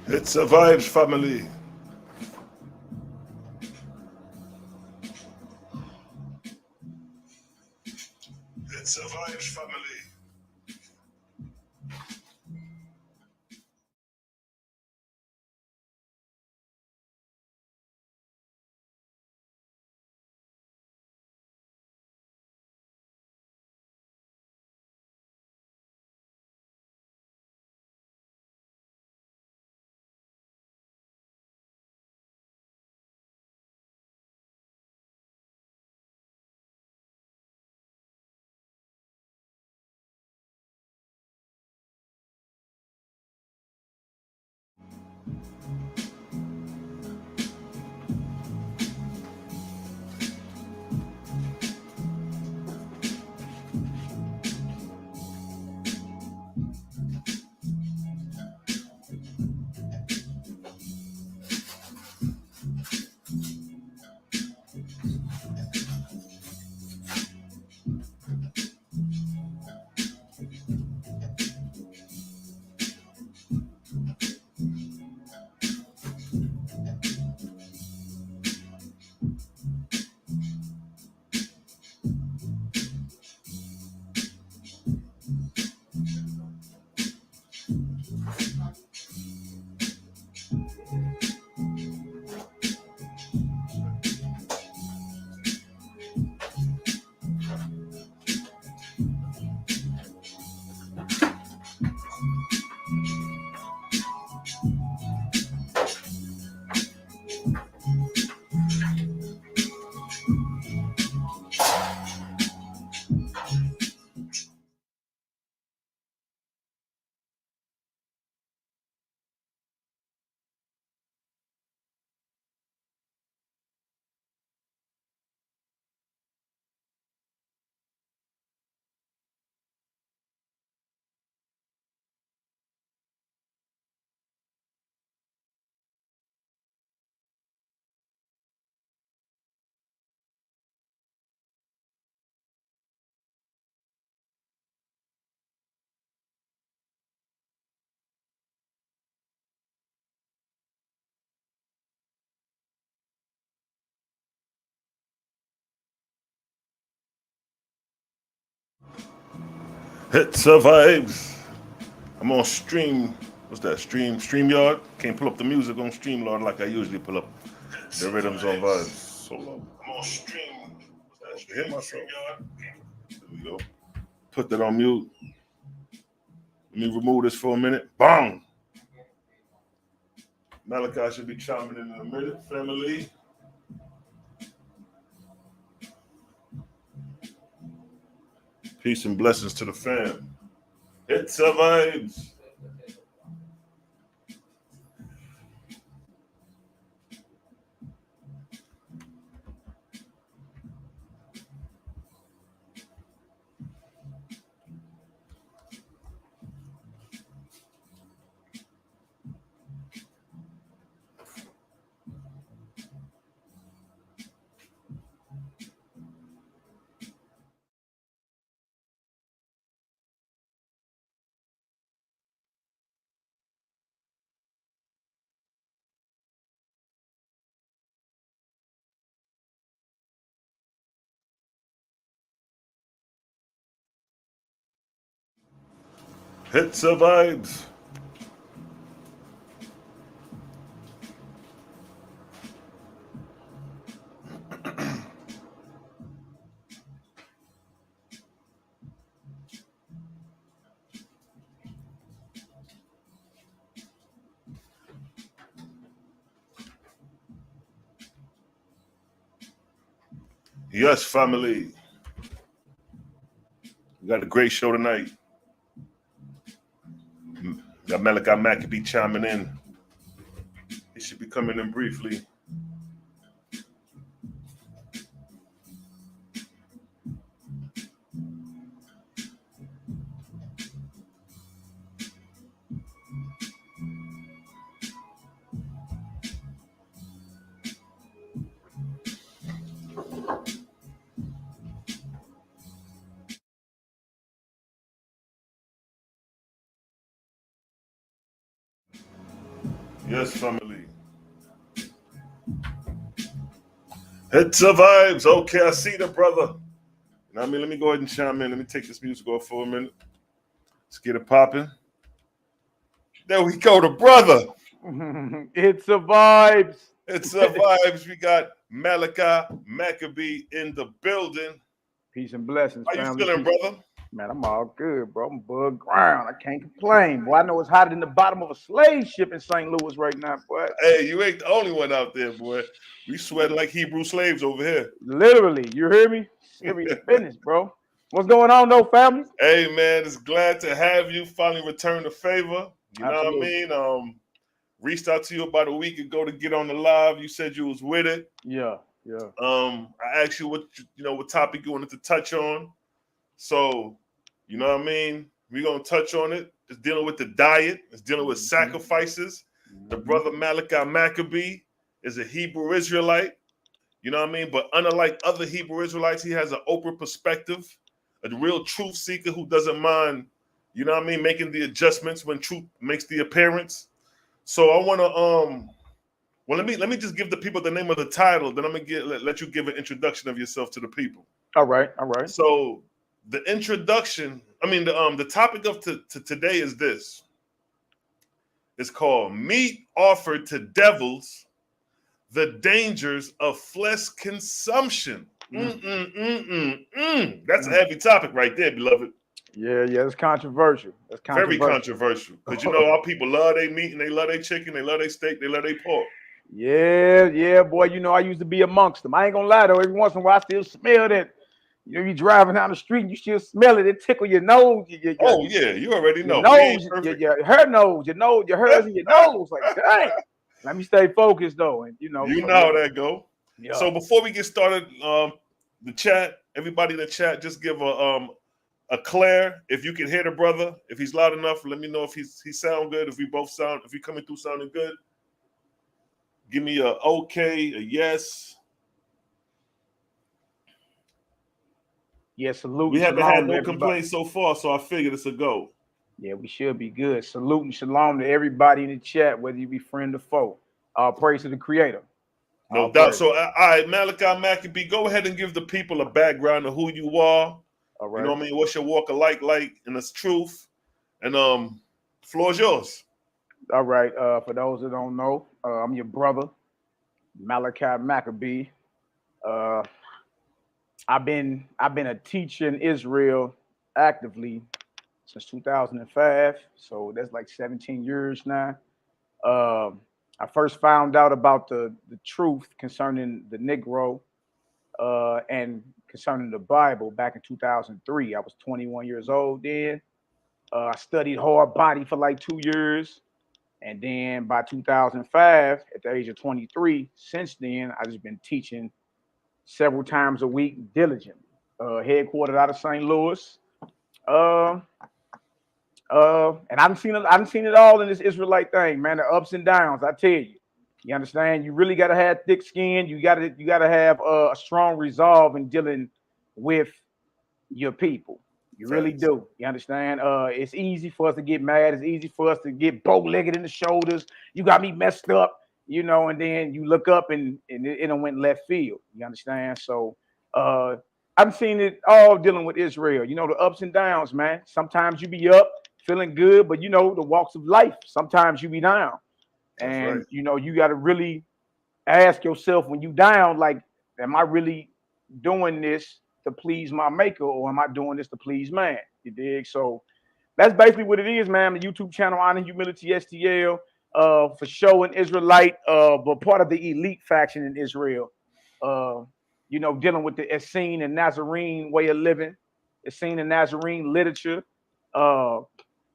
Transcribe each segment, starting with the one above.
It's a vibes, family. It's a vibes, family. It's a vibes. I'm on stream. What's that? StreamYard. Can't pull up the music on StreamYard like I usually pull up the rhythms on vibes. So I'm on stream. What's that? Hit myself. There we go. Put that on mute. Let me remove this for a minute. Bang! Malaki should be chiming in a minute. Family. Peace and blessings to the fam. It's a vibes. It's a vibes. Yes, family. We got a great show tonight. Got Malaki Maccabee chiming in. He should be coming in briefly. Yes, family. It survives. Okay, I see the brother. You know what I mean? Let me go ahead and chime in. Let me take this music off for a minute. Let's get it popping. There we go, the brother. It survives. It survives. We got Malaki, Maccabee in the building. Peace and blessings, How you family. feeling, Peace. brother? Man, I'm all good, bro. I'm above ground. I can't complain. Boy, I know it's hotter than the bottom of a slave ship in St. Louis right now, boy. Hey, you ain't the only one out there, boy. We sweating like Hebrew slaves over here. Literally, you hear me? Serious business, bro. What's going on, though, family? Hey, man, it's glad to have you. Finally return the favor. You know Absolutely. what I mean? Reached out to you about a week ago to get on the live. You said you was with it. Yeah. I asked you what topic you wanted to touch on. So, you know what I mean? We're gonna touch on it. It's dealing with the diet. It's dealing with sacrifices. The brother Malaki Maccabee is a Hebrew Israelite. You know what I mean? But unlike other Hebrew Israelites, he has an open perspective, a real truth seeker who doesn't mind, you know what I mean, making the adjustments when truth makes the appearance. So I want to let me just give the people the name of the title. Then I'm gonna let you give an introduction of yourself to the people. All right. So the introduction, the topic of today is this. It's called Meat Offered to Devils, the Dangers of Flesh Consumption. That's a heavy topic right there, beloved. Yeah, it's controversial. Very controversial. Because our people love their meat and they love their chicken, they love their steak, they love their pork. Yeah, boy. I used to be amongst them. I ain't gonna lie though. Every once in a while, I still smell that. You driving down the street, and you still smell it. It tickle your nose. You already know. Your nose, her nose, your nose, your hers, and your nose. Like, dang. Let me stay focused though, and know how that go. Yeah. So before we get started, the chat, everybody in the chat, just give a Claire. If you can hear the brother, if he's loud enough, let me know if he sound good. If we coming through sounding good. Give me a okay, a yes. Yeah, salute. We haven't had no complaints so far, so I figured it's a go. Yeah, we should be good. Salute and shalom to everybody in the chat, whether you be friend or foe. Praise to the Creator. No doubt. So, all right, Malaki Maccabee, go ahead and give the people a background of who you are. All right. You know what I mean? What's your walk of like in this truth? And floor is yours. All right. For those that don't know, I'm your brother, Malaki Maccabee. I've been a teacher in Israel actively since 2005, so that's like 17 years now. I first found out about the truth concerning the Negro and concerning the Bible back in 2003. I was 21 years old then. I studied hard body for like 2 years. And then by 2005, at the age of 23, since then, I've just been teaching several times a week diligently. Headquartered out of St. Louis. And I've seen it all in this Israelite thing, man. The ups and downs, I tell you. You understand? You really gotta have thick skin. You gotta have a strong resolve in dealing with your people. You really do. You understand? It's easy for us to get mad. It's easy for us to get bow-legged in the shoulders. You got me messed up, and then you look up and it went left field. You understand? So I've seen it all dealing with Israel. The ups and downs, man. Sometimes you be up, feeling good, but the walks of life, sometimes you be down. And right. You got to really ask yourself when you down, like, am I really doing this to please my maker, or am I doing this to please man? You dig? So that's basically what it is, man. The YouTube channel, Honor Humility STL, for showing Israelite, but part of the elite faction in Israel. Dealing with the Essene and Nazarene way of living, Essene and Nazarene literature, the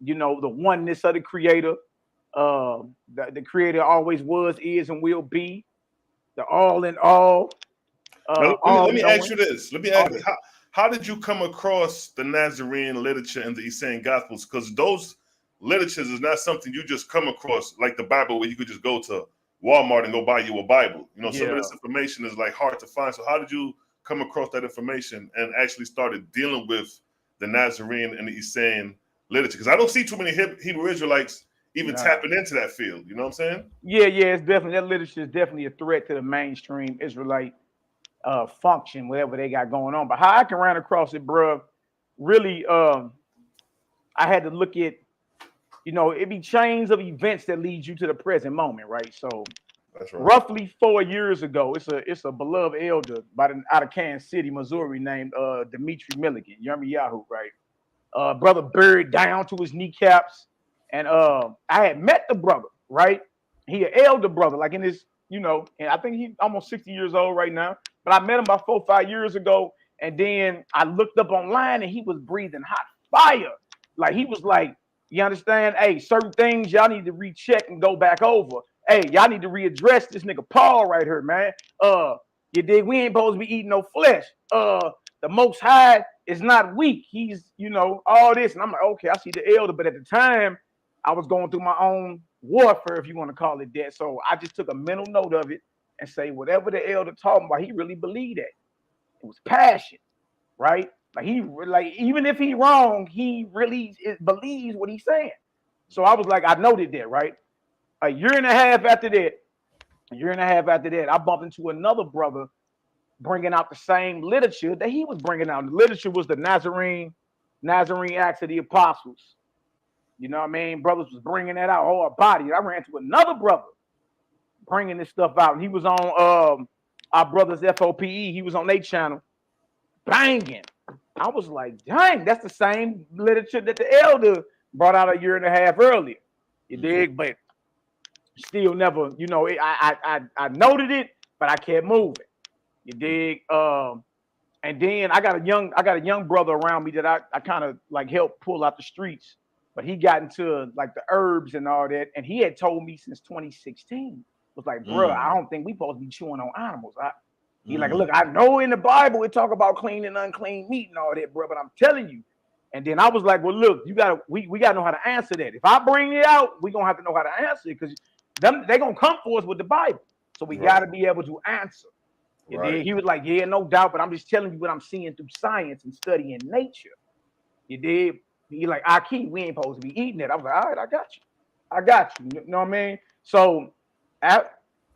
oneness of the Creator. The Creator always was, is, and will be the all in all. Let me ask you this. Let me ask you, how did you come across the Nazarene literature and the Essene Gospels? Because those literatures is not something you just come across like the Bible, where you could just go to Walmart and go buy you a Bible. Some of this information is like hard to find. So how did you come across that information and actually started dealing with the Nazarene and the Essene literature? Because I don't see too many Hebrew Israelites even tapping into that field. You know what I'm saying? Yeah, it's definitely, that literature is definitely a threat to the mainstream Israelite function, whatever they got going on. But how I can run across it, bro, really, I had to look at, it be chains of events that lead you to the present moment, right? So That's right. roughly 4 years ago, it's a beloved elder out of Kansas City, Missouri, named Dietary Milligan, Yahoo, right? Brother buried down to his kneecaps. And I had met the brother, right? He an elder brother, like in his, and I think he's almost 60 years old right now. But I met him about 4 or 5 years ago. And then I looked up online and he was breathing hot fire. Like he was like, you understand? Hey, certain things y'all need to recheck and go back over. Hey, y'all need to readdress this nigga Paul right here, man. You dig? We ain't supposed to be eating no flesh. The Most High is not weak. He's, all this. And I'm like, okay, I see the elder. But at the time, I was going through my own warfare, if you want to call it that. So I just took a mental note of it and say, whatever the elder talking about, he really believed that. It was passion, right? Like even if he wrong, he really believes what he's saying. So I was like, I noted that, right? A year and a half after that, I bumped into another brother bringing out the same literature that he was bringing out. The literature was the Nazarene Acts of the Apostles. You know what I mean? Brothers was bringing that out, whole body. I ran to another brother bringing this stuff out. And he was on our brother's FOPE. He was on their channel banging. I was like, dang, that's the same literature that the elder brought out a year and a half earlier. You dig? But still never, I noted it, but I kept moving. You dig? And then I got a young brother around me that I kind of like helped pull out the streets, but he got into like the herbs and all that. And he had told me since 2016, was like, bro, I don't think we supposed to be chewing on animals. He like, look, I know in the Bible it talk about clean and unclean meat and all that, bro, but I'm telling you. And then I was like, well, look, we gotta know how to answer that. If I bring it out, we gonna have to know how to answer it because they gonna come for us with the Bible. So we gotta be able to answer. Right. He was like, yeah, no doubt, but I'm just telling you what I'm seeing through science and studying nature. You did. He like, Aki, we ain't supposed to be eating it. I was like, all right, I got you. You know what I mean? So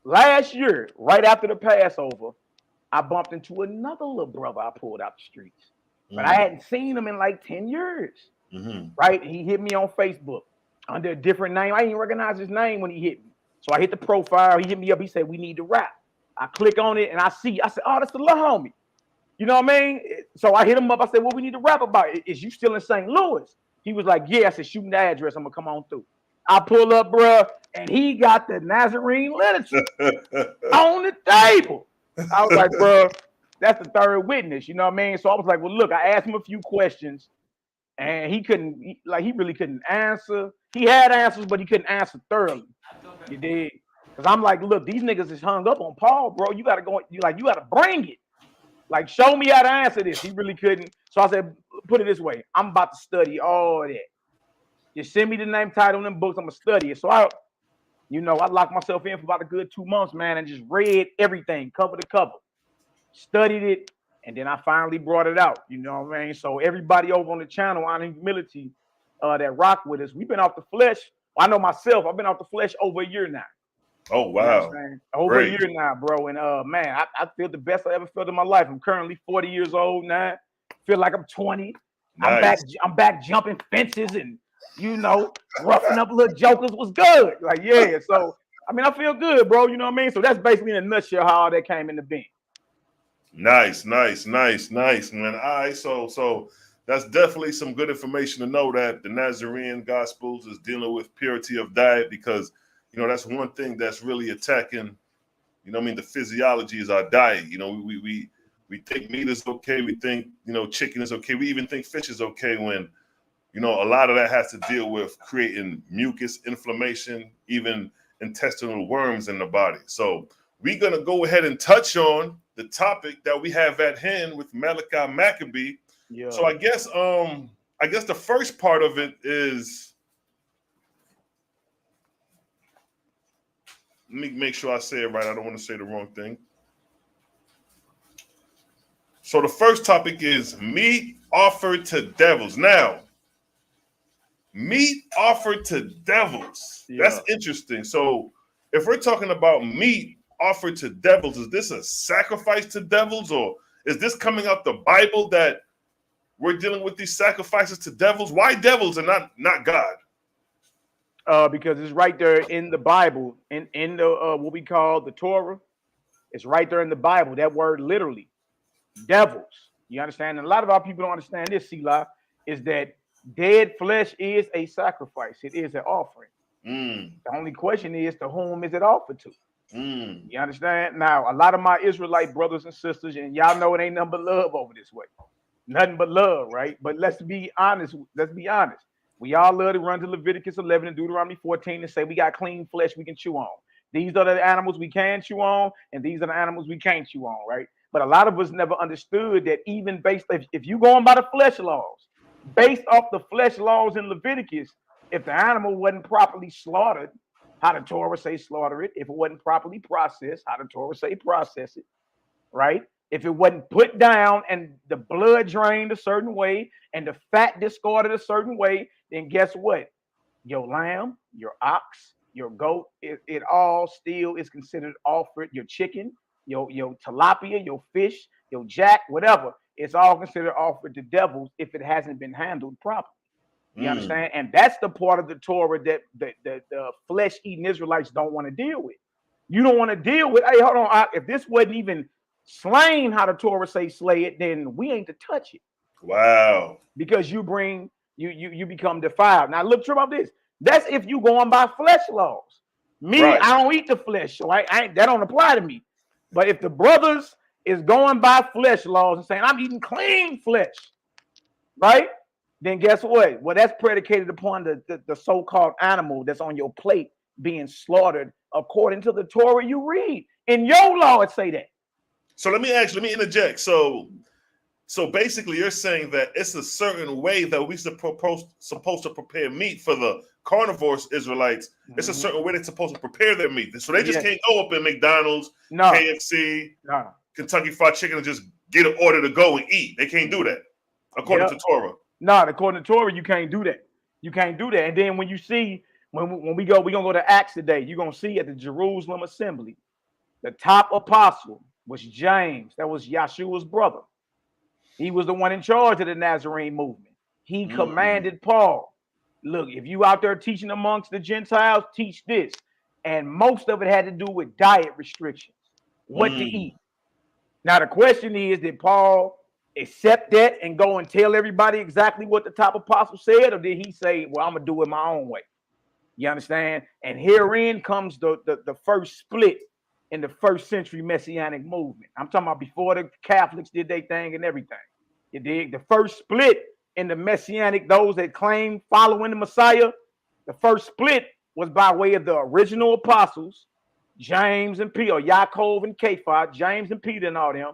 last year, right after the Passover, I bumped into another little brother I pulled out the streets. But I hadn't seen him in like 10 years. Right? He hit me on Facebook under a different name. I didn't even recognize his name when he hit me. So I hit the profile. He hit me up. He said, we need to rap. I click on it and I said, oh, that's the little homie. You know what I mean? So I hit him up. I said, what we need to rap about? Is you still in St. Louis? He was like, yeah. I said, shoot me the address. I'm going to come on through. I pull up, bro, and he got the Nazarene literature on the table. I was like, bro, that's the third witness. You know what I mean? So I was like, well, look, I asked him a few questions and he really couldn't answer. He had answers, but he couldn't answer thoroughly. You did. Because I'm like, look, these niggas is hung up on Paul, bro. You got to bring it. Like, show me how to answer this. He really couldn't. So I said, put it this way. I'm about to study all that. Just send me the name, title, and them books. I'm going to study it. So I locked myself in for about a good 2 months, man, and just read everything, cover to cover. Studied it, and then I finally brought it out. You know what I mean? So everybody over on the channel, Honor and Humility, that rock with us, we've been off the flesh. I know myself, I've been off the flesh over a year now. Oh, wow. You know over a year now, bro. And man, I feel the best I ever felt in my life. I'm currently 40 years old now. Feel like I'm 20. Nice. I'm back jumping fences and roughing up little jokers was good. Like, yeah. So I mean, I feel good, bro. You know what I mean? So that's basically in a nutshell how all that came into being. Nice, man. All right, so that's definitely some good information to know that the Nazarene Gospels is dealing with purity of diet because that's one thing that's really attacking, the physiology is our diet. We think meat is okay. We think, chicken is okay. We even think fish is okay when, a lot of that has to deal with creating mucus, inflammation, even intestinal worms in the body. So we're going to go ahead and touch on the topic that we have at hand with Malaki Maccabee. Yeah. So I guess the first part of it is, let me make sure I say it right. I don't want to say the wrong thing. So the first topic is meat offered to devils. Now, Meat offered to devils. Yeah. That's interesting. So if we're talking about meat offered to devils, is this a sacrifice to devils, or is this coming out the Bible that we're dealing with these sacrifices to devils? Why devils and not God? Because it's right there in the Bible, in the what we call the Torah. It's right there in the Bible. That word literally, devils. You understand? And a lot of our people don't understand this, Selah, is that dead flesh is a sacrifice. It is an offering. The only question is, to whom is it offered to? You understand? Now, a lot of my Israelite brothers and sisters, and y'all know it ain't nothing but love over this way. Nothing but love, right? But let's be honest. Let's be honest. We all love to run to Leviticus 11 and Deuteronomy 14 and say we got clean flesh we can chew on. These are the animals we can chew on, and these are the animals we can't chew on, right? But a lot of us never understood that even based, if you going by the flesh laws, based off the flesh laws in Leviticus, if the animal wasn't properly slaughtered, how the Torah say slaughter it. If it wasn't properly processed, how the Torah say process it, right? If it wasn't put down and the blood drained a certain way and the fat discarded a certain way, then guess what? Your lamb, your ox, your goat, it all still is considered offered. Your chicken, your tilapia, your fish, your jack, whatever, it's all considered offered to devils if it hasn't been handled properly. You understand? And that's the part of the Torah that the flesh-eating Israelites don't want to deal with. You don't want to deal with, hey, hold on, if this wasn't even slain how the Torah say slay it, then we ain't to touch it. Wow. Because you become defiled. Now look, true about this. That's if you going by flesh laws. Me, right. I don't eat the flesh, so that don't apply to me. But if the brothers is going by flesh laws and saying I'm eating clean flesh, right? Then guess what? Well, that's predicated upon the so-called animal that's on your plate being slaughtered according to the Torah you read. In your law, it say that. So let me interject. So basically you're saying that it's a certain way that we're supposed to prepare meat for the carnivores Israelites. It's a certain way they're supposed to prepare their meat. So they just can't go up in McDonald's, KFC, Kentucky Fried Chicken and just get an order to go and eat. They can't do that according to Torah. No, according to Torah, you can't do that. You can't do that. And then when you see, when we're gonna go to Acts today, you're gonna see at the Jerusalem assembly, the top apostle was James. That was Yeshua's brother. He was the one in charge of the Nazarene movement. He commanded Paul, look, if you out there teaching amongst the Gentiles, teach this. And most of it had to do with diet restrictions, what to eat. Now, the question is, did Paul accept that and go and tell everybody exactly what the top apostle said? Or did he say, well, I'm going to do it my own way? You understand? And herein comes the first split in the first century Messianic movement. I'm talking about before the Catholics did their thing and everything. You dig? The first split in the Messianic, those that claim following the Messiah, the first split was by way of the original apostles, James and Peter, Yaakov and Kepha, James and Peter and all them,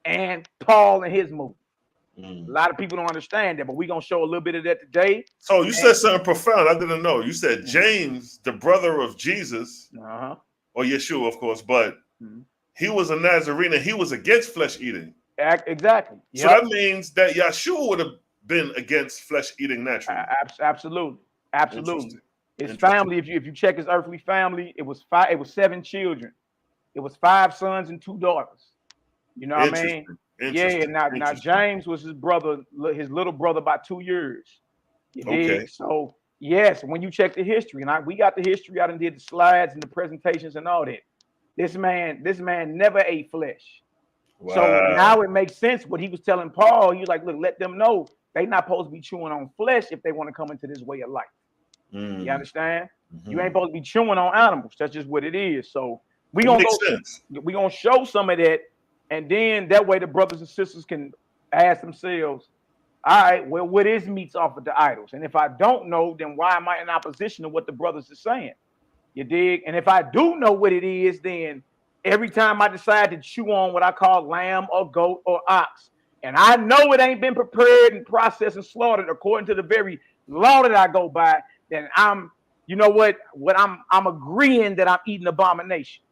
and Paul and his movement. A lot of people don't understand that, but we're going to show a little bit of that today. So you said something profound. I didn't know. You said James, the brother of Jesus, or Yeshua, of course, but he was a Nazarene and he was against flesh eating. Exactly. So that means that Yeshua would have been against flesh eating naturally. Absolutely. His family, if you check his earthly family, it was 7 children. It was 5 sons and 2 daughters. You know what I mean? Yeah. Now James was his brother, his little brother by 2 years. Okay. So yes, when you check the history, and we got the history out and did the slides and the presentations and all that. This man never ate flesh. Wow. So now it makes sense what he was telling Paul. He was like, look, let them know they not supposed to be chewing on flesh if they want to come into this way of life. You understand? You ain't supposed to be chewing on animals. That's just what it is. So we're gonna show some of that, and then that way the brothers and sisters can ask themselves, all right, well, what is meats offered to idols? And if I don't know, then why am I in opposition to what the brothers are saying? You dig? And if I do know what it is, then every time I decide to chew on what I call lamb or goat or ox, and I know it ain't been prepared and processed and slaughtered according to the very law that I go by, then I'm agreeing that I'm eating abomination.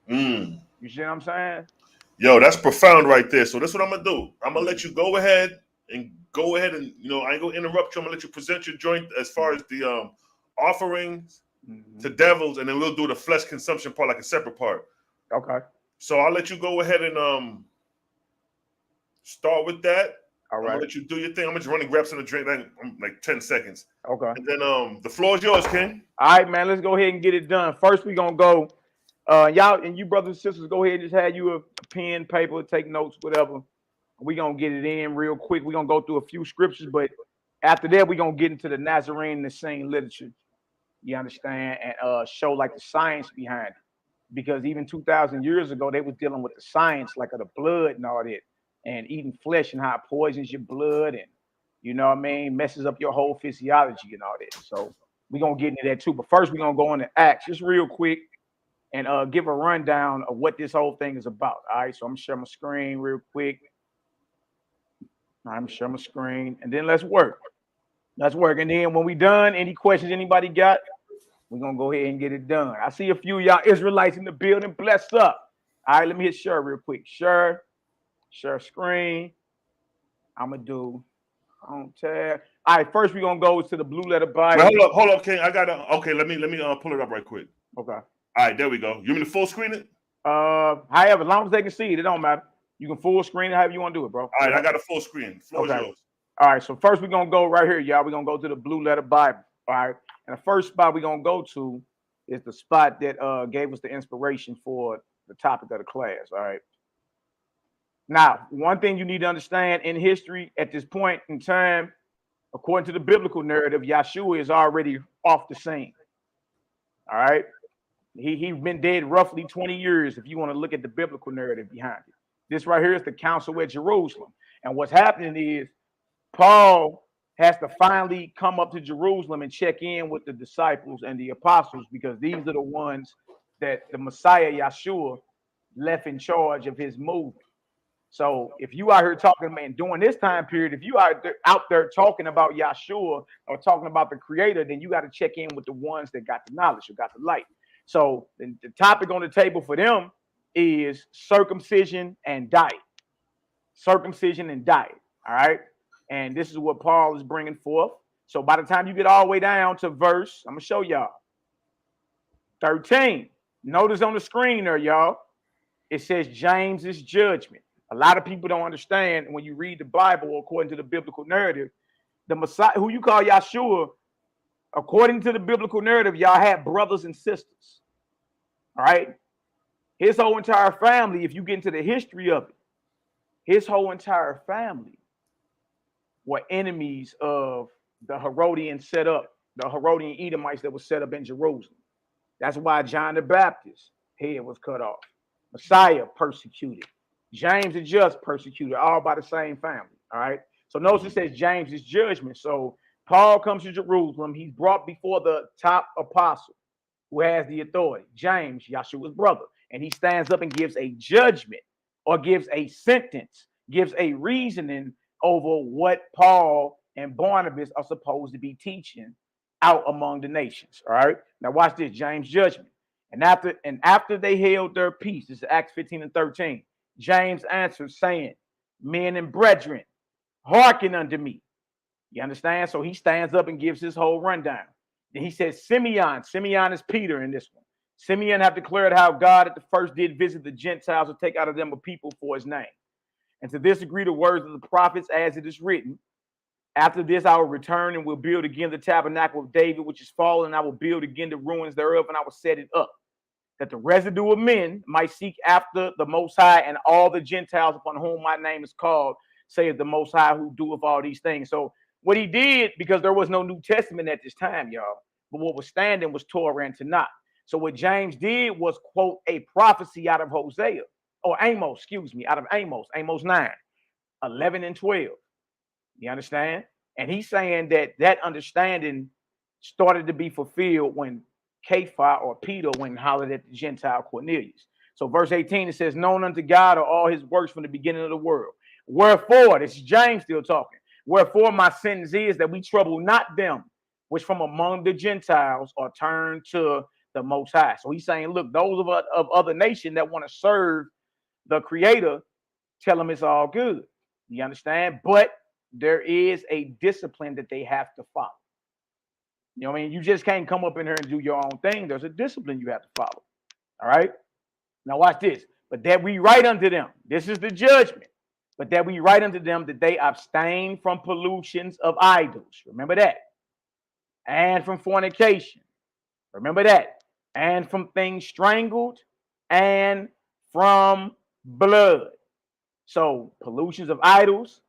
You see what I'm saying? Yo, that's profound right there. So that's what I'm gonna do. I'm gonna let you go ahead and go ahead and, I ain't gonna interrupt you. I'm gonna let you present your joint as far as the offerings to devils, and then we'll do the flesh consumption part like a separate part. Okay. So I'll let you go ahead and start with that. All right. I'm gonna let you do your thing. I'm gonna just run and grab some to drink, like 10 seconds. Okay. And then the floor is yours, King. All right, man. Let's go ahead and get it done. First, we're gonna go. Y'all and you brothers and sisters, go ahead and just have you a pen, paper, take notes, whatever. We're gonna get it in real quick. We're gonna go through a few scriptures, but after that, we're gonna get into the Nazarene and the Saint literature. You understand? And show like the science behind it. Because even 2,000 years ago, they was dealing with the science, like of the blood and all that, and eating flesh and how it poisons your blood and, you know what I mean, messes up your whole physiology and all that. So we're going to get into that too. But first, we're going to go into Acts just real quick and give a rundown of what this whole thing is about. All right, so I'm going to share my screen real quick. I'm share my screen, and then let's work. Let's work. And then when we done, any questions anybody got? We're going to go ahead and get it done. I see a few of y'all Israelites in the building. Bless up. All right, let me hit share real quick. Share screen. I'm going to do on tab. All right, first we're going to go to the Blue Letter Bible. Wait, hold up, King. I got to, okay, let me pull it up right quick. Okay. All right, there we go. You mean to full screen it? However, as long as they can see it, it don't matter. You can full screen it however you want to do it, bro. All right, I got a full screen. Floor is yours. All right, so first we're going to go right here, y'all. We're going to go to the Blue Letter Bible. All right. And the first spot we're going to go to is the spot that gave us the inspiration for the topic of the class. All right. Now, one thing you need to understand in history at this point in time, according to the biblical narrative, Yahshua is already off the scene. All right. He's been dead roughly 20 years if you want to look at the biblical narrative behind it. This right here is the council at Jerusalem. And what's happening is Paul has to finally come up to Jerusalem and check in with the disciples and the apostles, because these are the ones that the Messiah Yahshua left in charge of his movement. So if you out here talking, man, during this time period, if you out there talking about Yahshua or talking about the Creator, then you got to check in with the ones that got the knowledge or got the light. So the topic on the table for them is circumcision and diet. Circumcision and diet. All right. And this is what Paul is bringing forth. So by the time you get all the way down to verse, I'm going to show y'all 13. Notice on the screen there, y'all, it says James's judgment. A lot of people don't understand when you read the Bible, according to the biblical narrative, the Messiah, who you call Yahshua, according to the biblical narrative, y'all had brothers and sisters. All right. His whole entire family, if you get into the history of it, his whole entire family were enemies of the Herodian setup, the Herodian Edomites that was set up in Jerusalem. That's why John the Baptist's head was cut off. Messiah persecuted. James the Just persecuted, all by the same family. All right. So notice it says James's judgment. So Paul comes to Jerusalem. He's brought before the top apostle who has the authority, James, Yahshua's brother. And he stands up and gives a judgment or gives a sentence, gives a reasoning over what Paul and Barnabas are supposed to be teaching out among the nations. All right. Now watch this, James' judgment. And after they held their peace, this is Acts 15 and 13. James answered, saying, men and brethren, hearken unto me. You understand? So he stands up and gives his whole rundown. Then he says, Simeon is Peter in this one. Simeon have declared how God at the first did visit the Gentiles to take out of them a people for his name. And to this agree the words of the prophets as it is written. After this, I will return and will build again the tabernacle of David, which is fallen, and I will build again the ruins thereof, and I will set it up, that the residue of men might seek after the Most High, and all the Gentiles upon whom my name is called, saith the Most High, who doeth all these things. So what he did, because there was no New Testament at this time, y'all, but what was standing was Torah and Tanakh. So what James did was quote a prophecy out of Hosea, or Amos, excuse me, out of Amos 9, 11 and 12. You understand? And he's saying that understanding started to be fulfilled when Kepha or Peter went and hollered at the Gentile Cornelius. So verse 18, it says, known unto God are all his works from the beginning of the world. Wherefore, this is James still talking. Wherefore my sentence is that we trouble not them which from among the Gentiles are turned to the Most High. So he's saying, look, those of other nation that want to serve the Creator, tell them it's all good. You understand? But there is a discipline that they have to follow. You know what I mean? You just can't come up in here and do your own thing. There's a discipline you have to follow. All right? Now watch this. But that we write unto them, this is the judgment, but that we write unto them that they abstain from pollutions of idols. Remember that. And from fornication. Remember that. And from things strangled and from blood. So pollutions of idols,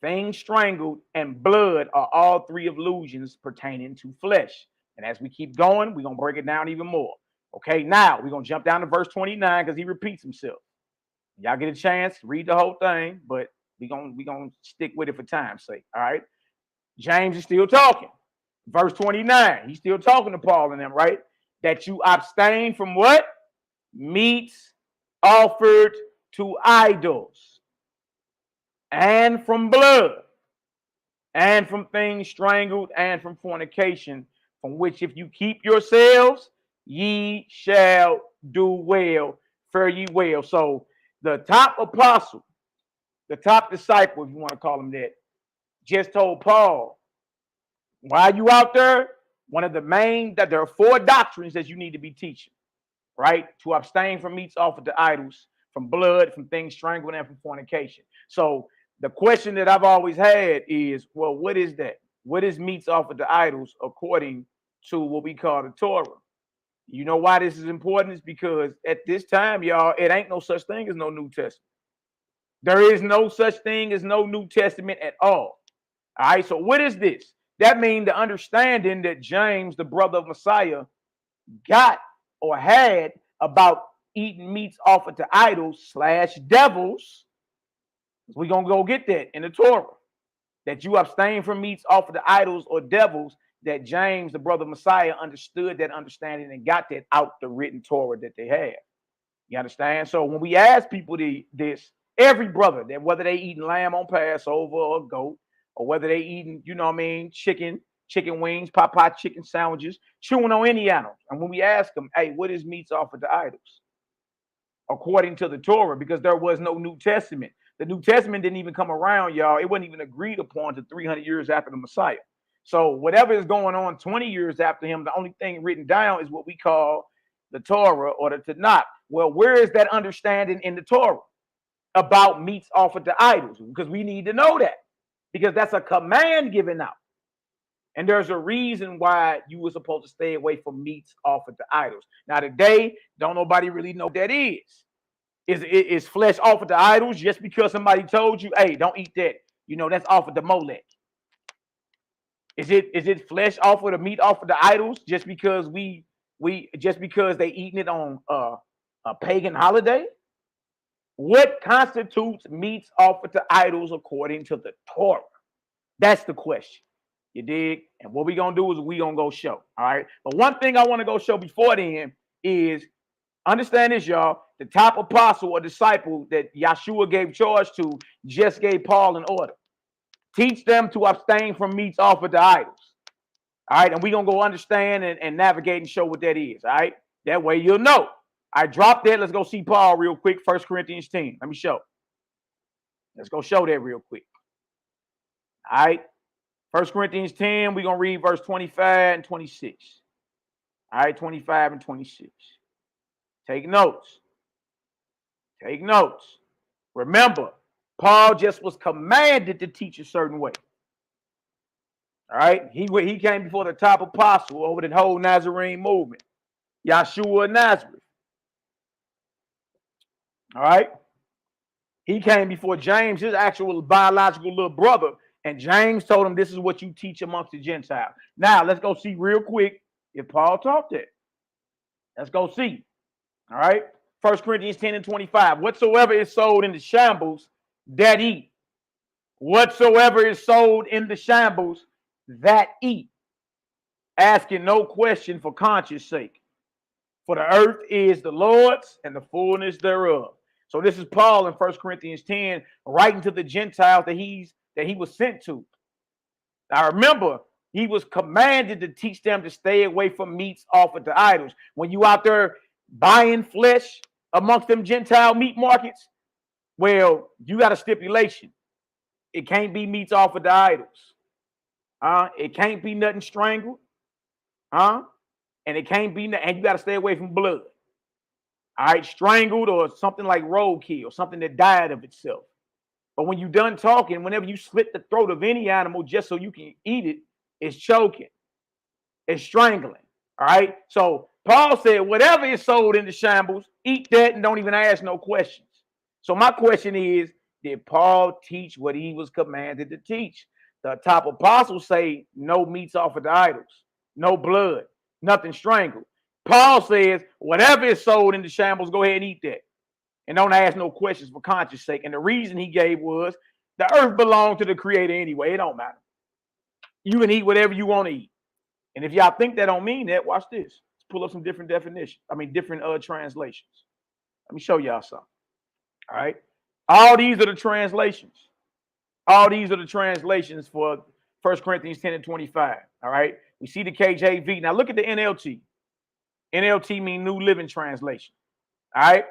things strangled, and blood are all three illusions pertaining to flesh. And as we keep going, we're going to break it down even more. Okay, now we're going to jump down to verse 29 because he repeats himself. Y'all get a chance, read the whole thing, but we're gonna stick with it for time's sake. All right. James is still talking. Verse 29, he's still talking to Paul and them, right? That you abstain from what? Meats offered to idols, and from blood, and from things strangled, and from fornication, from which if you keep yourselves, ye shall do well, fare ye well. So the top apostle, the top disciple, if you want to call him that, just told Paul, while you out there, one of the main, that there are 4 doctrines that you need to be teaching, right? To abstain from meats offered to idols, from blood, from things strangled, and from fornication. So the question that I've always had is, well, what is that? What is meats offered to idols according to what we call the Torah? You know why this is important? Is because at this time, y'all, it ain't no such thing as no New Testament. There is no such thing as no New Testament at all. All right, so what is this? That means the understanding that James, the brother of Messiah, got or had about eating meats offered to idols / devils. We're going to go get that in the Torah. That you abstain from meats offered to idols or devils, that James, the brother of Messiah, understood that understanding and got that out the written Torah that they had. You understand? So when we ask people this, every brother, that whether they eating lamb on Passover or goat, or whether they eating, you know what I mean, chicken wings, pot chicken sandwiches, chewing on any animal. And when we ask them, hey, what is meats offered to idols? According to the Torah, because there was no New Testament. The New Testament didn't even come around, y'all. It wasn't even agreed upon to 300 years after the Messiah. So whatever is going on 20 years after him, the only thing written down is what we call the Torah or the Tanakh. Well, where is that understanding in the Torah about meats offered to idols? Because we need to know that, because that's a command given out. And there's a reason why you were supposed to stay away from meats offered to idols. Now today, don't nobody really know what that is. Is flesh offered to idols just because somebody told you, hey, don't eat that? You know, that's offered to Molech. Is it flesh offered or meat offered to idols just because just because they eating it on a pagan holiday? What constitutes meats offered to idols according to the Torah? That's the question. You dig? And what we're going to do is we're going to go show. All right. But one thing I want to go show before then is, understand this, y'all. The top apostle or disciple that Yeshua gave charge to just gave Paul an order. Teach them to abstain from meats offered to idols. All right. And we're going to go understand and navigate and show what that is. All right. That way you'll know. I dropped that. Let's go see Paul real quick. 1 Corinthians 10. Let me show. Let's go show that real quick. All right. 1 Corinthians 10, we're going to read verse 25 and 26. All right, 25 and 26. Take notes. Take notes. Remember, Paul just was commanded to teach a certain way. All right, he came before the top apostle over the whole Nazarene movement, Yeshua of Nazareth. All right, he came before James, his actual biological little brother. And James told him, this is what you teach amongst the Gentiles. Now, let's go see real quick if Paul taught that. Let's go see. All right. 1 Corinthians 10 and 25. Whatsoever is sold in the shambles, that eat. Whatsoever is sold in the shambles, that eat. Asking no question for conscience sake. For the earth is the Lord's and the fullness thereof. So this is Paul in 1 Corinthians 10, writing to the Gentiles that he was sent to. Now remember, he was commanded to teach them to stay away from meats offered to idols. When you out there buying flesh amongst them Gentile meat markets, well, you got a stipulation. It can't be meats offered to idols. It can't be nothing strangled. And it can't be, and you got to stay away from blood. All right, strangled or something like roadkill, something that died of itself. But when you're done talking, whenever you slit the throat of any animal just so you can eat it, it's choking. It's strangling. All right. So Paul said, whatever is sold in the shambles, eat that and don't even ask no questions. So my question is, did Paul teach what he was commanded to teach? The top apostles say no meats offered to idols, no blood, nothing strangled. Paul says, whatever is sold in the shambles, go ahead and eat that. And don't ask no questions for conscience sake. And the reason he gave was the earth belonged to the creator anyway. It don't matter. You can eat whatever you want to eat. And if y'all think that don't mean that, watch this. Let's pull up some different definitions. Different translations. Let me show y'all something. All right. All these are the translations. All these are the translations for 1 Corinthians 10 and 25. All right. We see the KJV. Now look at the NLT. NLT means New Living Translation. All right.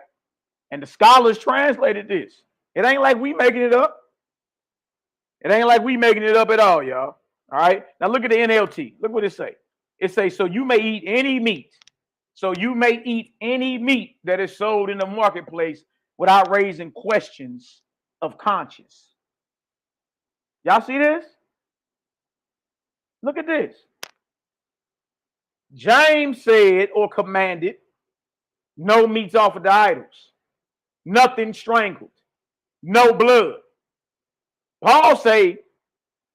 And the scholars translated this. It ain't like we making it up. It ain't like we making it up at all, y'all. All right. Now look at the NLT. Look what it say. It says, so you may eat any meat. So you may eat any meat that is sold in the marketplace without raising questions of conscience. Y'all see this? Look at this. James said or commanded no meats offered to idols, nothing strangled, no blood. Paul say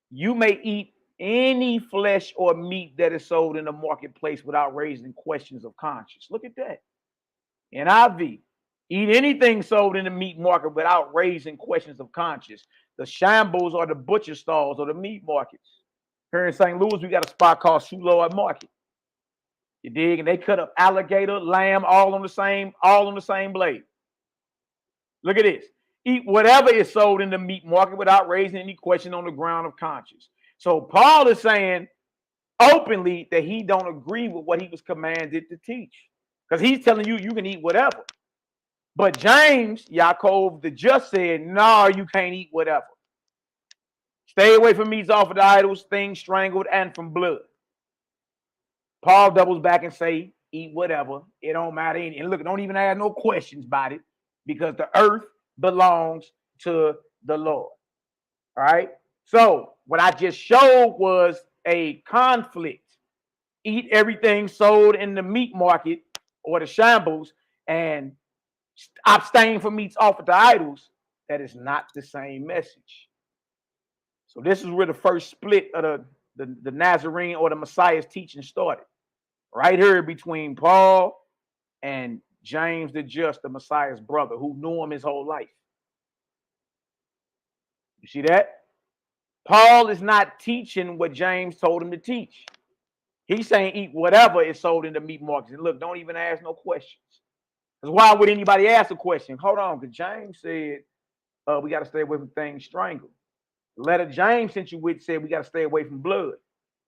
you may eat any flesh or meat that is sold in the marketplace without raising questions of conscience. Look at that. NIV. Eat anything sold in the meat market without raising questions of conscience. The shambles or the butcher stalls or the meat markets. Here in St. Louis, we got a spot called Soulard Market. You dig? And they cut up alligator, lamb, all on the same blade. Look at this. Eat whatever is sold in the meat market without raising any question on the ground of conscience. So Paul is saying openly that he don't agree with what he was commanded to teach. Because he's telling you you can eat whatever. But James, Yaakov, the just said, no, you can't eat whatever. Stay away from meats offered to idols, things strangled, and from blood. Paul doubles back and say, eat whatever. It don't matter. And look, don't even ask no questions about it because the earth belongs to the Lord. All right. So what I just showed was a conflict. Eat everything sold in the meat market or the shambles and abstain from meats offered to idols. That is not the same message. So this is where the first split of the Nazarene or the Messiah's teaching started. Right here between Paul and James the Just, the Messiah's brother, who knew him his whole life. You see that? Paul is not teaching what James told him to teach. He's saying eat whatever is sold in the meat markets. And look, don't even ask no questions. Because why would anybody ask a question? Hold on, because James said we got to stay away from things strangled. The letter James sent you with said we got to stay away from blood.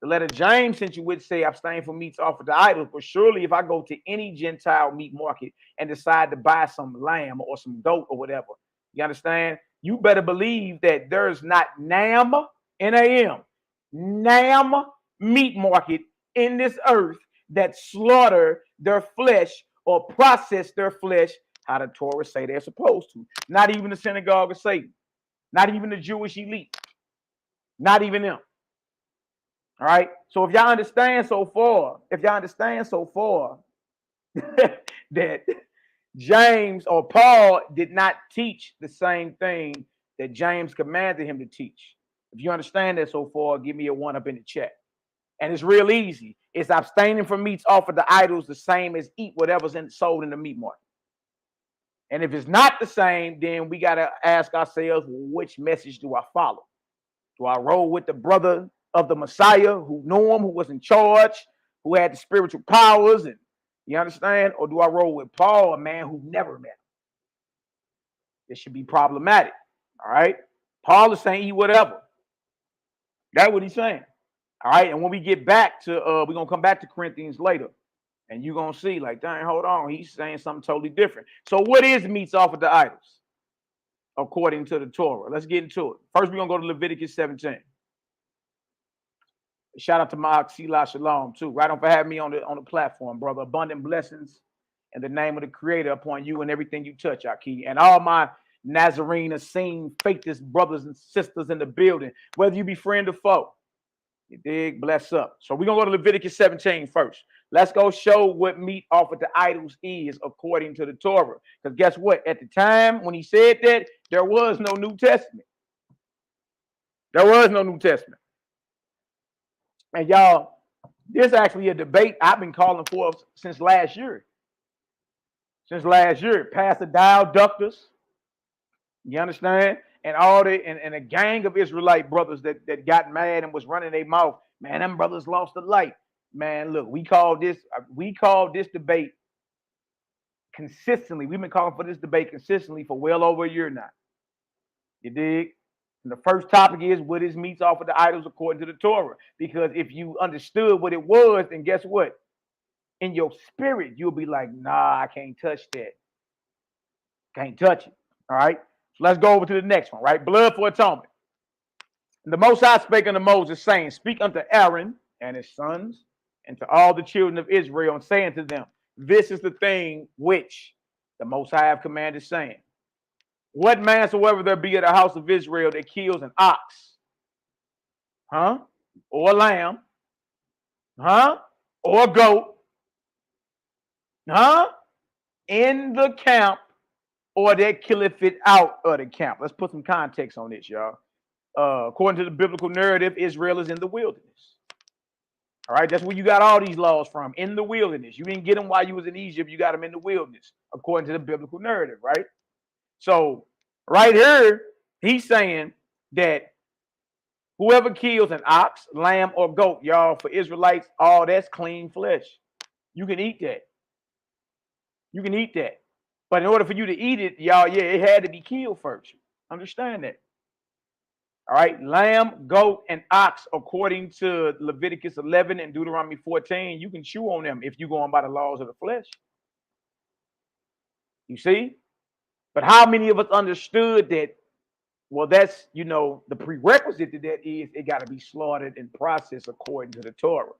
The letter James sent you with say abstain from meats offered to idols. But surely if I go to any Gentile meat market and decide to buy some lamb or some goat or whatever, you understand? You better believe that there's not NAM, N-A-M, NAM meat market in this earth that slaughter their flesh or process their flesh how the Torah say they're supposed to. Not even the synagogue of Satan. Not even the Jewish elite. Not even them. All right. So if y'all understand so far that James or Paul did not teach the same thing that James commanded him to teach. If you understand that so far, give me a 1 up in the chat. And it's real easy. It's abstaining from meats offered to idols the same as eat whatever's sold in the meat market. And if it's not the same, then we got to ask ourselves, which message do I follow? Do I roll with the brother of the Messiah who knew him, who was in charge, who had the spiritual powers, and you understand? Or do I roll with Paul, a man who never met him? This should be problematic. All right. Paul is saying eat whatever. That's what he's saying. All right. And when we get back to we're gonna come back to Corinthians later, and you're gonna see, like, dang, hold on, he's saying something totally different. So what is meats offered to idols? according to the Torah. Let's get into it. First, we're going to go to Leviticus 17. Shout out to my Selah Shalom, too. Right on for having me on the platform, brother. Abundant blessings in the name of the Creator upon you and everything you touch, Aki. And all my Nazarene, Essene, faithless brothers and sisters in the building, whether you be friend or foe. You dig? Bless up. So we're going to go to Leviticus 17 first. Let's go show what meat offered to idols is according to the Torah. Because guess what? At the time when he said that, there was no New Testament. There was no New Testament. And y'all, this is actually a debate I've been calling for since last year. Since last year. Pastor Dial Ductors. You understand? And all the and a gang of Israelite brothers that got mad and was running their mouth. Man, them brothers lost the light. Man, look, we call this debate consistently. We've been calling for this debate consistently for well over a year now. You dig? And the first topic is, what is meats offered to idols according to the Torah? Because if you understood what it was, then guess what? In your spirit, you'll be like, nah, I can't touch that. Can't touch it. All right? So let's go over to the next one, right? Blood for atonement. And the Most High spake unto Moses, saying, speak unto Aaron and his sons, and to all the children of Israel, and saying to them, this is the thing which the Most High have commanded, saying, what man soever there be at the house of Israel that kills an ox, or a lamb, or a goat, in the camp, or that killeth it out of the camp. Let's put some context on this, y'all. According to the biblical narrative, Israel is in the wilderness. All right, that's where you got all these laws from, in the wilderness. You didn't get them while you was in Egypt. You got them in the wilderness, according to the biblical narrative, right? So right here, he's saying that whoever kills an ox, lamb, or goat, y'all, for Israelites, all that's clean flesh. You can eat that. You can eat that. But in order for you to eat it, y'all, yeah, it had to be killed first. Understand that. All right, lamb, goat, and ox, according to Leviticus 11 and Deuteronomy 14, you can chew on them if you're going by the laws of the flesh. You see? But how many of us understood that, well, that's, the prerequisite to that is it got to be slaughtered and processed according to the Torah.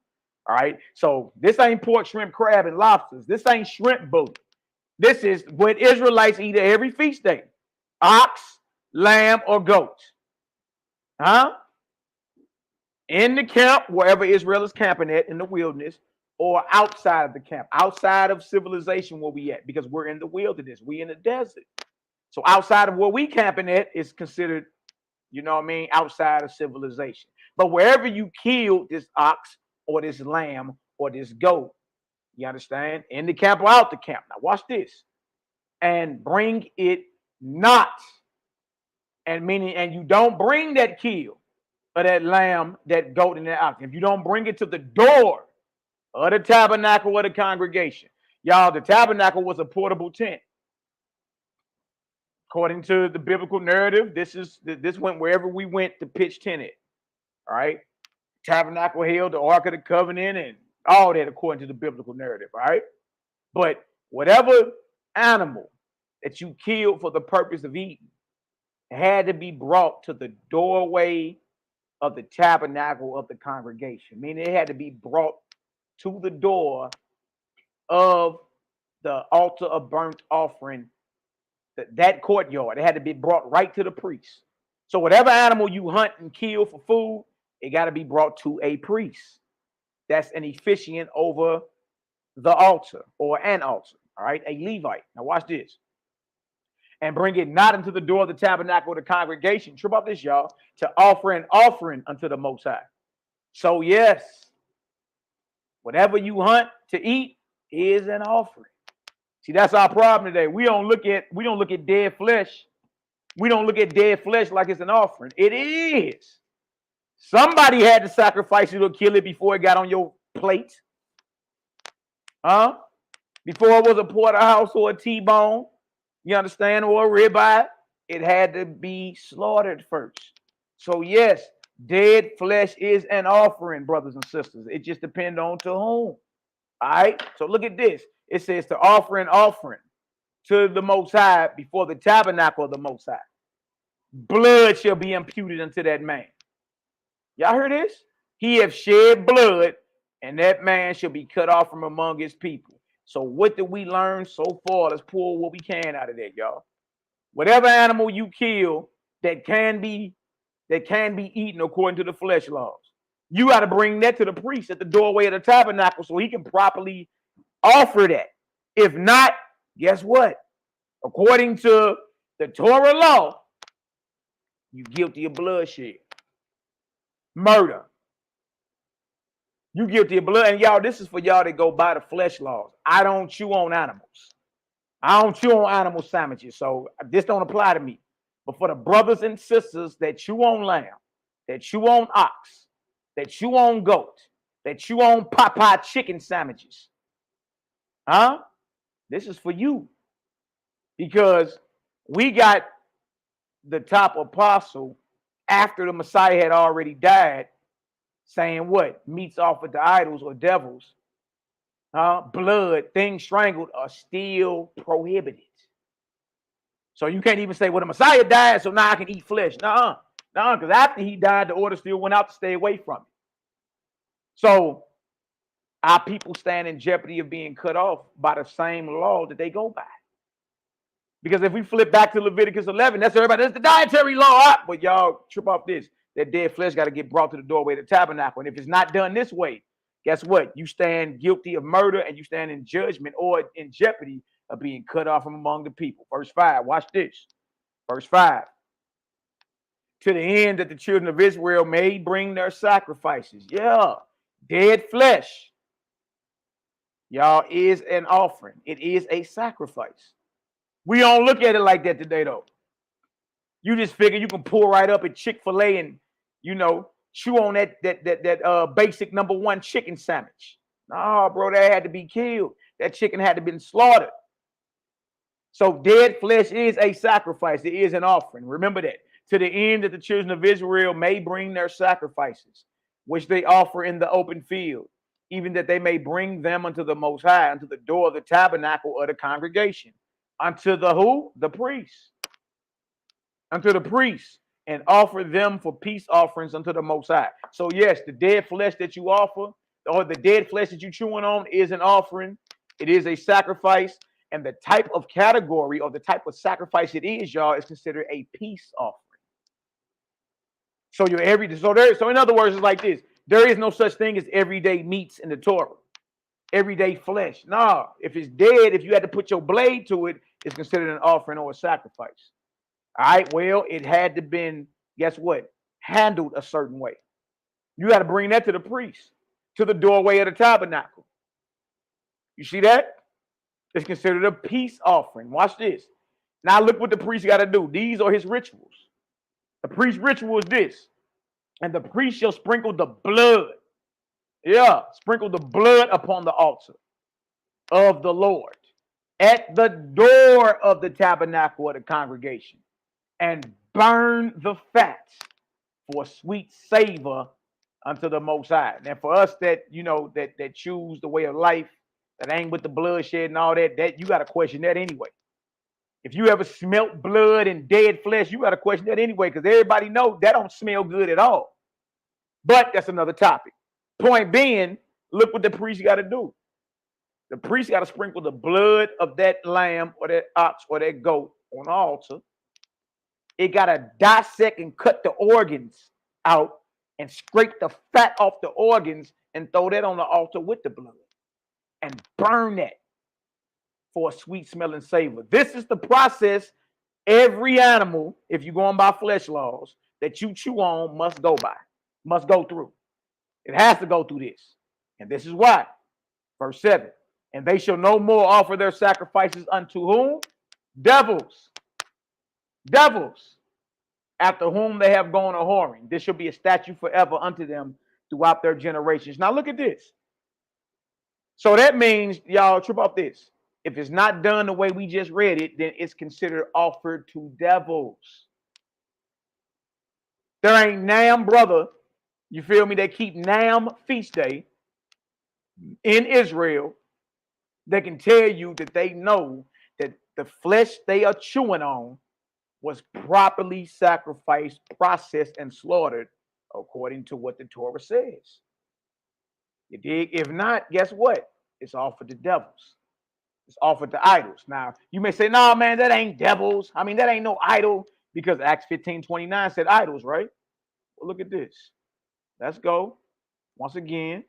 All right? So this ain't pork, shrimp, crab, and lobsters. This ain't shrimp booty. This is what Israelites eat at every feast day. Ox, lamb, or goat. In the camp, wherever Israel is camping at in the wilderness, or outside of the camp, outside of civilization where we at, because we're in the wilderness, we in the desert. So outside of where we camping at is considered, outside of civilization. But wherever you kill this ox or this lamb or this goat, you understand? In the camp or out the camp. Now watch this. And bring it not. And you don't bring that kill of that lamb, that goat, and that ox. If you don't bring it to the door of the tabernacle or the congregation. Y'all, the tabernacle was a portable tent. According to the biblical narrative, this went wherever we went to pitch tent it. All right. Tabernacle held the Ark of the Covenant and all that according to the biblical narrative. All right. But whatever animal that you killed for the purpose of eating had to be brought to the doorway of the tabernacle of the congregation. Meaning it had to be brought to the door of the altar of burnt offering, that courtyard. It had to be brought right to the priest. So whatever animal you hunt and kill for food, it got to be brought to a priest. That's an officiant over the altar or an altar. All right, a Levite. Now watch this. And bring it not into the door of the tabernacle of the congregation. Trip out this, y'all. To offer an offering unto the Most High. So yes, whatever you hunt to eat is an offering. See, that's our problem today. We don't look at dead flesh. We don't look at dead flesh like it's an offering. It is. Somebody had to sacrifice it or kill it before it got on your plate. Before it was a porterhouse or a T-bone, you understand, or a ribeye, it had to be slaughtered first. So yes, dead flesh is an offering, brothers and sisters. It just depends on to whom. All right. So look at this. It says to offer an offering to the Most High before the tabernacle of the Most High. blood shall be imputed unto that man. Y'all hear this? He have shed blood, and that man shall be cut off from among his people. So what did we learn so far? Let's pull what we can out of that, y'all. Whatever animal you kill that can be eaten according to the flesh laws, you got to bring that to the priest at the doorway of the tabernacle so he can properly offer that. If not, guess what? According to the Torah law, you're guilty of bloodshed, murder. You guilty of blood. And y'all, this is for y'all that go by the flesh laws. I don't chew on animals. I don't chew on animal sandwiches, so this don't apply to me. But for the brothers and sisters that chew on lamb, that chew on ox, that chew on goat, that chew on Popeye chicken sandwiches, this is for you. Because we got the top apostle after the Messiah had already died saying what? Meats offered to idols or devils, blood, things strangled are still prohibited. So you can't even say, well, the Messiah died, so now I can eat flesh. Nuh-uh. Because after he died, the order still went out to stay away from it. So our people stand in jeopardy of being cut off by the same law that they go by. Because if we flip back to Leviticus 11, that's the dietary law. But y'all trip off this. That dead flesh got to get brought to the doorway of the tabernacle. And if it's not done this way, guess what? You stand guilty of murder and you stand in judgment or in jeopardy of being cut off from among the people. Verse 5, watch this. Verse 5. To the end that the children of Israel may bring their sacrifices. Yeah, dead flesh, y'all, is an offering. It is a sacrifice. We don't look at it like that today, though. You just figure you can pull right up at Chick-fil-A and, chew on that basic #1 chicken sandwich. No, bro, that had to be killed. That chicken had to be slaughtered. So dead flesh is a sacrifice. It is an offering. Remember that. To the end that the children of Israel may bring their sacrifices, which they offer in the open field, even that they may bring them unto the Most High, unto the door of the tabernacle of the congregation, unto the who? The priests. Unto the priests, and offer them for peace offerings unto the Most High. So yes, the dead flesh that you offer, or the dead flesh that you're chewing on, is an offering. It is a sacrifice, and the type of category or the type of sacrifice it is, y'all, is considered a peace offering. So so in other words, it's like this: there is no such thing as everyday meats in the Torah, everyday flesh. No, if it's dead, if you had to put your blade to it, it's considered an offering or a sacrifice. All right, well, it had to been, guess what? Handled a certain way. You got to bring that to the priest, to the doorway of the tabernacle. You see that? It's considered a peace offering. Watch this. Now look what the priest got to do. These are his rituals. The priest's ritual is this. And the priest shall sprinkle the blood. Yeah, sprinkle the blood upon the altar of the Lord at the door of the tabernacle of the congregation, and burn the fat for a sweet savor unto the Most High. And for us that, that choose the way of life, that ain't with the bloodshed and all that you got to question that anyway. If you ever smelt blood and dead flesh, you got to question that anyway, because everybody knows that don't smell good at all. But that's another topic. Point being, look what the priest got to do. The priest got to sprinkle the blood of that lamb or that ox or that goat on the altar. It got to dissect and cut the organs out and scrape the fat off the organs and throw that on the altar with the blood and burn that for a sweet smelling savor. This is the process every animal, if you're going by flesh laws, that you chew on must go through. It has to go through this. And this is why. Verse 7. And they shall no more offer their sacrifices unto whom? Devils. Devils, after whom they have gone a whoring. This shall be a statute forever unto them throughout their generations. Now look at this. So that means, y'all, trip off this. If it's not done the way we just read it, then it's considered offered to devils. There ain't Nam brother, you feel me, they keep Nam feast day in Israel. They can tell you that they know that the flesh they are chewing on was properly sacrificed, processed, and slaughtered according to what the Torah says. You dig? If not, guess what? It's offered to devils. It's offered to idols. Now, you may say, no, man, that ain't devils. I mean, that ain't no idol, because Acts 15:29 said idols, right? Well, look at this. Let's go once again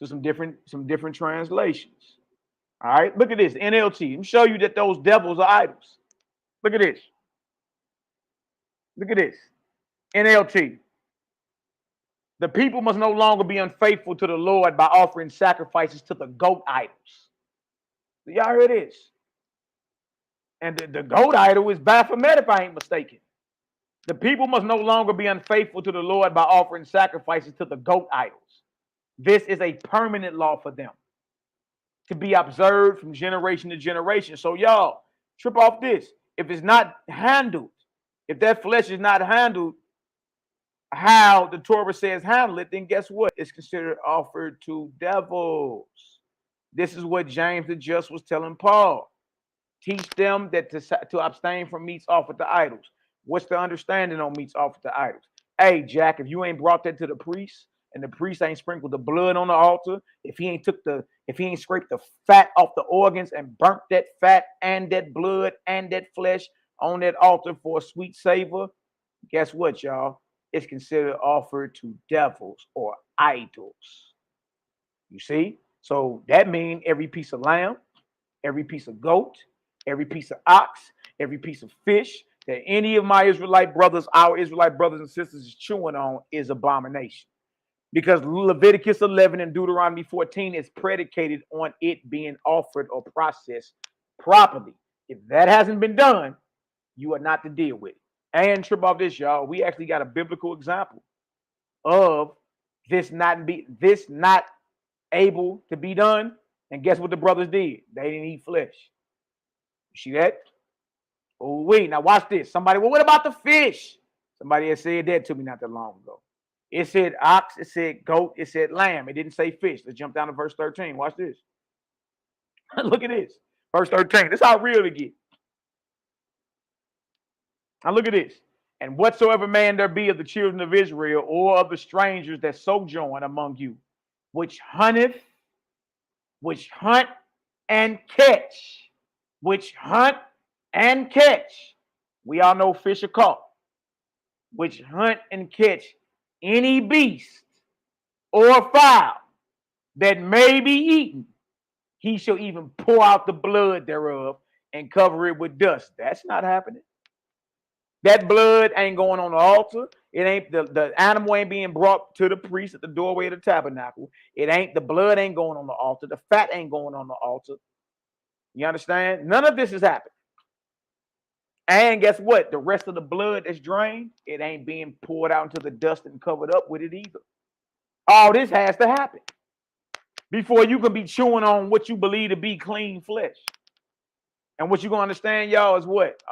to some different translations. All right, look at this. NLT. Let me show you that those devils are idols. Look at this. Look at this. NLT. The people must no longer be unfaithful to the Lord by offering sacrifices to the goat idols. Y'all hear this? And the goat idol is Baphomet, if I ain't mistaken. The people must no longer be unfaithful to the Lord by offering sacrifices to the goat idols. This is a permanent law for them to be observed from generation to generation. So y'all, trip off this. If it's not handled, if that flesh is not handled how the Torah says handle it, then guess what? It's considered offered to devils. This is what James the Just was telling Paul. Teach them that to abstain from meats offered to idols. What's the understanding on meats offered to idols? Hey, Jack, if you ain't brought that to the priest and the priest ain't sprinkled the blood on the altar, if he ain't scraped the fat off the organs and burnt that fat and that blood and that flesh on that altar for a sweet savor, guess what, y'all? It's considered offered to devils or idols. You see? So that means every piece of lamb, every piece of goat, every piece of ox, every piece of fish that any of my Israelite brothers, our Israelite brothers and sisters is chewing on is abomination. Because Leviticus 11 and Deuteronomy 14 is predicated on it being offered or processed properly. If that hasn't been done, you are not to deal with it. And trip off this, y'all. We actually got a biblical example of this not able to be done. And guess what the brothers did? They didn't eat flesh. You see that? Oh, wait. Now watch this. Somebody, well, what about the fish? Somebody had said that to me not that long ago. It said ox, it said goat, it said lamb. It didn't say fish. Let's jump down to verse 13. Watch this. Look at this. Verse 13. This is how real it gets. Now look at this. And whatsoever man there be of the children of Israel or of the strangers that sojourn among you, which hunt and catch, we all know fish are caught, which hunt and catch any beast or fowl that may be eaten, he shall even pour out the blood thereof and cover it with dust. That's not happening. That blood ain't going on the altar. It ain't the animal ain't being brought to the priest at the doorway of the tabernacle. The blood ain't going on the altar. The fat ain't going on the altar. You understand? None of this is happening. And guess what? The rest of the blood that's drained, it ain't being poured out into the dust and covered up with it either. All this has to happen before you can be chewing on what you believe to be clean flesh. And what you're going to understand, y'all, is what?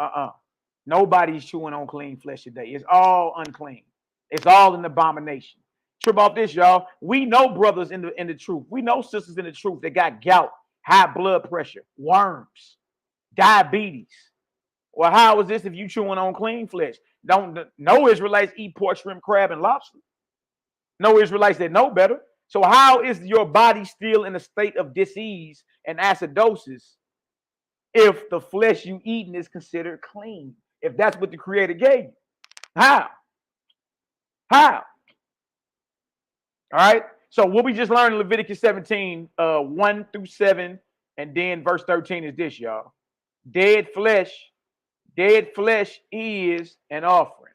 Nobody's chewing on clean flesh today. It's all unclean. It's all an abomination. Trip off this, y'all. We know brothers in the truth. We know sisters in the truth that got gout, high blood pressure, worms, diabetes. Well, how is this if you chewing on clean flesh? No Israelites eat pork, shrimp, crab, and lobster. No Israelites that know better. So how is your body still in a state of disease and acidosis if the flesh you eating is considered clean? If that's what the Creator gave you. How? All right. So what we just learned in Leviticus 17, 1 through 7, and then verse 13 is this, y'all. Dead flesh is an offering.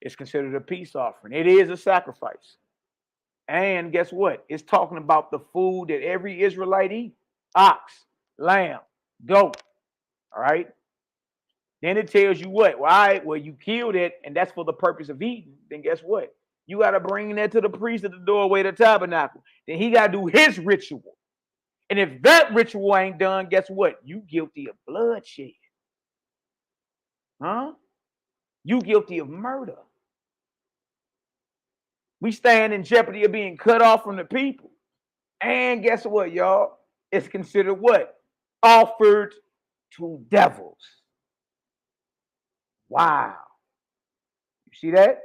It's considered a peace offering. It is a sacrifice. And guess what? It's talking about the food that every Israelite eats. Ox, lamb, goat. All right. Then it tells you what? Well, you killed it, and that's for the purpose of eating. Then guess what? You got to bring that to the priest at the doorway of the tabernacle. Then he got to do his ritual. And if that ritual ain't done, guess what? You guilty of bloodshed. Huh? You guilty of murder. We stand in jeopardy of being cut off from the people. And guess what, y'all? It's considered what? Offered to devils. Wow. You see that?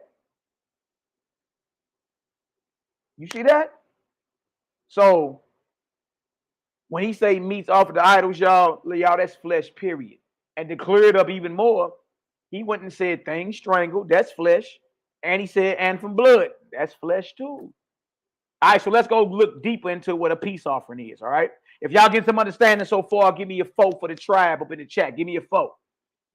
You see that? So when he say meats offered to idols, y'all, that's flesh, period. And to clear it up even more, he went and said things strangled, that's flesh. And he said, and from blood, that's flesh too. All right, so let's go look deeper into what a peace offering is, all right? If y'all get some understanding so far, give me a 4 for the tribe up in the chat. Give me a 4.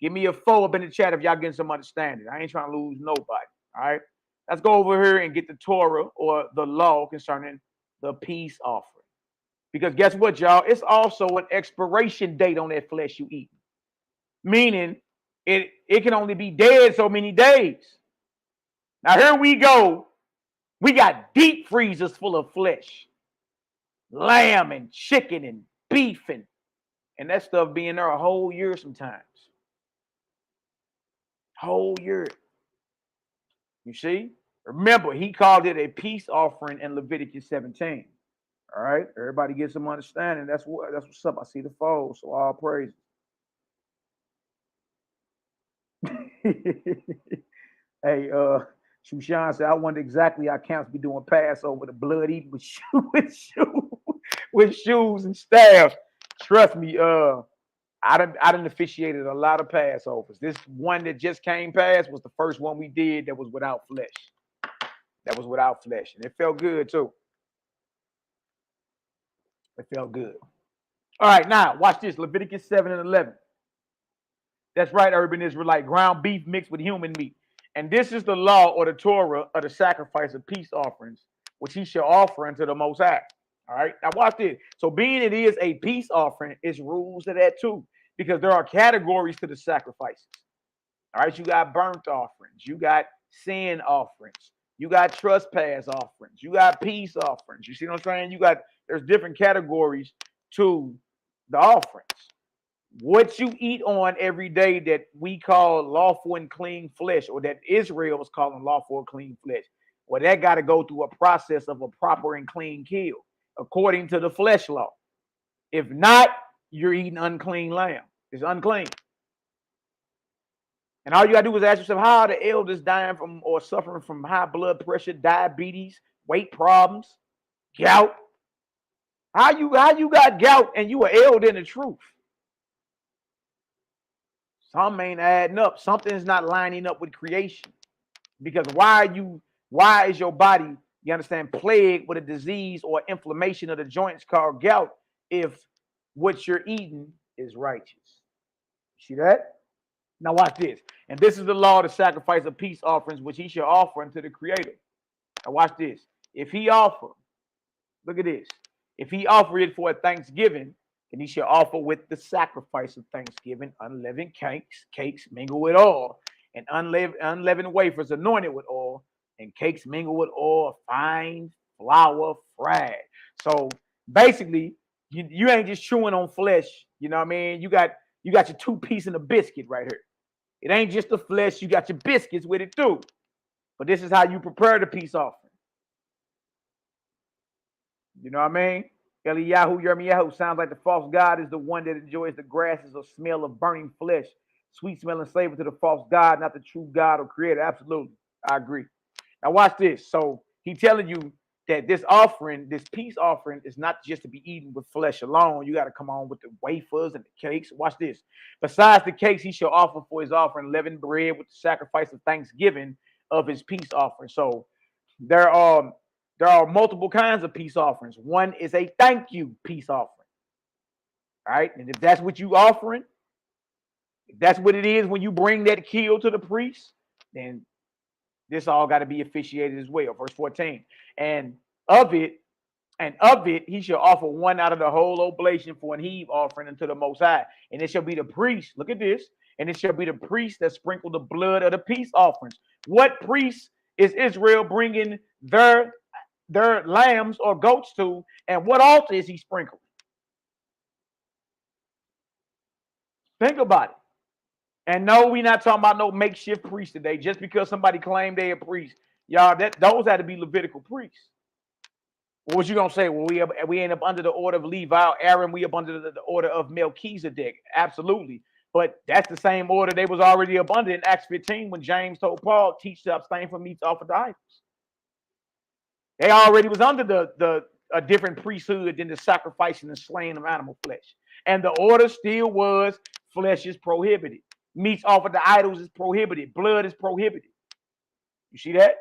Give me a 4 up in the chat if y'all getting some understanding. I ain't trying to lose nobody, all right? Let's go over here and get the Torah or the law concerning the peace offering. Because guess what, y'all? It's also an expiration date on that flesh you eat. Meaning it can only be dead so many days. Now here we go. We got deep freezers full of flesh. Lamb and chicken and beef and that stuff being there a whole year sometimes. Whole year. You see? Remember, he called it a peace offering in Leviticus 17. All right? Everybody get some understanding. That's what's up. I see the fold, so all praise. Hey, Shushan said, I wonder exactly how camps be doing Passover, the blood eating with shoes and staffs. Trust me, I done officiated a lot of Passovers. This one that just came past was the first one we did that was without flesh. That was without flesh. And it felt good too. It felt good. All right, now watch this. Leviticus 7 and 11. That's right, urban Israelite. Ground beef mixed with human meat. And this is the law or the Torah of the sacrifice of peace offerings, which he shall offer unto the Most High. All right, now watch this. So being it is a peace offering, it's rules to that too, because there are categories to the sacrifices. All right, you got burnt offerings, you got sin offerings, you got trespass offerings, you got peace offerings. You see what I'm saying? There's different categories to the offerings. What you eat on every day that we call lawful and clean flesh, or that Israel was calling lawful and clean flesh, well, that got to go through a process of a proper and clean kill, according to the flesh law. If not, you're eating unclean lamb. It's unclean. And all you got to do is ask yourself, how are the elders dying from or suffering from high blood pressure, diabetes, weight problems, gout? How you got gout and you are elder in the truth? Some ain't adding up. Something's not lining up with creation. Because why is your body, you understand, plagued with a disease or inflammation of the joints called gout if what you're eating is righteous? See that? Now watch this. And this is the law of the sacrifice of peace offerings, which he shall offer unto the Creator. Now watch this. If he offer, look at this. If he offer it for a thanksgiving, then he shall offer with the sacrifice of thanksgiving unleavened cakes mingled with oil, and unleavened wafers anointed with oil, and cakes mingled with oil, fine flour fried. So basically, you ain't just chewing on flesh. You know what I mean? You got your 2 pieces and a biscuit right here. It ain't just the flesh. You got your biscuits with it too. But this is how you prepare the peace offering. You know what I mean? Eliyahu, Yirmiyahu sounds like the false god is the one that enjoys the grasses or smell of burning flesh, sweet smelling savor to the false god, not the true God or creator. Absolutely. I agree. Now watch this. So he's telling you that this offering, this peace offering, is not just to be eaten with flesh alone. You got to come on with the wafers and the cakes. Watch this. Besides the cakes, he shall offer for his offering leavened bread with the sacrifice of thanksgiving of his peace offering. So there are multiple kinds of peace offerings. One is a thank you peace offering. All right. And if that's what you offering, if that's what it is when you bring that kill to the priest, then this all got to be officiated as well. Verse 14. And of it, he shall offer one out of the whole oblation for an heave offering unto the Most High. And it shall be the priest. Look at this. And it shall be the priest that sprinkle the blood of the peace offerings. What priest is Israel bringing their lambs or goats to? And what altar is he sprinkling? Think about it. And no, we're not talking about no makeshift priest today. Just because somebody claimed they a priest, y'all, those had to be Levitical priests. What was you gonna say? Well, we end up under the order of Levi, Aaron. We up under the order of Melchizedek. Absolutely, but that's the same order they was already up under in Acts 15 when James told Paul, "Teach to abstain from meats offered to idols." They already was under a different priesthood than the sacrificing and slaying of animal flesh, and the order still was flesh is prohibited, meats offered to idols is prohibited, blood is prohibited. You see that?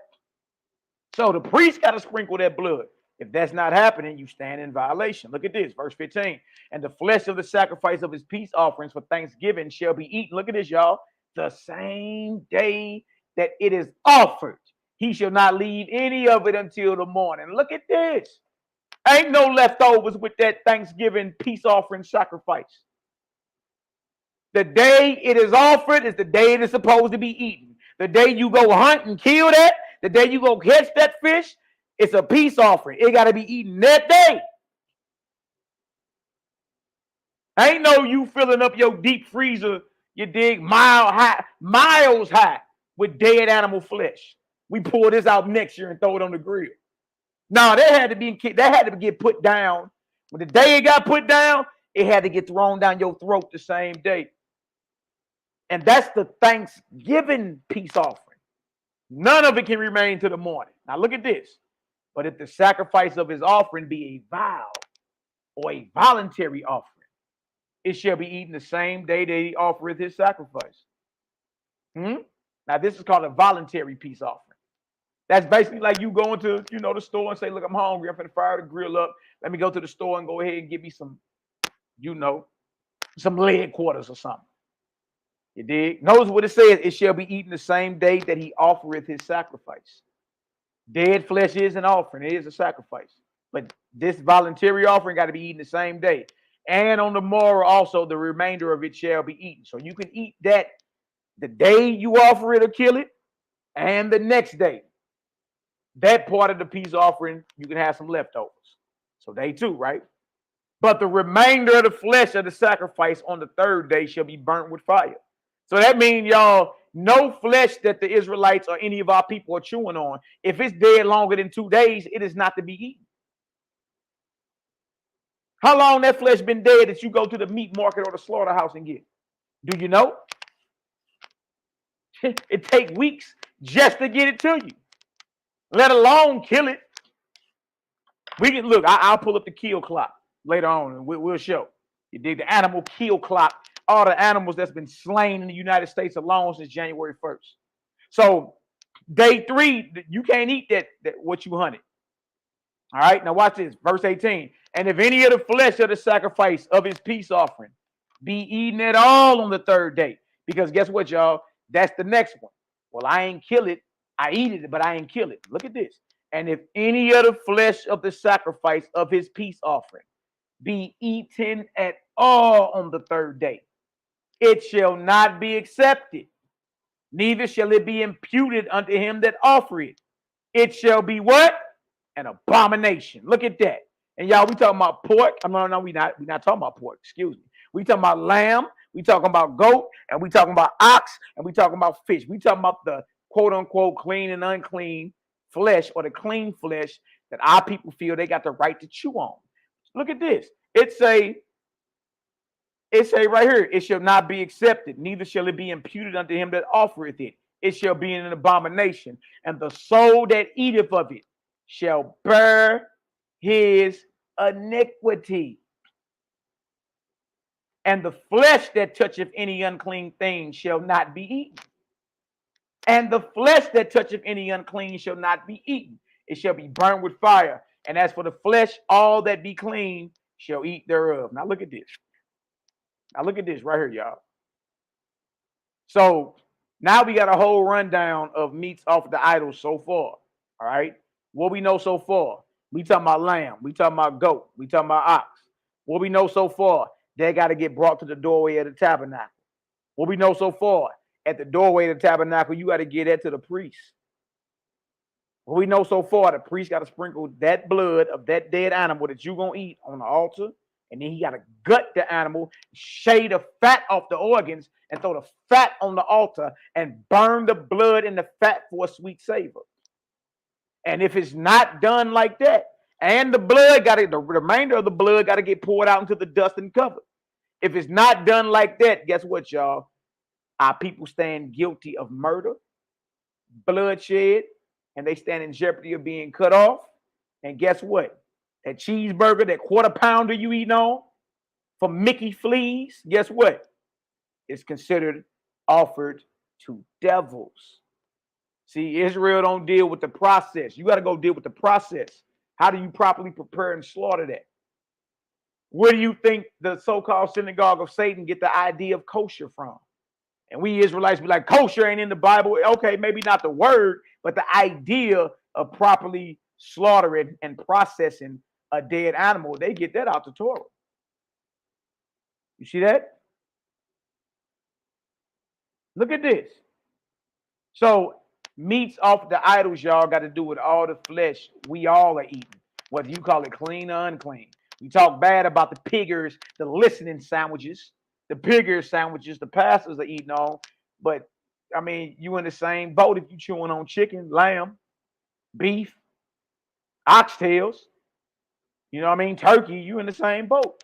So the priest got to sprinkle that blood. If that's not happening, you stand in violation. Look at this, verse 15. And the flesh of the sacrifice of his peace offerings for thanksgiving shall be eaten. Look at this, y'all. The same day that it is offered, he shall not leave any of it until the morning. Look at this. Ain't no leftovers with that Thanksgiving peace offering sacrifice. The day it is offered is the day it is supposed to be eaten. The day you go hunt and kill that, the day you go catch that fish, it's a peace offering. It got to be eaten that day. Ain't no you filling up your deep freezer, you dig, miles high with dead animal flesh. We pull this out next year and throw it on the grill. No, that had to get put down. When the day it got put down, it had to get thrown down your throat the same day. And that's the Thanksgiving peace offering. None of it can remain to the morning. Now look at this. But if the sacrifice of his offering be a vow or a voluntary offering, it shall be eaten the same day that he offereth his sacrifice. Now this is called a voluntary peace offering. That's basically like you going to, the store and say, look, I'm hungry. I'm going to fire the grill up. Let me go to the store and go ahead and get me some, some leg quarters or something. You dig? Notice what it says. It shall be eaten the same day that he offereth his sacrifice. Dead flesh is an offering. It is a sacrifice. But this voluntary offering got to be eaten the same day. And on the morrow also, the remainder of it shall be eaten. So you can eat that the day you offer it or kill it, and the next day. That part of the peace offering, you can have some leftovers. So day 2, right? But the remainder of the flesh of the sacrifice on the 3rd day shall be burnt with fire. So that means, y'all, no flesh that the Israelites or any of our people are chewing on, if it's dead longer than 2 days, it is not to be eaten. How long that flesh been dead that you go to the meat market or the slaughterhouse and get? Do you know? It takes weeks just to get it to you, let alone kill it. We can look. I'll pull up the kill clock later on, and we'll show. You dig the animal kill clock? All the animals that's been slain in the United States alone since January 1st. So day 3, you can't eat that what you hunted. All right, now watch this, verse 18. And if any of the flesh of the sacrifice of his peace offering be eaten at all on the 3rd day, because guess what, y'all? That's the next one. Well, I ain't kill it. I eat it, but I ain't kill it. Look at this. And if any of the flesh of the sacrifice of his peace offering be eaten at all on the 3rd day, it shall not be accepted, neither shall it be imputed unto him that offer it. It shall be what? An abomination. Look at that. And y'all, we talking about pork. No, we're not talking about pork. Excuse me. We talking about lamb. We talking about goat, and we talking about ox, and we talking about fish. We talking about the quote unquote clean and unclean flesh, or the clean flesh that our people feel they got the right to chew on. Look at this. It say right here, it shall not be accepted, neither shall it be imputed unto him that offereth it. It shall be an abomination, and the soul that eateth of it shall bear his iniquity. And the flesh that toucheth any unclean thing shall not be eaten. And the flesh that toucheth any unclean shall not be eaten. It shall be burned with fire. And as for the flesh, all that be clean shall eat thereof. Now look at this. Now look at this right here, y'all. So now we got a whole rundown of meats offered to idols so far. All right. What we know so far. We talking about lamb. We talking about goat. We talking about ox. What we know so far. They got to get brought to the doorway of the tabernacle. What we know so far. At the doorway of the tabernacle, you got to get that to the priest. What we know so far, the priest got to sprinkle that blood of that dead animal that you're going to eat on the altar. And then he got to gut the animal, shave the fat off the organs, and throw the fat on the altar and burn the blood and the fat for a sweet savor. And if it's not done like that, And the blood the remainder of the blood got to get poured out into the dust and covered. If it's not done like that, guess what, y'all? Our people stand guilty of murder, bloodshed, and they stand in jeopardy of being cut off. And guess what? That cheeseburger, that quarter pounder you eating on from Mickey Fleas, guess what? It's considered offered to devils. See, Israel don't deal with the process. You got to go deal with the process. How do you properly prepare and slaughter that? Where do you think the so-called synagogue of Satan get the idea of kosher from? And we Israelites be like, kosher ain't in the Bible. Okay, maybe not the word, but the idea of properly slaughtering and processing a dead animal, they get that out the Torah. You see that? Look at this. So meats off the idols, y'all, got to do with all the flesh we all are eating, whether you call it clean or unclean. We talk bad about the piggers, the listening sandwiches, the pigger sandwiches the pastors are eating on. But, I mean, you in the same boat if you chewing on chicken, lamb, beef, oxtails, you know what I mean, turkey, you in the same boat.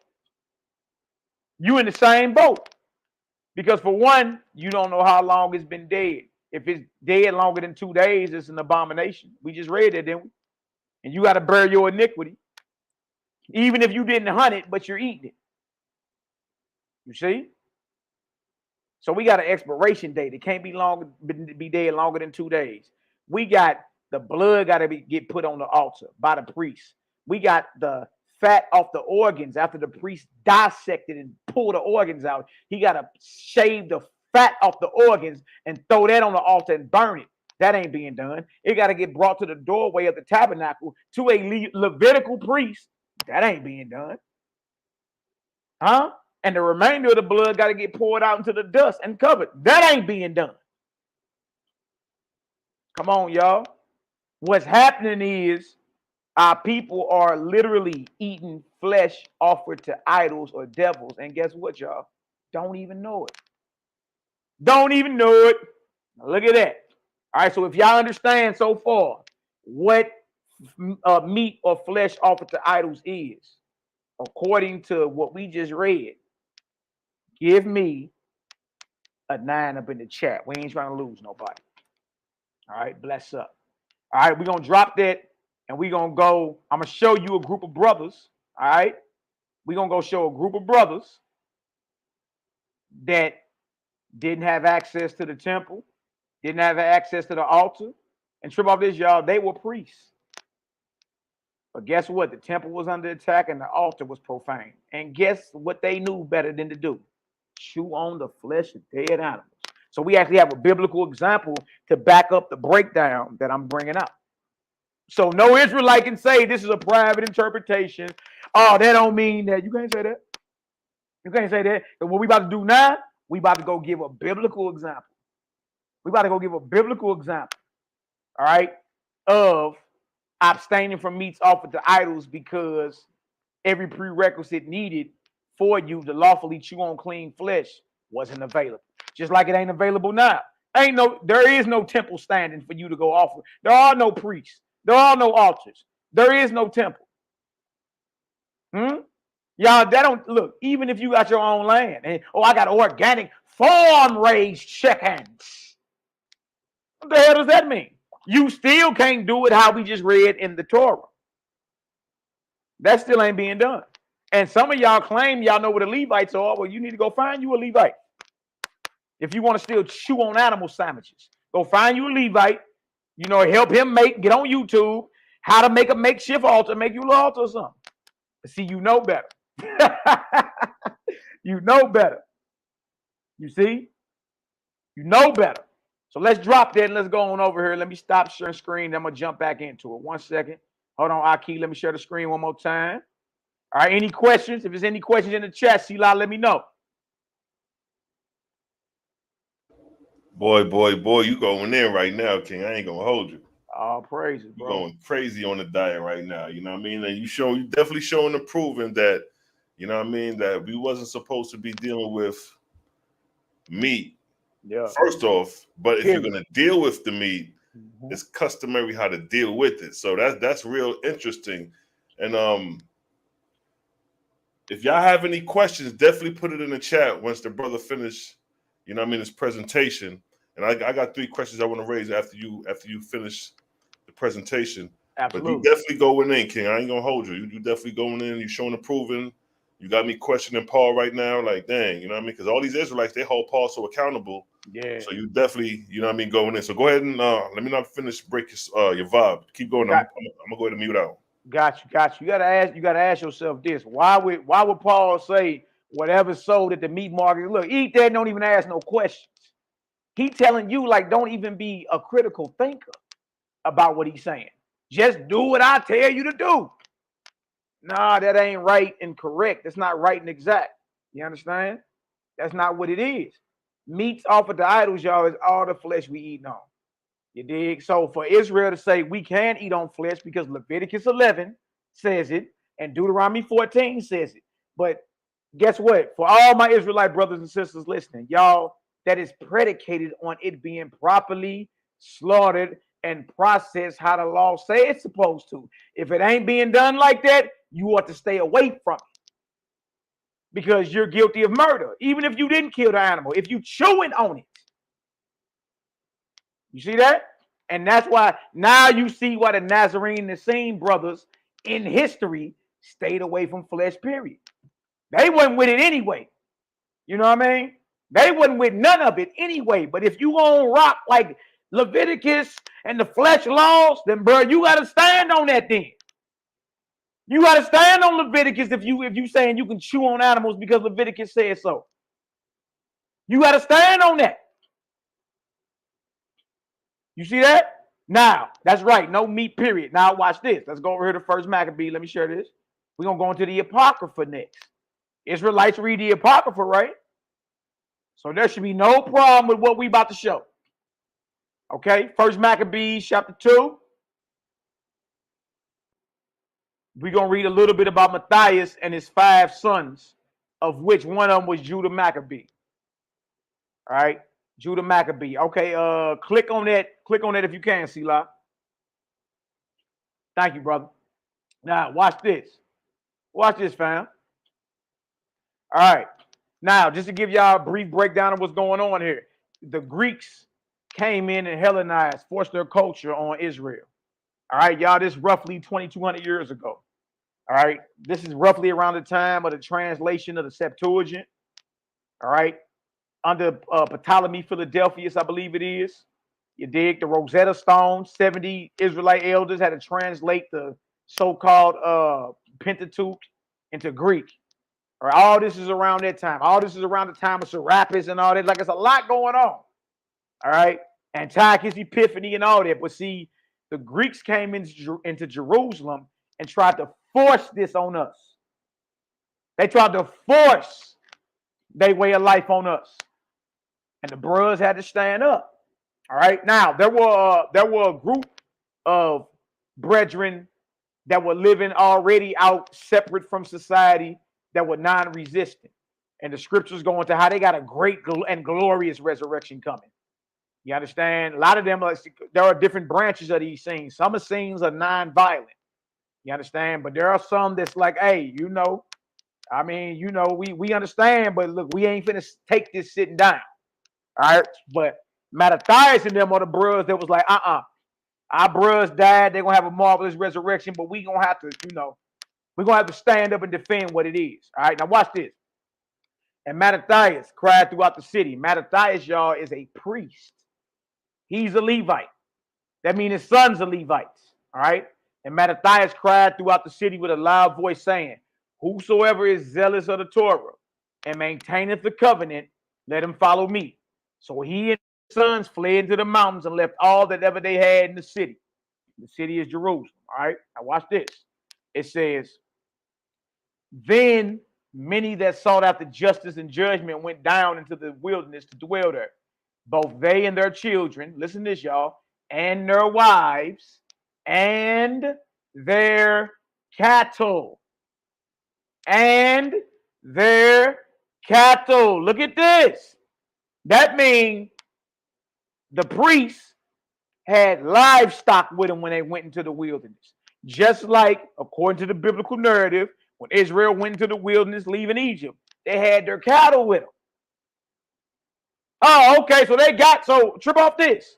You in the same boat. Because for one, you don't know how long it's been dead. If it's dead longer than 2 days, it's an abomination. We just read that, didn't we? And you got to bear your iniquity. Even if you didn't hunt it, but you're eating it. You see? So we got an expiration date. It can't be dead longer than 2 days. We got the blood got to get put on the altar by the priest. We got the fat off the organs after the priest dissected and pulled the organs out. He got to shave the fat off the organs and throw that on the altar and burn it. That ain't being done. It got to get brought to the doorway of the tabernacle to a Levitical priest. That ain't being done. Huh? And the remainder of the blood got to get poured out into the dust and covered. That ain't being done. Come on, y'all. What's happening is our people are literally eating flesh offered to idols or devils. And guess what, y'all? Don't even know it. Don't even know it. Now look at that. All right, so if y'all understand so far what meat or flesh offered to idols is, according to what we just read, give me a 9 up in the chat. We ain't trying to lose nobody. All right, bless up. All right, we're going to drop that and we're going to go. I'm going to show you a group of brothers. All right, we're going to go show a group of brothers that didn't have access to the temple, didn't have access to the altar. And trip off this, y'all, they were priests. But guess what? The temple was under attack and the altar was profane. And guess what they knew better than to do? Chew on the flesh of dead animals. So we actually have a biblical example to back up the breakdown that I'm bringing up. So no Israelite can say this is a private interpretation. Oh, that don't mean that. You can't say that. You can't say that. And what we about to do now, we about to go give a biblical example. We about to go give a biblical example, all right, of abstaining from meats offered to idols because every prerequisite needed for you to lawfully chew on clean flesh wasn't available. Just like it ain't available now. There is no temple standing for you to go offer. There are no priests. There are no altars. There is no temple. Y'all, that don't look, even if you got your own land and I got organic farm-raised chickens. What the hell does that mean? You still can't do it how we just read in the Torah. That still ain't being done. And some of y'all claim y'all know what the Levites are. Well, you need to go find you a Levite. If you want to still chew on animal sandwiches, go find you a Levite. You know, help him get on YouTube how to make a makeshift altar, make you an altar or something. See, you know better. You know better. You see? You know better. So let's drop that and let's go on over here. Let me stop sharing screen. I'm going to jump back into it. 1 second. Hold on, Aki. Let me share the screen one more time. All right, any questions? If there's any questions in the chat, Selah, let me know. Boy, you going in right now, King. I ain't going to hold you. Oh, praises, bro. You're going crazy on the diet right now. You know what I mean? And you definitely showing and proving that, you know what I mean, that we wasn't supposed to be dealing with meat. Yeah. First off, but if you're gonna deal with the meat, it's customary how to deal with it. So that's real interesting. And if y'all have any questions, definitely put it in the chat once the brother finish, you know what I mean, his presentation. And I got 3 questions I want to raise after you finish the presentation. Absolutely. But you definitely going in, King. I ain't gonna hold you. You definitely going in. You showing and proving. You got me questioning Paul right now. Like, dang, you know what I mean? Because all these Israelites, they hold Paul so accountable. Yeah. So you definitely, you know what I mean, going in. So go ahead and let me not finish break your vibe. Keep going. I'm gonna go ahead and mute out. Got you. You gotta ask yourself this: why would Paul say whatever's sold at the meat market? Look, eat that. Don't even ask no questions. He telling you like, don't even be a critical thinker about what he's saying. Just do what I tell you to do. Nah, that ain't right and correct. That's not right and exact. You understand? That's not what it is. Meats offered to idols, y'all, is all the flesh we eat on. You dig? So for Israel to say we can eat on flesh because Leviticus 11 says it and Deuteronomy 14 says it. But guess what? For all my Israelite brothers and sisters listening, y'all, that is predicated on it being properly slaughtered and processed how the law say it's supposed to. If it ain't being done like that, you ought to stay away from it because you're guilty of murder. Even if you didn't kill the animal, if you chewing on it. You see that? And that's why now you see why the Nazarene and the Essene brothers in history stayed away from flesh, period. They wasn't with it anyway. You know what I mean? They wasn't with none of it anyway. But if you gonna rock like Leviticus and the flesh laws, then bro, you gotta stand on that then. You gotta stand on Leviticus if you saying you can chew on animals because Leviticus says so. You gotta stand on that. You see that? Now, that's right. No meat, period. Now, watch this. Let's go over here to First Maccabee. Let me share this. We're going to go into the Apocrypha next. Israelites read the Apocrypha, right? So there should be no problem with what we about to show. Okay? First Maccabees chapter 2. We're going to read a little bit about Matthias and his 5 sons, of which one of them was Judah Maccabee. All right? Judah Maccabee. Okay, click on that. Click on that if you can, Selah. Thank you, brother. Now, watch this. Watch this, fam. All right. Now, just to give y'all a brief breakdown of what's going on here. The Greeks came in and Hellenized, forced their culture on Israel. All right, y'all, this is roughly 2,200 years ago. All right. This is roughly around the time of the translation of the Septuagint. All right. Under Ptolemy Philadelphus, I believe it is. You dig? The Rosetta Stone, 70 Israelite elders had to translate the so-called Pentateuch into Greek. All right, all this is around that time. All this is around the time of Serapis and all that. Like, it's a lot going on. All right? Antiochus Epiphany and all that. But see, the Greeks came into Jerusalem and tried to force this on us. They tried to force their way of life on us. And the brothers had to stand up. All right. Now, there were a group of brethren that were living already out separate from society that were non-resistant. And the scriptures go into how they got a great and glorious resurrection coming. You understand? A lot of them, there are different branches of these things. Some of the things are non-violent. You understand? But there are some that's like, hey, you know, I mean, you know, we understand, but look, we ain't finna take this sitting down. All right. But Matthias and them are the brothers that was like, our brothers died. They're going to have a marvelous resurrection, but we going to have to, you know, we're going to have to stand up and defend what it is. All right. Now watch this. And Matthias cried throughout the city. Matthias, y'all, is a priest. He's a Levite. That means his sons are Levites. All right. And Matthias cried throughout the city with a loud voice saying, whosoever is zealous of the Torah and maintaineth the covenant, let him follow me. So he and his sons fled into the mountains and left all that ever they had in the city. The city is Jerusalem. All right. Now watch this. It says, then many that sought after justice and judgment went down into the wilderness to dwell there. Both they and their children, listen to this, y'all, and their wives and their cattle. And their cattle. Look at this. That means the priests had livestock with them when they went into the wilderness. Just like, according to the biblical narrative, when Israel went into the wilderness leaving Egypt, they had their cattle with them. Oh, okay, so trip off this.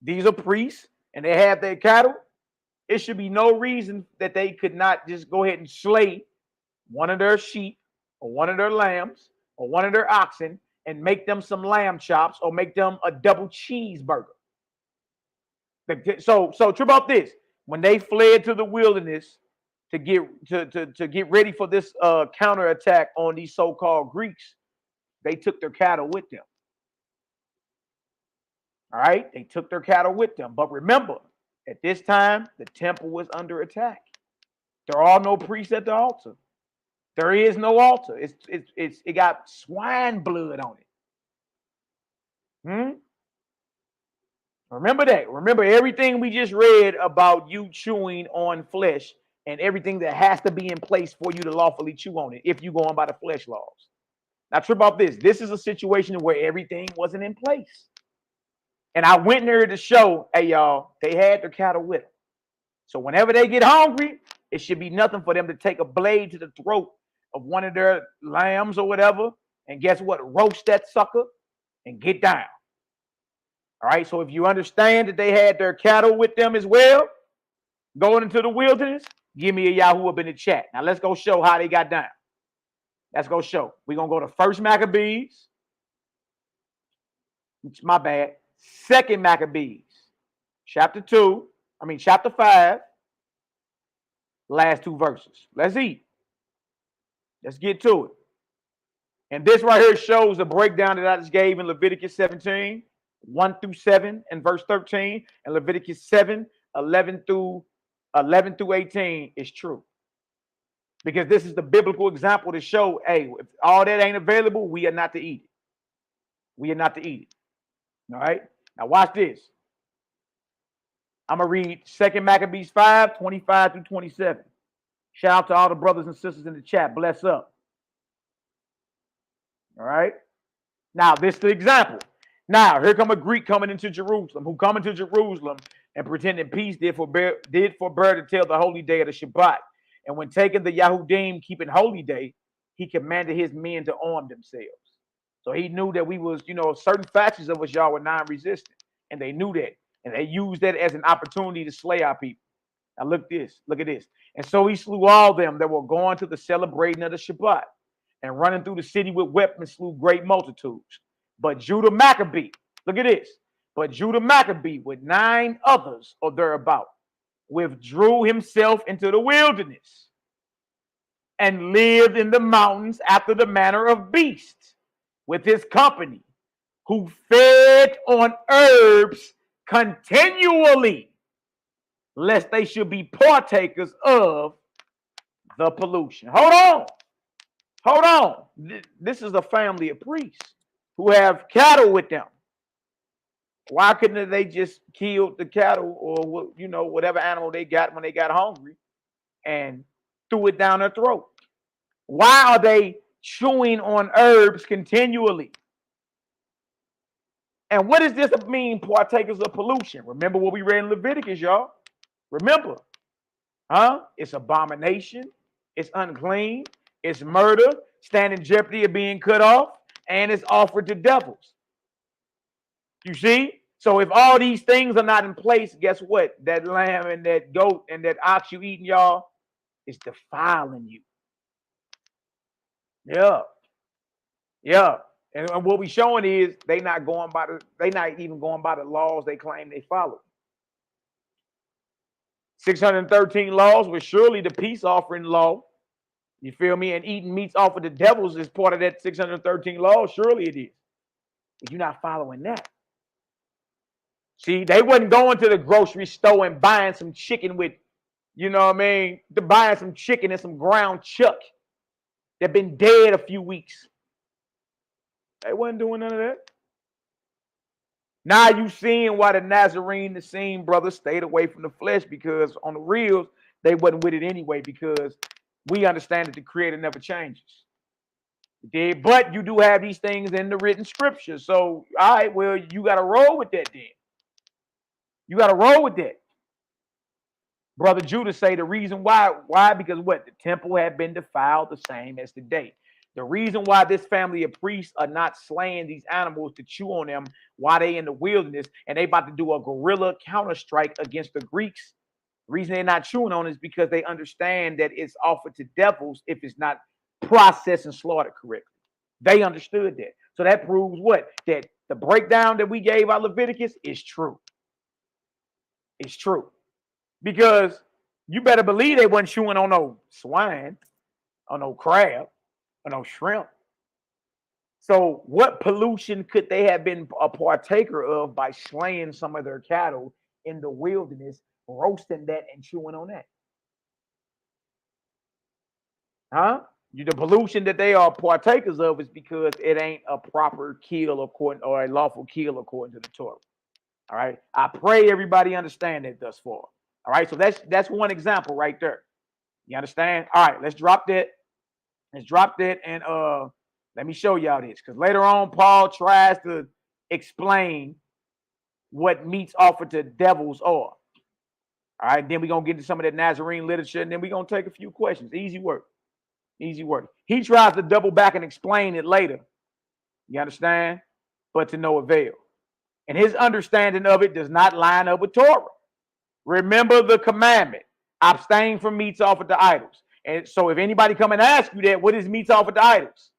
These are priests, and they have their cattle. It should be no reason that they could not just go ahead and slay one of their sheep or one of their lambs or one of their oxen and make them some lamb chops or make them a double cheeseburger. So trip off this. When they fled to the wilderness to get ready for this counterattack on these so-called Greeks, they took their cattle with them. All right, they took their cattle with them. But remember, at this time, the temple was under attack. There are no priests at the altar. There is no altar. It got swine blood on it. Remember that. Remember everything we just read about you chewing on flesh and everything that has to be in place for you to lawfully chew on it if you're going by the flesh laws. Now, trip off this. This is a situation where everything wasn't in place. And I went there to show, hey, y'all, they had their cattle with them. So whenever they get hungry, it should be nothing for them to take a blade to the throat of one of their lambs or whatever. And guess what? Roast that sucker and get down. All right. So if you understand that they had their cattle with them as well, going into the wilderness, give me a Yahoo up in the chat. Now let's go show how they got down. Let's go show. We're going to go to 1 Maccabees. My bad. 2 Maccabees. Chapter 5. Last two verses. Let's eat. Let's get to it. And this right here shows the breakdown that I just gave in Leviticus 17, 1 through 7 and verse 13, and Leviticus 7, 11 through 18 is true. Because this is the biblical example to show, hey, if all that ain't available, we are not to eat it. We are not to eat it. All right? Now watch this. I'm going to read 2 Maccabees 5, 25 through 27. Shout out to all the brothers and sisters in the chat. Bless up. All right? Now, this is the example. Now, here come a Greek coming into Jerusalem, who come into Jerusalem and pretending peace did forbear to tell the holy day of the Shabbat. And when taking the Yahudim keeping holy day, he commanded his men to arm themselves. So he knew that we was, certain factions of us, y'all, were non-resistant. And they knew that. And they used that as an opportunity to slay our people. Now look at this. And so he slew all them that were going to the celebrating of the Shabbat, and running through the city with weapons slew great multitudes. But Judah Maccabee, look at this. But Judah Maccabee with 9 others or thereabout withdrew himself into the wilderness and lived in the mountains after the manner of beasts with his company, who fed on herbs continually, lest they should be partakers of the pollution. Hold on. This is a family of priests who have cattle with them. Why couldn't they just kill the cattle or whatever animal they got when they got hungry and threw it down their throat? Why are they chewing on herbs continually? And what does this mean, partakers of pollution? Remember what we read in Leviticus, y'all. Remember, it's abomination, it's unclean, it's murder, stand in jeopardy of being cut off, and it's offered to devils. You see? So if all these things are not in place, guess what? That lamb and that goat and that ox you eating, y'all, is defiling you. Yeah. And what we're showing is they not even going by the laws they claim they follow. 613 laws was surely the peace offering law. You feel me? And eating meats offered to devils is part of that 613 laws. Surely it is. But you're not following that. See, they wasn't going to the grocery store and buying some chicken with, they're buying some chicken and some ground chuck that been dead a few weeks. They wasn't doing none of that. Now you seeing why the Nazarene, the same brothers stayed away from the flesh, because on the reels, they wasn't with it anyway, because we understand that the Creator never changes. But you do have these things in the written scripture. So, all right, well, you got to roll with that then. You got to roll with that. Brother Judah say the reason why, because what? The temple had been defiled the same as today. The reason why this family of priests are not slaying these animals to chew on them while they in the wilderness and they about to do a guerrilla counterstrike against the Greeks, the reason they're not chewing on it is because they understand that it's offered to devils if it's not processed and slaughtered correctly. They understood that. So that proves what? That the breakdown that we gave out Leviticus is true. It's true. Because you better believe they wasn't chewing on no swine, or no crab, or no shrimp. So what pollution could they have been a partaker of by slaying some of their cattle in the wilderness, roasting that and chewing on that? Huh? The pollution that they are partakers of is because it ain't a proper kill according, or a lawful kill according to the Torah. All right. I pray everybody understand that thus far. All right. So that's one example right there. You understand? All right. Let's drop that. Let's drop that, and let me show y'all this, because later on Paul tries to explain what meats offered to devils are. All right. Then we're gonna get into some of that Nazarene literature, and then we're gonna take a few questions. Easy work. Easy work. He tries to double back and explain it later. You understand? But to no avail. And his understanding of it does not line up with Torah. Remember the commandment: abstain from meats offered to idols. And so if anybody come and ask you that, what is meats offered to idols?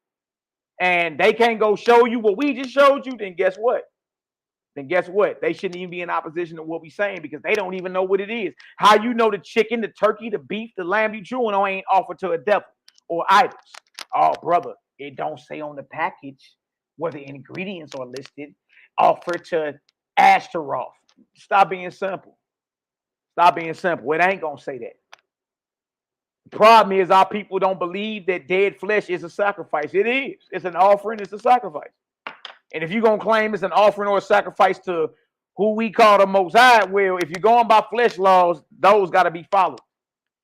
And they can't go show you what we just showed you, then guess what? They shouldn't even be in opposition to what we're saying, because they don't even know what it is. How you know the chicken, the turkey, the beef, the lamb you chewing on ain't offered to a devil or idols? Oh, brother, it don't say on the package where the ingredients are listed, offered to Ashtaroth. Stop being simple. Stop being simple. It ain't gonna say that. The problem is our people don't believe that dead flesh is a sacrifice. It is. It's an offering. It's a sacrifice. And if you're going to claim it's an offering or a sacrifice to who we call the Most High, well, if you're going by flesh laws, those got to be followed,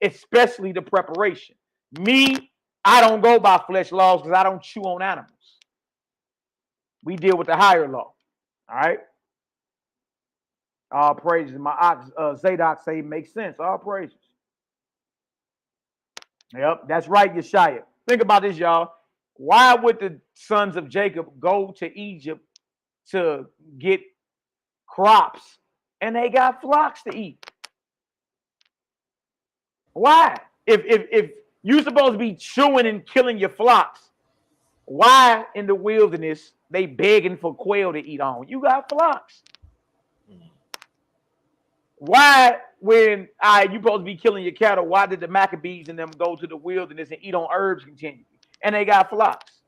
especially the preparation. Me, I don't go by flesh laws because I don't chew on animals. We deal with the higher law. All right? All praises. My ox, Zadok say makes sense. All praises. Yep, that's right, Yeshaya. Think about this, y'all. Why would the sons of Jacob go to Egypt to get crops and they got flocks to eat? Why? If you're supposed to be chewing and killing your flocks, why in the wilderness they begging for quail to eat on? You got flocks. Why, when you supposed to be killing your cattle, why did the Maccabees and them go to the wilderness and eat on herbs continually? And they got flocks.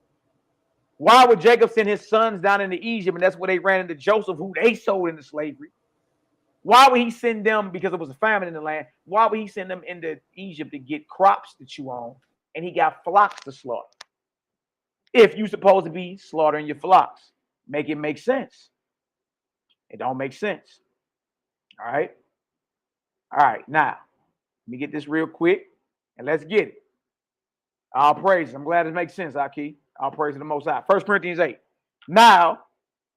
Why would Jacob send his sons down into Egypt, and that's where they ran into Joseph, who they sold into slavery? Why would he send them, because it was a famine in the land, why would he send them into Egypt to get crops to chew on, and he got flocks to slaughter? If you're supposed to be slaughtering your flocks, make it make sense. It don't make sense. All right. All right. Now, let me get this real quick and let's get it. All praise. I'm glad it makes sense, Aki. All praise to the Most High. 1 Corinthians 8. Now,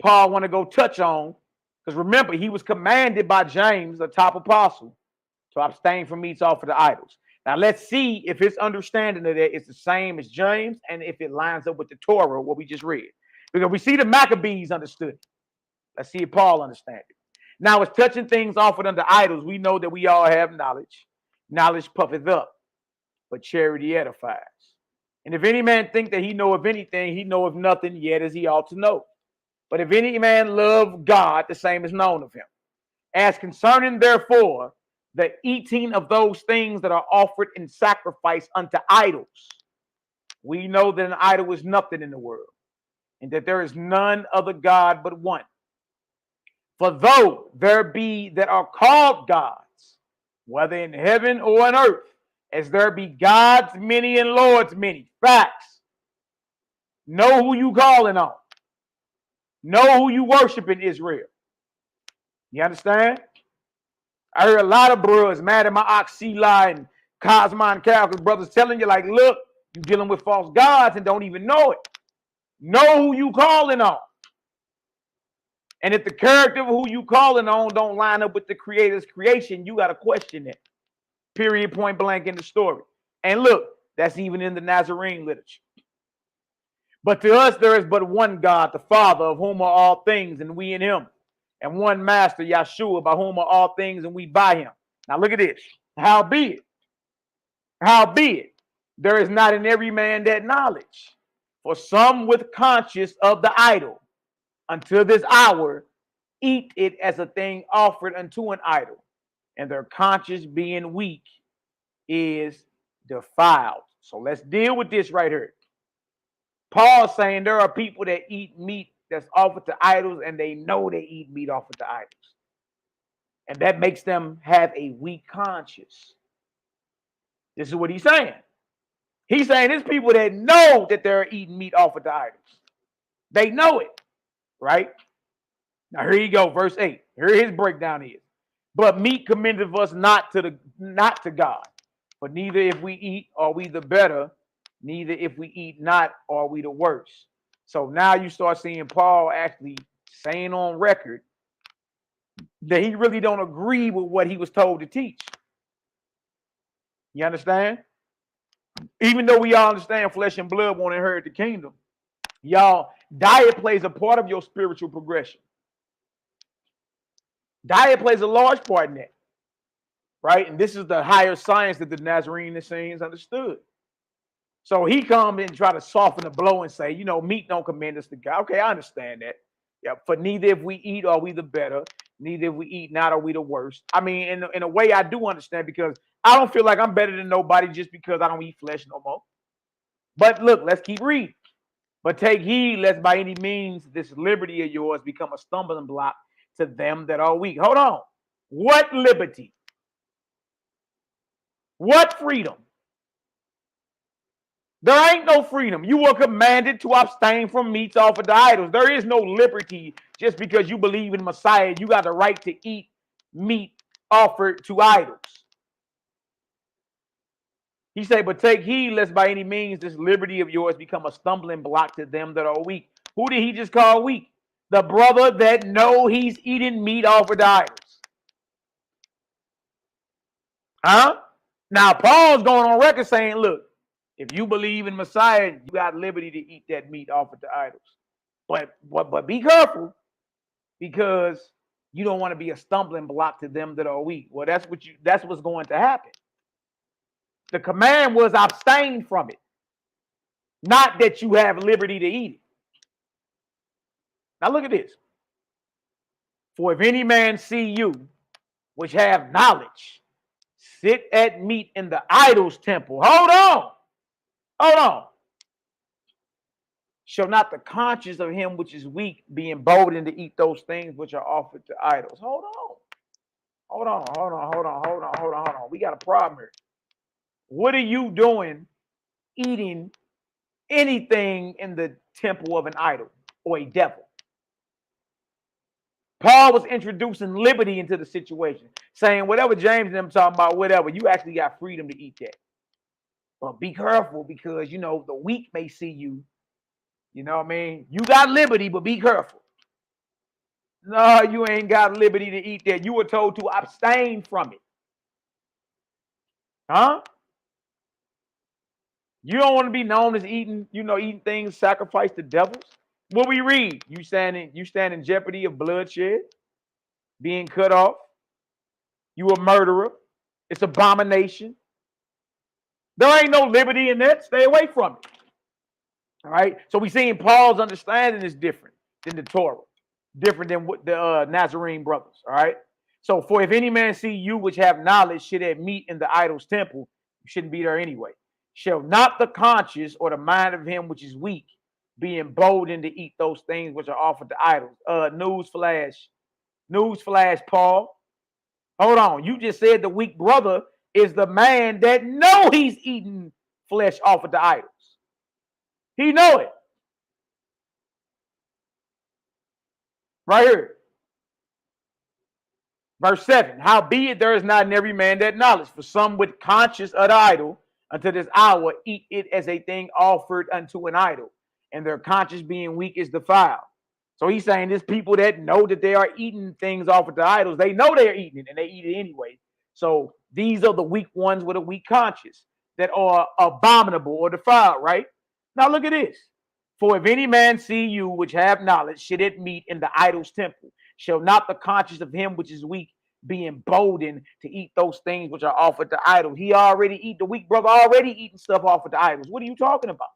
Paul want to go touch on, because remember, he was commanded by James, the top apostle, to abstain from meats offered to idols. Now, let's see if his understanding of that is the same as James and if it lines up with the Torah, what we just read. Because we see the Maccabees understood it. Let's see if Paul understands it. Now, it's touching things offered unto idols. We know that we all have knowledge. Knowledge puffeth up, but charity edifies. And if any man think that he know of anything, he know of nothing yet as he ought to know. But if any man love God, the same is known of him. As concerning, therefore, the eating of those things that are offered in sacrifice unto idols, we know that an idol is nothing in the world, and that there is none other God but one. For though there be that are called gods, whether in heaven or on earth, as there be gods many and lords many. Facts. Know who you calling on. Know who you worship in Israel. You understand? I heard a lot of brothers mad at my ox Selah and Cosmo and Calcus brothers telling you, like, look, you're dealing with false gods and don't even know it. Know who you calling on. And if the character of who you calling on don't line up with the Creator's creation, you got to question it. Period, point blank in the story. And look, that's even in the Nazarene literature. But to us there is but one God, the Father, of whom are all things, and we in him. And one Master, Yahshua, by whom are all things, and we by him. Now look at this. Howbeit, there is not in every man that knowledge. For some with conscience of the idol, until this hour, eat it as a thing offered unto an idol, and their conscience being weak is defiled. So let's deal with this right here. Paul's saying there are people that eat meat that's offered to idols, and they know they eat meat offered to idols. And that makes them have a weak conscience. This is what he's saying. He's saying there's people that know that they're eating meat offered to idols. They know it, right? Now here you go, verse 8. Here his breakdown is. But meat commendeth us not to God. For neither if we eat are we the better, neither if we eat not are we the worse. So now you start seeing Paul actually saying on record that he really don't agree with what he was told to teach. You understand? Even though we all understand flesh and blood won't inherit the kingdom, y'all, diet plays a part of your spiritual progression. Diet plays a large part in that, right? And this is the higher science that the Nazarene Essenes understood. So he come and try to soften the blow and say, you know, meat don't commend us to God. Okay, I understand that. Yeah, for neither if we eat are we the better, neither if we eat not are we the worst. I mean, in a way I do understand, because I don't feel like I'm better than nobody just because I don't eat flesh no more. But look, let's keep reading. But take heed lest by any means this liberty of yours become a stumbling block to them that are weak. Hold on. What liberty? What freedom? There ain't no freedom. You were commanded to abstain from meats offered to idols. There is no liberty just because you believe in Messiah. You got the right to eat meat offered to idols. He said, but take heed lest by any means this liberty of yours become a stumbling block to them that are weak. Who did he just call weak? The brother that know he's eating meat offered to idols. Huh? Now, Paul's going on record saying, look, if you believe in Messiah, you got liberty to eat that meat offered to idols. But be careful, because you don't want to be a stumbling block to them that are weak. Well, that's what's going to happen. The command was abstain from it, not that you have liberty to eat it. Now look at this. For if any man see you, which have knowledge, sit at meat in the idol's temple. Hold on. Shall not the conscience of him which is weak be emboldened to eat those things which are offered to idols? Hold on. We got a problem here. What are you doing eating anything in the temple of an idol or a devil? Paul was introducing liberty into the situation, saying whatever James and them talking about, whatever, you actually got freedom to eat that. But be careful, because, you know, the weak may see you. You know what I mean? You got liberty, but be careful. No, you ain't got liberty to eat that. You were told to abstain from it. Huh? You don't want to be known as eating things sacrificed to devils. What we read, you stand in jeopardy of bloodshed, being cut off. You a murderer. It's abomination. There ain't no liberty in that. Stay away from it. All right. So we seeing Paul's understanding is different than the Torah, different than what the Nazarene brothers. All right. So for if any man see you which have knowledge should have meat in the idol's temple, you shouldn't be there anyway. Shall not the conscience or the mind of him which is weak be emboldened to eat those things which are offered to idols? Newsflash, Paul. Hold on. You just said the weak brother is the man that know he's eating flesh offered to idols. He know it. Right here. Verse 7. Howbeit there is not in every man that knowledge, for some with conscience of the idol until this hour eat it as a thing offered unto an idol, and their conscience being weak is defiled. So he's saying there's people that know that they are eating things offered to idols. They know they're eating it, and they eat it anyway. So these are the weak ones with a weak conscience that are abominable or defiled, right? Now look at this. For if any man see you which have knowledge, should it meet in the idol's temple, shall not the conscience of him which is weak be emboldened to eat those things which are offered to idols? He already eat, the weak brother already eating stuff offered to idols. What are you talking about?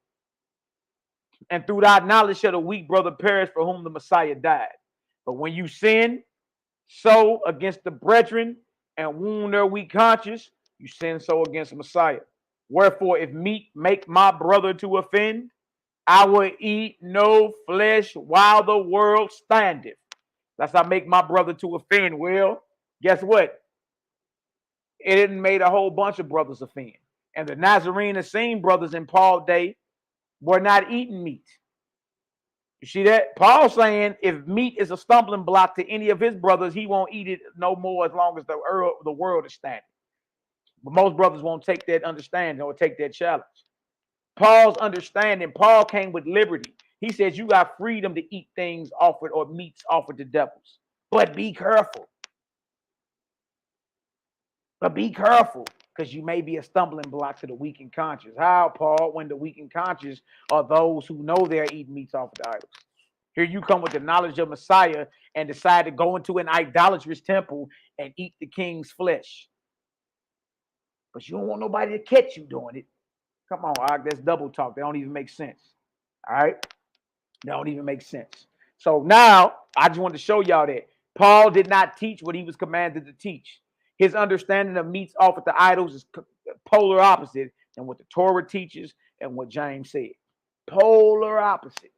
And through thy knowledge shall the weak brother perish for whom the Messiah died. But when you sin so against the brethren and wound their weak conscience, you sin so against the Messiah. Wherefore, if meat make my brother to offend, I will eat no flesh while the world standeth. That's how I make my brother to offend. Well, guess what? It didn't made a whole bunch of brothers offend. And the Nazarene Essene brothers in Paul's day were not eating meat. You see that? Paul saying if meat is a stumbling block to any of his brothers, he won't eat it no more as long as the world is standing. But most brothers won't take that understanding or take that challenge. Paul's understanding, Paul came with liberty. He says you got freedom to eat things offered or meats offered to devils. But be careful. But be careful, because you may be a stumbling block to the weak in conscience. How, Paul, when the weak in conscience are those who know they're eating meats offered to idols? Here you come with the knowledge of Messiah and decide to go into an idolatrous temple and eat the king's flesh. But you don't want nobody to catch you doing it. Come on, that's double talk. They don't even make sense. All right? They don't even make sense. So now, I just wanted to show y'all that Paul did not teach what he was commanded to teach. His understanding of meats offered to idols is polar opposite than what the Torah teaches and what James said. Polar opposite.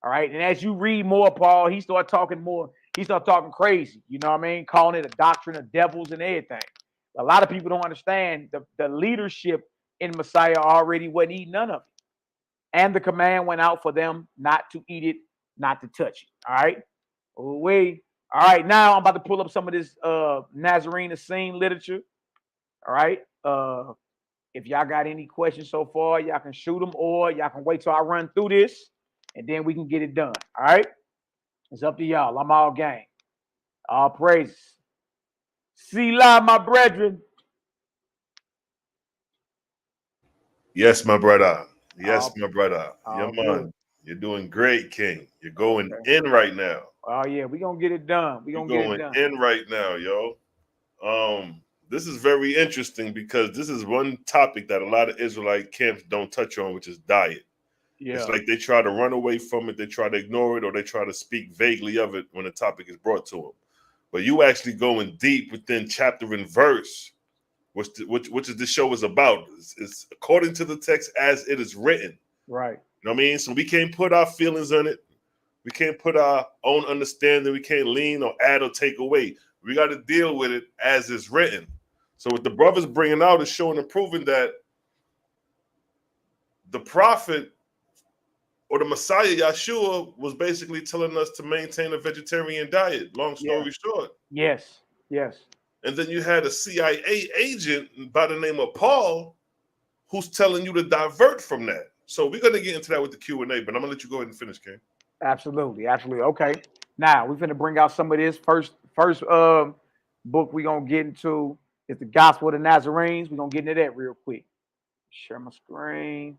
All right? And as you read more, Paul, he started talking more. He started talking crazy. You know what I mean? Calling it a doctrine of devils and everything. A lot of people don't understand the leadership in Messiah already wasn't eating none of it. And the command went out for them not to eat it, not to touch it. All right. Wait. All right. Now I'm about to pull up some of this Nazarene Essene literature. All right. If y'all got any questions so far, y'all can shoot them, or y'all can wait till I run through this and then we can get it done. All right. It's up to y'all. I'm all game. All praises. Selah, my brethren. Yes, my brother. Yes, All, my brother. Yeah, all man. good. You're doing great, King. You're going Okay. in right now. Oh yeah, we're gonna get it done. We're You're gonna get it going done. in right now, yo. This is very interesting because this is one topic that a lot of Israelite camps don't touch on, which is diet. It's Yeah. like they try to run away from it, they try to ignore it, or they try to speak vaguely of it when a topic is brought to them. But you actually going deep within chapter and verse, which is this show is about. It's according to the text as it is written. Right. You know what I mean? So we can't put our feelings on it. We can't put our own understanding. We can't lean or add or take away. We got to deal with it as it's written. So what the brothers bringing out is showing and proving that the prophet or the Messiah, Yeshua, was basically telling us to maintain a vegetarian diet. Long story short. Yes. Yes. And then you had a CIA agent by the name of Paul who's telling you to divert from that. So we're going to get into that with the Q&A, but I'm going to let you go ahead and finish, King. Absolutely. Absolutely. Okay. Now we're going to bring out some of this. First book we're going to get into is the Gospel of the Nazarenes. We're going to get into that real quick. Share my screen.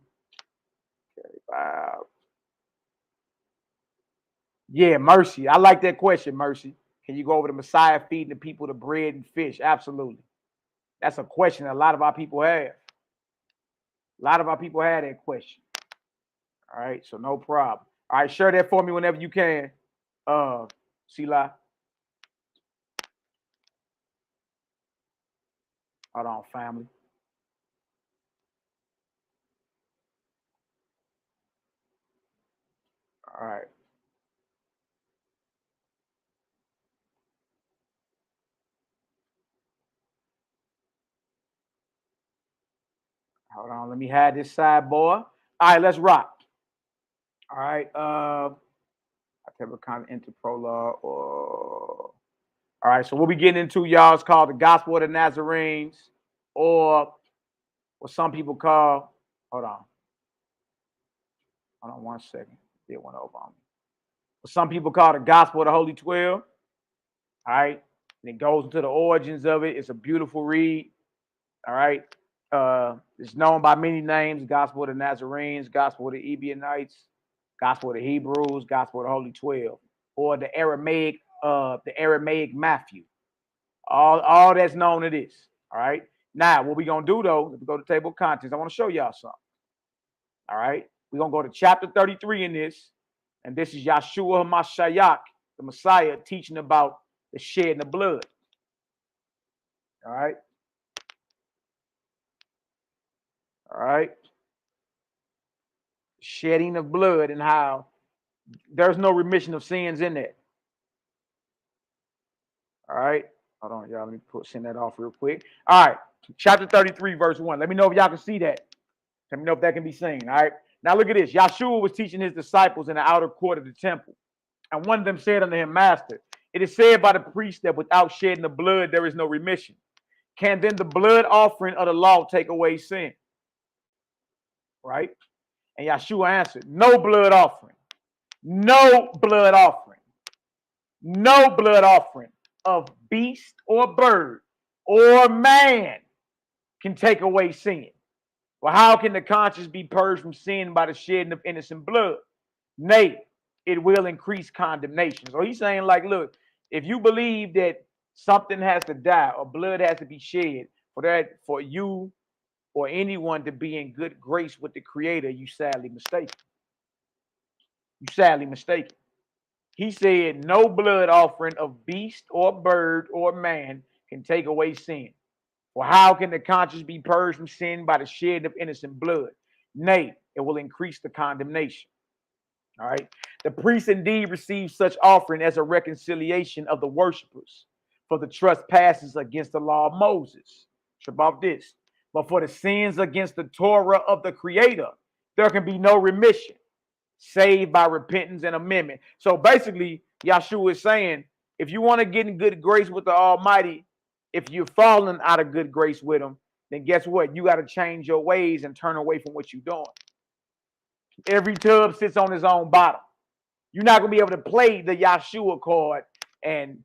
Okay. Wow. Yeah, Mercy. I like that question, Mercy. Can you go over the Messiah feeding the people the bread and fish? Absolutely. That's a question that a lot of our people have. A lot of our people had that question. All right, so no problem. All right, share that for me whenever you can. Selah. Hold on, family. All right. Hold on, let me have this sidebar. All right, let's rock. All right. I have a kind of into prologue or all right, so we'll be getting into y'all. It's called the Gospel of the Nazarenes, or what some people call, hold on one second. It went over on me. What some people call the Gospel of the Holy 12. All right. and it goes into the origins of it. It's a beautiful read. All right. It's known by many names: Gospel of the Nazarenes, Gospel of the Ebionites, Gospel of the Hebrews, Gospel of the Holy 12, or the Aramaic Matthew. All that's known to this. All right. Now, what we're gonna do though, if we go to table of contents, I want to show y'all something. All right. We're gonna go to chapter 33 in this, and this is Yahshua HaMashiach, the Messiah, teaching about the shedding of blood. All right. All right. Shedding of blood and how there's no remission of sins in that. All right. Hold on, y'all. Let me send that off real quick. All right. Chapter 33, verse 1. Let me know if y'all can see that. Let me know if that can be seen. All right. Now look at this. Yahshua was teaching his disciples in the outer court of the temple. And one of them said unto him, Master, it is said by the priest that without shedding of blood, there is no remission. Can then the blood offering of the law take away sin? Right? And Yahshua answered, no blood offering, no blood offering, no blood offering of beast or bird or man can take away sin. Well, how can the conscience be purged from sin by the shedding of innocent blood? Nay, it will increase condemnation. So he's saying, like, look, if you believe that something has to die or blood has to be shed for you or anyone to be in good grace with the Creator, you sadly mistaken. You sadly mistaken. He said, no blood offering of beast or bird or man can take away sin. Well, how can the conscience be purged from sin by the shedding of innocent blood? Nay, it will increase the condemnation. All right. The priest indeed receives such offering as a reconciliation of the worshipers for the trespasses against the law of Moses. Trip off this. But for the sins against the Torah of the Creator, there can be no remission, save by repentance and amendment. So basically, Yahshua is saying, if you want to get in good grace with the Almighty, if you're falling out of good grace with him, then guess what? You got to change your ways and turn away from what you're doing. Every tub sits on its own bottom. You're not going to be able to play the Yahshua card and,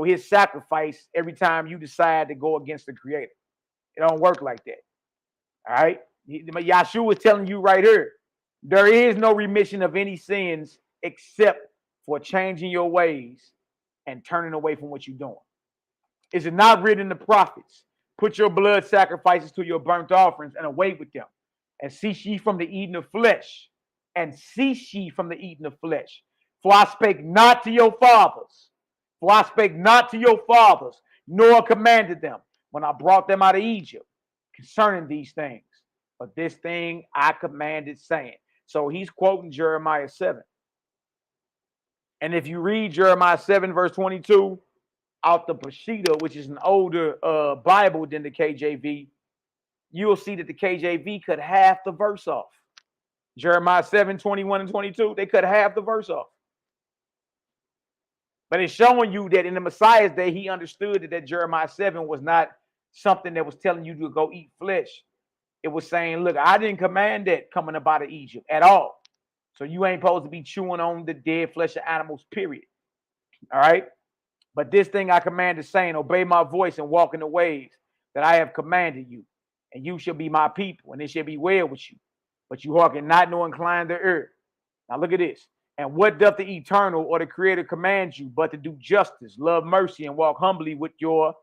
his sacrifice every time you decide to go against the Creator. It don't work like that. All right? Yahshua is telling you right here, there is no remission of any sins except for changing your ways and turning away from what you're doing. Is it not written in the prophets? Put your blood sacrifices to your burnt offerings and away with them, and cease ye from the eating of flesh, and cease ye from the eating of flesh. For I spake not to your fathers, nor commanded them when I brought them out of Egypt concerning these things. But this thing I commanded, saying. So he's quoting Jeremiah 7. And if you read Jeremiah 7, verse 22, out the Peshitta, which is an older Bible than the KJV, you'll see that the KJV cut half the verse off. Jeremiah 7, 21 and 22, they cut half the verse off. But it's showing you that in the Messiah's day, he understood that Jeremiah 7 was not something that was telling you to go eat flesh. It was saying, look, I didn't command that coming up out of Egypt at all. So you ain't supposed to be chewing on the dead flesh of animals, period. All right? But this thing I commanded, saying, obey my voice and walk in the ways that I have commanded you, and you shall be my people, and it shall be well with you. But you hearken not, nor incline the ear. Now look at this. And what doth the eternal or the Creator command you but to do justice, love mercy, and walk humbly with your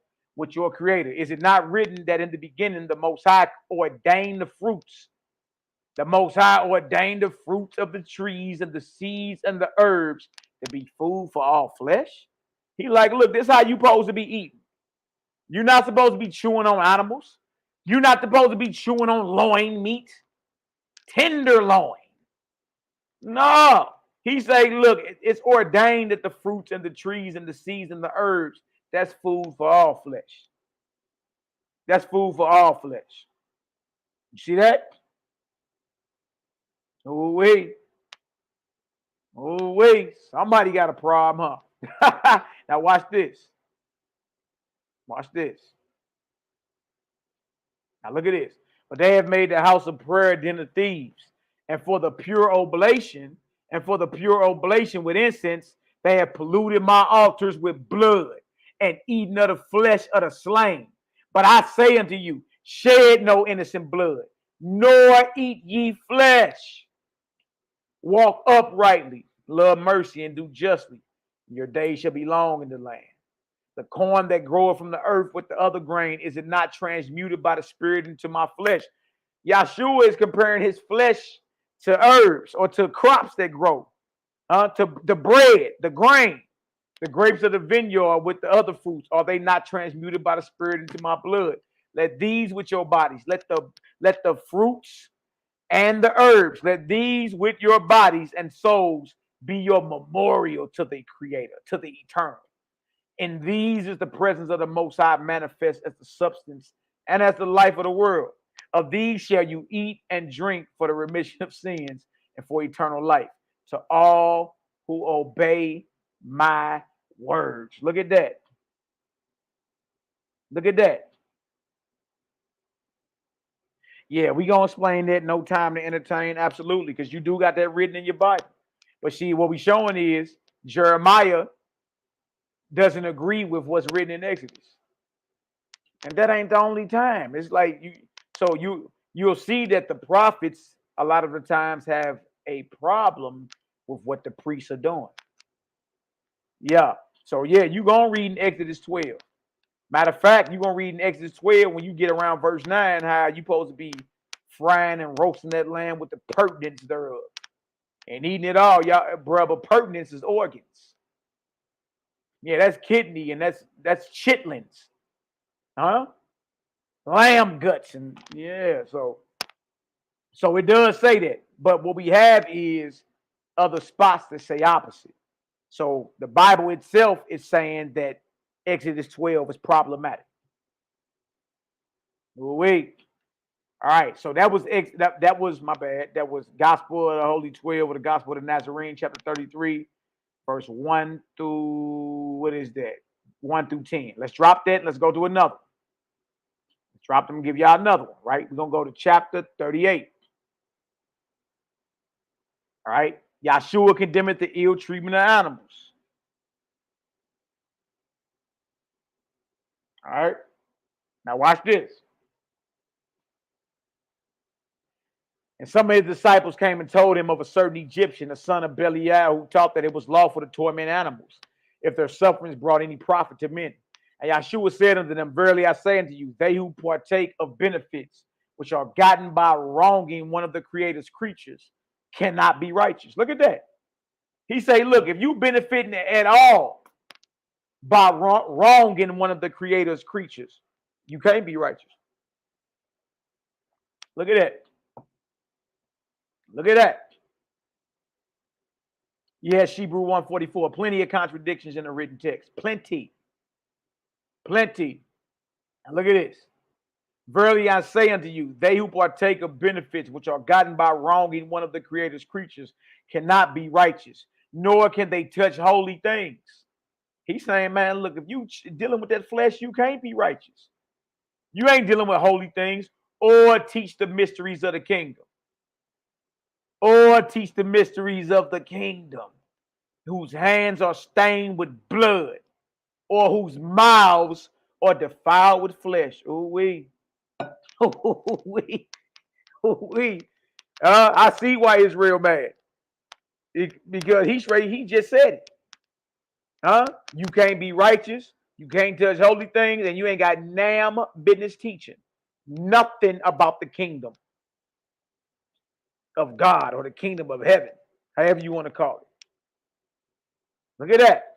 Creator? Is it not written that in the beginning the Most High ordained the fruits? The Most High ordained the fruits of the trees and the seeds and the herbs to be food for all flesh? He like, look, this is how you supposed to be eating. You're not supposed to be chewing on animals. You're not supposed to be chewing on loin meat, tenderloin. No. He say, look, it's ordained that the fruits and the trees and the seeds and the herbs, that's food for all flesh. That's food for all flesh. You see that? Oh, wait. Oh, wait. Somebody got a problem, huh? Now watch this. Watch this. Now look at this. But they have made the house of prayer a den of thieves. And for the pure oblation, with incense, they have polluted my altars with blood and eating of the flesh of the slain. But I say unto you, shed no innocent blood, nor eat ye flesh. Walk uprightly, love mercy, and do justly. Your days shall be long in the land. The corn that groweth from the earth with the other grain, is it not transmuted by the Spirit into my flesh? Yahshua is comparing his flesh to herbs or to crops that grow, to the bread, the grain, the grapes of the vineyard with the other fruits. Are they not transmuted by the Spirit into my blood? Let these with your bodies, let the fruits and the herbs, let these with your bodies and souls be your memorial to the Creator, to the Eternal. In these is the presence of the Most High manifest as the substance and as the life of the world. Of these shall you eat and drink for the remission of sins and for eternal life, to all who obey my words. Look at that. Look at that. Yeah, we gonna explain that. No time to entertain. Absolutely, because you do got that written in your Bible. But see, what we showing is Jeremiah doesn't agree with what's written in Exodus, and that ain't the only time. It's like you'll see that the prophets a lot of the times have a problem with what the priests are doing. Yeah. So yeah, you gonna read in Exodus 12. Matter of fact, you're gonna read in Exodus 12 when you get around verse 9 how you supposed to be frying and roasting that lamb with the pertinence thereof and eating it all, y'all, brother. Pertinence is organs. Yeah, that's kidney and that's chitlins, huh? Lamb guts and yeah. So it does say that, but what we have is other spots that say opposite. So the Bible itself is saying that Exodus 12 is problematic. Wait. All right. So that was that was my bad. That was Gospel of the Holy 12 or the Gospel of the Nazarene, chapter 33, verse 1 through what is that? 1 through 10. Let's drop that. Let's go to another. Let's drop them and give y'all another one, right? We're gonna go to chapter 38. All right. Yahshua condemneth the ill treatment of animals. All right. Now watch this. And some of his disciples came and told him of a certain Egyptian, the son of Belial, who taught that it was lawful to torment animals if their sufferings brought any profit to men. And Yahshua said unto them, verily I say unto you, they who partake of benefits which are gotten by wronging one of the Creator's creatures cannot be righteous. Look at that. He say, look, if you benefiting at all by wronging one of the Creator's creatures, you can't be righteous. Look at that. Look at that. Yes, Hebrew 144. Plenty of contradictions in the written text. Plenty. Plenty. And look at this. Verily I say unto you, they who partake of benefits which are gotten by wronging one of the Creator's creatures cannot be righteous, nor can they touch holy things. He's saying, man, look, if you dealing with that flesh, you can't be righteous. You ain't dealing with holy things or teach the mysteries of the kingdom. Or teach the mysteries of the kingdom, whose hands are stained with blood, or whose mouths are defiled with flesh. Ooh-wee. Ooh-wee. Ooh-wee. I see why Israel mad. Because he just said it. Huh? You can't be righteous. You can't touch holy things, and you ain't got damn business teaching nothing about the kingdom of God or the kingdom of heaven, however you want to call it. Look at that.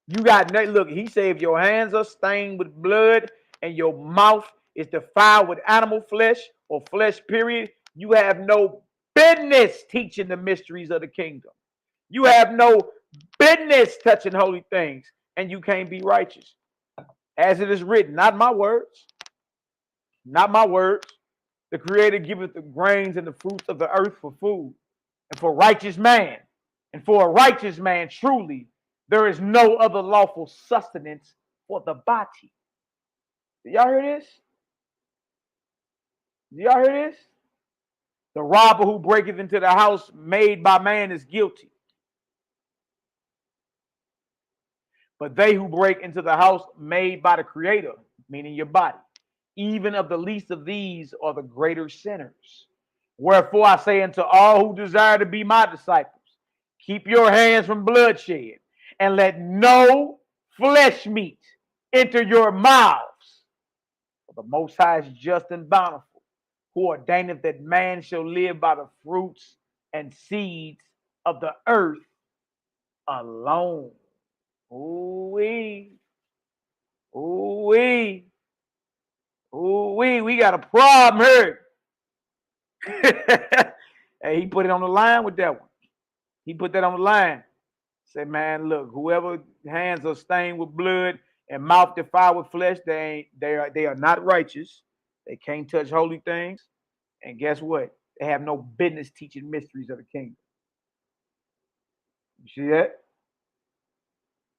You got, look, he said, if your hands are stained with blood and your mouth is defiled with animal flesh or flesh, period, you have no business teaching the mysteries of the kingdom. You have no business touching holy things, and you can't be righteous. As it is written, not my words, not my words. The Creator giveth the grains and the fruits of the earth for food, and for righteous man. And for a righteous man, truly, there is no other lawful sustenance for the body. Do y'all hear this? Do y'all hear this? The robber who breaketh into the house made by man is guilty. But they who break into the house made by the Creator, meaning your body, even of the least of these are the greater sinners. Wherefore I say unto all who desire to be my disciples, keep your hands from bloodshed, and let no flesh meat enter your mouths. For the Most High is just and bountiful, who ordaineth that man shall live by the fruits and seeds of the earth alone. Ooh-wee. Ooh-wee. Ooh-wee. We got a problem here. Hey, he put it on the line with that one. He put that on the line. Said, man, look, whoever hands are stained with blood and mouth defiled with flesh, they are not righteous. They can't touch holy things. And guess what? They have no business teaching mysteries of the kingdom. You see that?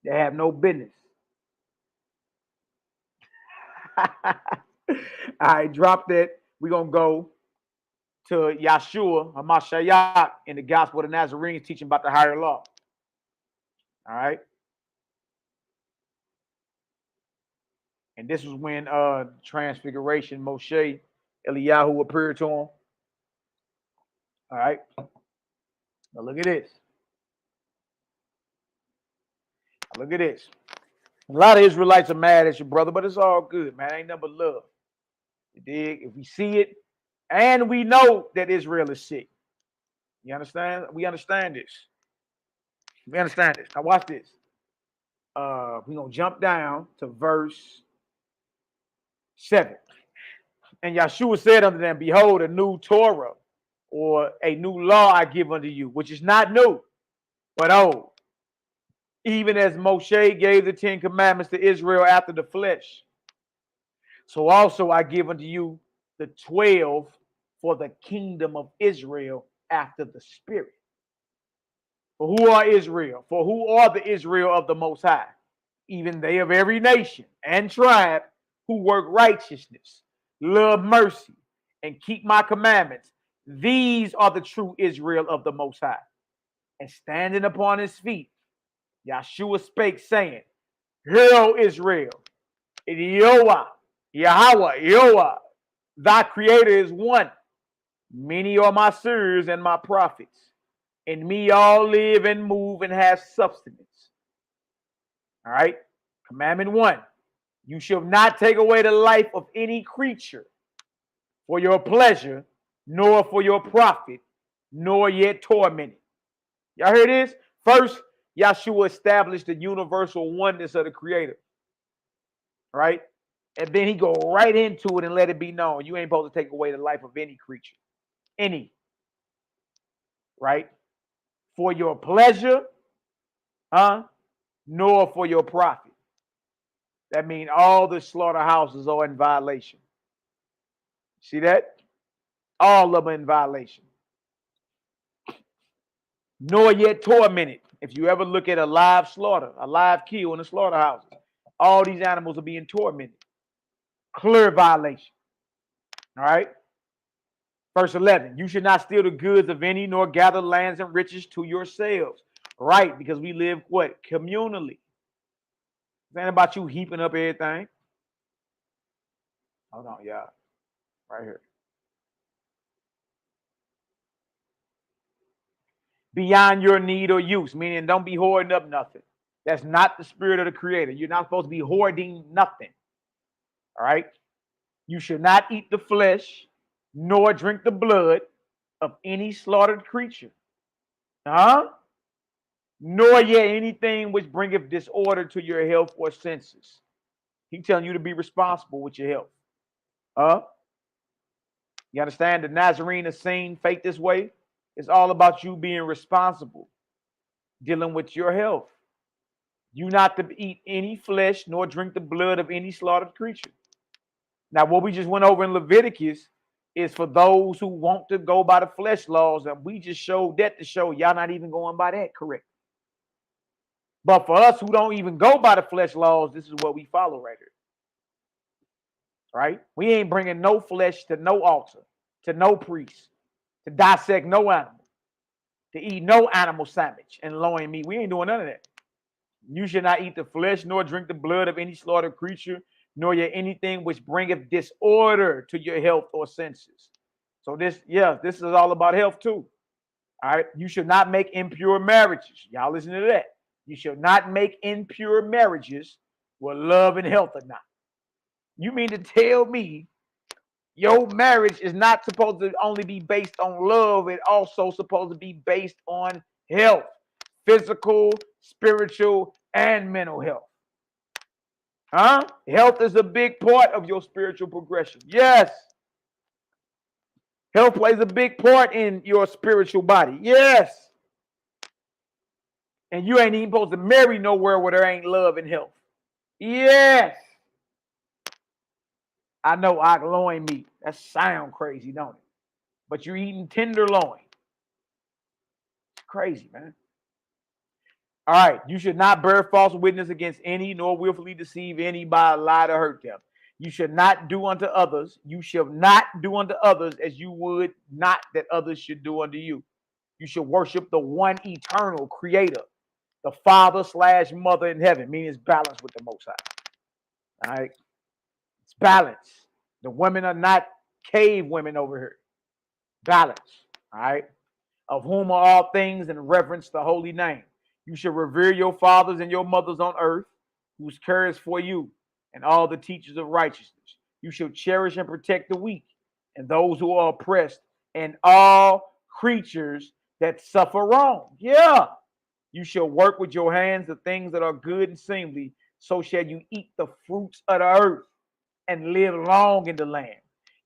They have no business. All right, drop that. We're going to go to Yahshua, Hamashiach, in the Gospel of the Nazarenes, teaching about the higher law. All right. And this was when Transfiguration, Moshe, Eliyahu appeared to him. All right. Now look at this. Look at this. A lot of Israelites are mad at your brother, but it's all good, man. Ain't nothing but love. You dig? If we see it, and we know that Israel is sick. You understand? We understand this. We understand this. Now watch this. We're going to jump down to verse 7. And Yahshua said unto them, behold, a new Torah, or a new law I give unto you, which is not new, but old. Even as Moshe gave the 10 commandments to Israel after the flesh, so also I give unto you the 12 for the kingdom of Israel after the Spirit. For who are Israel? For who are the Israel of the Most High? Even they of every nation and tribe who work righteousness, love mercy, and keep my commandments. These are the true Israel of the Most High. And standing upon his feet, Yahshua spake, saying, Hear, O Israel, Yahweh, thy creator is one. Many are my sirs and my prophets. In me all live and move and have substance. All right. Commandment 1. You shall not take away the life of any creature for your pleasure, nor for your profit, nor yet torment it. Y'all hear this? First, Yahshua established the universal oneness of the Creator. Right? And then he go right into it and let it be known. You ain't supposed to take away the life of any creature. Any. Right? For your pleasure, nor for your profit. That means all the slaughterhouses are in violation. See that? All of them in violation. Nor yet tormented. If you ever look at a live slaughter, a live kill in the slaughterhouses, all these animals are being tormented. Clear violation. All right. Verse 11, you should not steal the goods of any, nor gather lands and riches to yourselves. Right, because we live what? Communally. It ain't about you heaping up everything. Hold on, y'all. Right here. Beyond your need or use, meaning don't be hoarding up nothing. That's not the spirit of the Creator. You're not supposed to be hoarding nothing. All right. You should not eat the flesh, nor drink the blood of any slaughtered creature. Nor yet anything which bringeth disorder to your health or senses. He's telling you to be responsible with your health. You understand? The Nazarene is seen fake this way. It's all about you being responsible, dealing with your health. You not to eat any flesh, nor drink the blood of any slaughtered creature. Now, what we just went over in Leviticus is for those who want to go by the flesh laws, and we just showed that to show y'all not even going by that correct. But for us who don't even go by the flesh laws, this is what we follow right here. Right? We ain't bringing no flesh to no altar, to no priest, to dissect no animal, to eat no animal sandwich and loin meat. We ain't doing none of that. You shall not eat the flesh, nor drink the blood of any slaughtered creature, nor yet anything which bringeth disorder to your health or senses. So this is all about health too. All right. You should not make impure marriages. Y'all listen to that. You shall not make impure marriages where love and health are not. You mean to tell me your marriage is not supposed to only be based on love, it also supposed to be based on health, physical, spiritual, and mental health. Huh? Health is a big part of your spiritual progression. Yes. Health plays a big part in your spiritual body. Yes. And you ain't even supposed to marry nowhere where there ain't love and health. Yes. I know loin meat. That sound crazy, don't it? But you're eating tenderloin. It's crazy, man. All right. You should not bear false witness against any, nor willfully deceive any by a lie to hurt them. You should not do unto others. You shall not do unto others as you would not that others should do unto you. You should worship the one eternal creator, the Father/Mother in heaven, meaning it's balanced with the Most High. All right. It's balanced. The women are not cave women over here. Balance. All right. Of whom are all things in reverence to the holy name. You shall revere your fathers and your mothers on earth, whose care is for you, and all the teachers of righteousness. You shall cherish and protect the weak, and those who are oppressed, and all creatures that suffer wrong. Yeah. You shall work with your hands the things that are good and seemly, so shall you eat the fruits of the earth and live long in the land.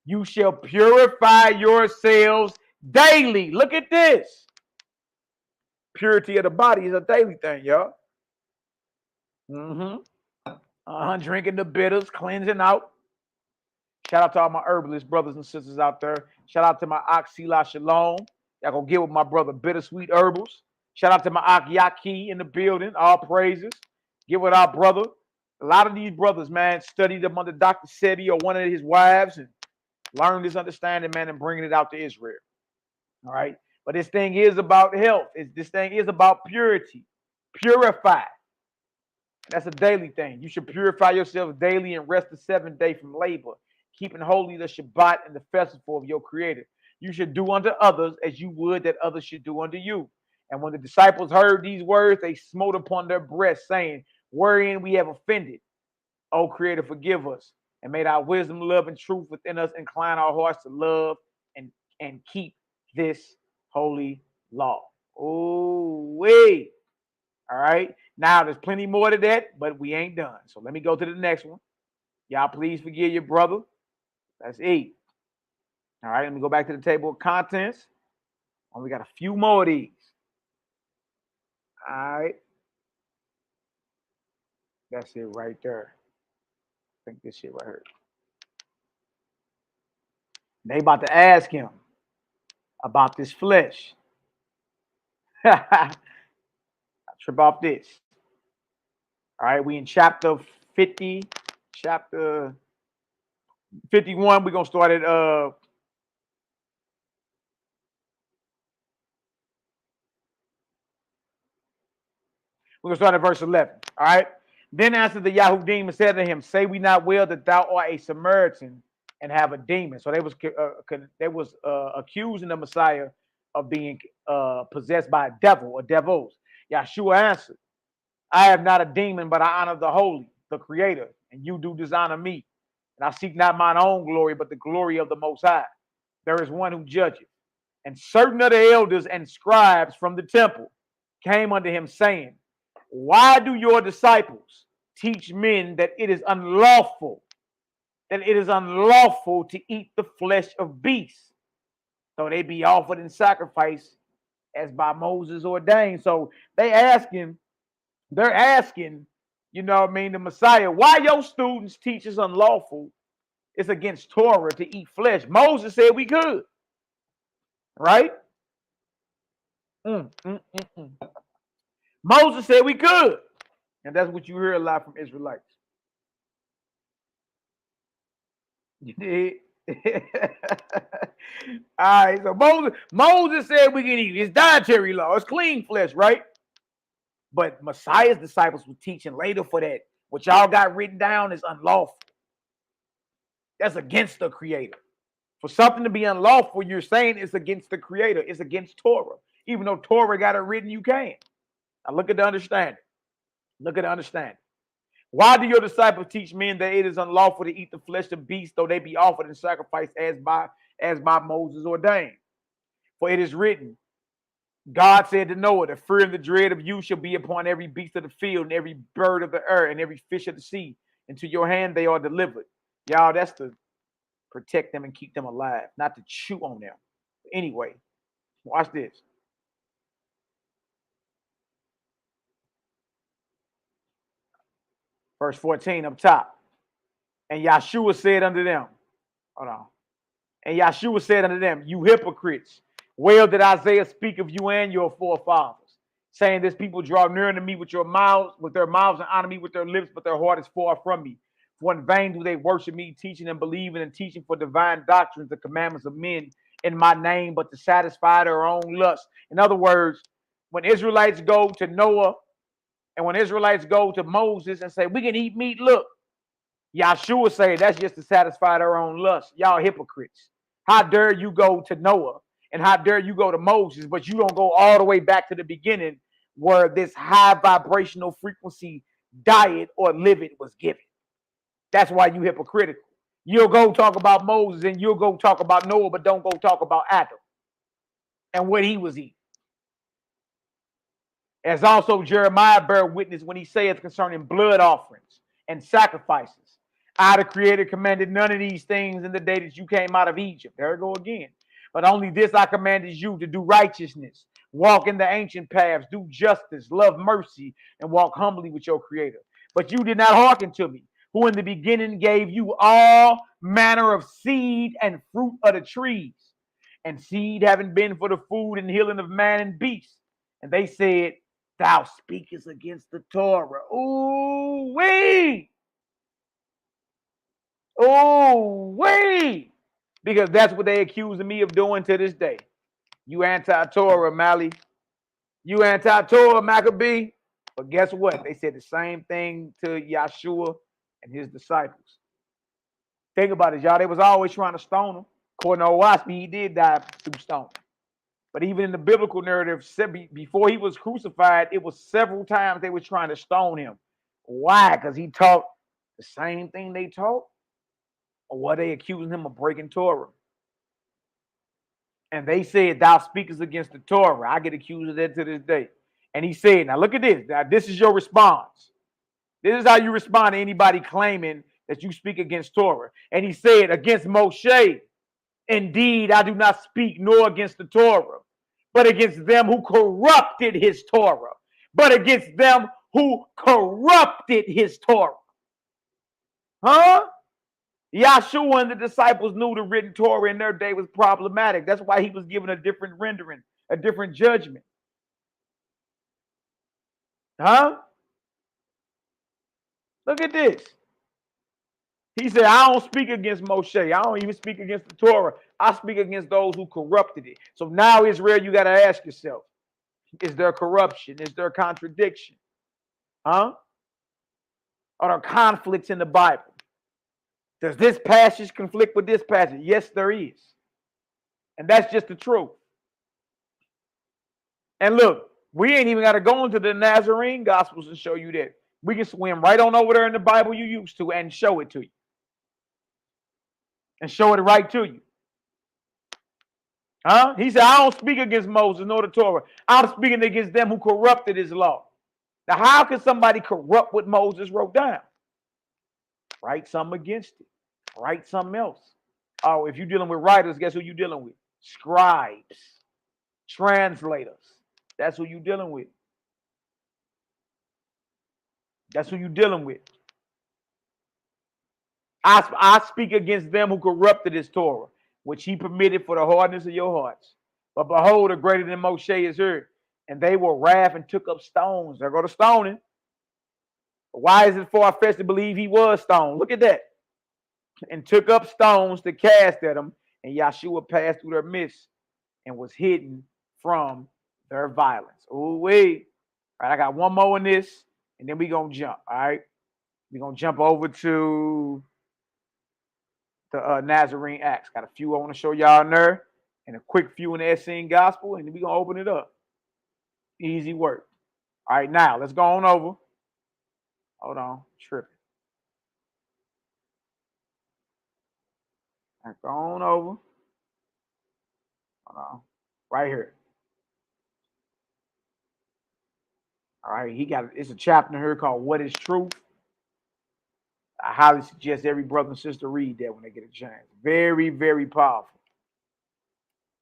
You shall purify yourselves daily. Look at this. Purity of the body is a daily thing, y'all. Drinking the bitters, cleansing out. Shout out to all my herbalist brothers and sisters out there. Shout out to my Selah Shalom. Y'all gonna get with my brother Bittersweet Herbals. Shout out to my Yaki in the building. All praises. Get with our brother. A lot of these brothers, man, studied them under Dr. Seti or one of his wives and learned this understanding, man, and bringing it out to Israel. All right. But this thing is about health. This thing is about purity. Purify. That's a daily thing. You should purify yourself daily and rest the seventh day from labor, keeping holy the Shabbat and the festival of your Creator. You should do unto others as you would that others should do unto you. And when the disciples heard these words, they smote upon their breasts, saying, wherein we have offended. O Creator, forgive us, and may thy wisdom, love, and truth within us incline our hearts to love and keep this holy law. Oh, wait. All right. Now, there's plenty more to that, but we ain't done. So let me go to the next one. Y'all, please forgive your brother. That's 8. All right. Let me go back to the table of contents. Only got a few more of these. All right. That's it right there. I think this shit right here. They about to ask him about this flesh. I trip off this. All right, we in chapter 50, chapter 51. We're gonna start at we're gonna start at verse 11. All right. Then answered the Yahudim and said to him, say we not well that thou art a Samaritan and have a demon. So they was accusing the Messiah of being possessed by a devil or devils. Yahshua answered, I have not a demon, but I honor the holy, the creator, and you do dishonor me. And I seek not mine own glory, but the glory of the Most High. There is one who judges. And certain of the elders and scribes from the temple came unto him, saying, why do your disciples teach men that it is unlawful to eat the flesh of beasts, though they be offered in sacrifice as by Moses ordained? So they're asking, you know what I mean, the Messiah, why your students teach it's unlawful, it's against Torah to eat flesh. Moses said we could, right? Moses said we could. And that's what you hear a lot from Israelites. You did? All right, so Moses said we can eat. It's dietary law. It's clean flesh, right? But Messiah's disciples were teaching later for that. What y'all got written down is unlawful. That's against the Creator. For something to be unlawful, you're saying it's against the Creator. It's against Torah. Even though Torah got it written, you can't. Now look at the understanding. Look at the understanding. Why do your disciples teach men that it is unlawful to eat the flesh of beasts, though they be offered in sacrifice as by Moses ordained? For it is written, God said to Noah, the fear and the dread of you shall be upon every beast of the field and every bird of the air and every fish of the sea. Into your hand they are delivered. Y'all, that's to protect them and keep them alive, not to chew on them. Anyway, watch this. Verse 14 up top. And Yahshua said unto them, hold on. And Yahshua said unto them, you hypocrites, well did Isaiah speak of you and your forefathers, saying this people draw near to me with their mouths and honor me with their lips, but their heart is far from me. For in vain do they worship me, teaching and believing and teaching for divine doctrines, the commandments of men in my name, but to satisfy their own lust. In other words, when Israelites go to Noah and when Israelites go to Moses and say, we can eat meat, look, Yahshua say that's just to satisfy their own lust. Y'all hypocrites. How dare you go to Noah and how dare you go to Moses, but you don't go all the way back to the beginning where this high vibrational frequency diet or living was given. That's why you hypocritical. You'll go talk about Moses and you'll go talk about Noah, but don't go talk about Adam and what he was eating. As also Jeremiah bear witness when he saith concerning blood offerings and sacrifices. I, the Creator, commanded none of these things in the day that you came out of Egypt. There we go again. But only this I commanded you, to do righteousness, walk in the ancient paths, do justice, love mercy, and walk humbly with your Creator. But you did not hearken to me, who in the beginning gave you all manner of seed and fruit of the trees, and seed having been for the food and healing of man and beast. And they said, thou speakest against the Torah. Ooh, wee! Oh, wait, because that's what they accusing me of doing to this day. You anti-Torah, Mali. You anti-Torah, Maccabee. But guess what? They said the same thing to Yahshua and his disciples. Think about it, y'all. They was always trying to stone him. According to Oahspe, he did die through stoning. But even in the biblical narrative, before he was crucified, it was several times they were trying to stone him. Why? Because he taught the same thing they taught. Or were they accusing him of breaking Torah? And they said, thou speakest against the Torah. I get accused of that to this day. And he said, now look at this. Now, this is your response. This is how you respond to anybody claiming that you speak against Torah. And he said, against Moshe, indeed, I do not speak nor against the Torah, but against them who corrupted his Torah. But against them who corrupted his Torah. Huh? Yahshua and the disciples knew the written Torah in their day was problematic. That's why he was given a different rendering, a different judgment. Huh? Look at this. He said, I don't speak against Moshe. I don't even speak against the Torah. I speak against those who corrupted it. So now, Israel, you got to ask yourself, is there corruption? Is there contradiction? Huh? Are there conflicts in the Bible? Does this passage conflict with this passage? Yes, there is. And that's just the truth. And look, we ain't even got to go into the Nazarene Gospels and show you that. We can swim right on over there in the Bible you used to and show it to you. And show it right to you. Huh? He said, I don't speak against Moses nor the Torah. I'm speaking against them who corrupted his law. Now, how can somebody corrupt what Moses wrote down? Write something against it. Write something else. Oh, if you're dealing with writers, guess who you're dealing with? Scribes, translators. That's who you're dealing with. That's who you're dealing with. I speak against them who corrupted his Torah, which he permitted for the hardness of your hearts. But behold, a greater than Moshe is here. And they were wrath and took up stones. They're going to stone him. Why is it far-fetched to believe he was stoned? Look at that. And took up stones to cast at them, and Yahshua passed through their midst and was hidden from their violence. Ooh, wait. All right, I got one more in this, and then we're going to jump. All right. We're going to jump over to the Nazarene Acts. Got a few I want to show y'all in there, and a quick few in the Essene Gospel, and then we're going to open it up. Easy work. All right, now let's go on over. Hold on, tripping. Let's go on over. Hold on, right here. All right, it's a chapter here called "What Is Truth." I highly suggest every brother and sister read that when they get a chance. Very, very powerful.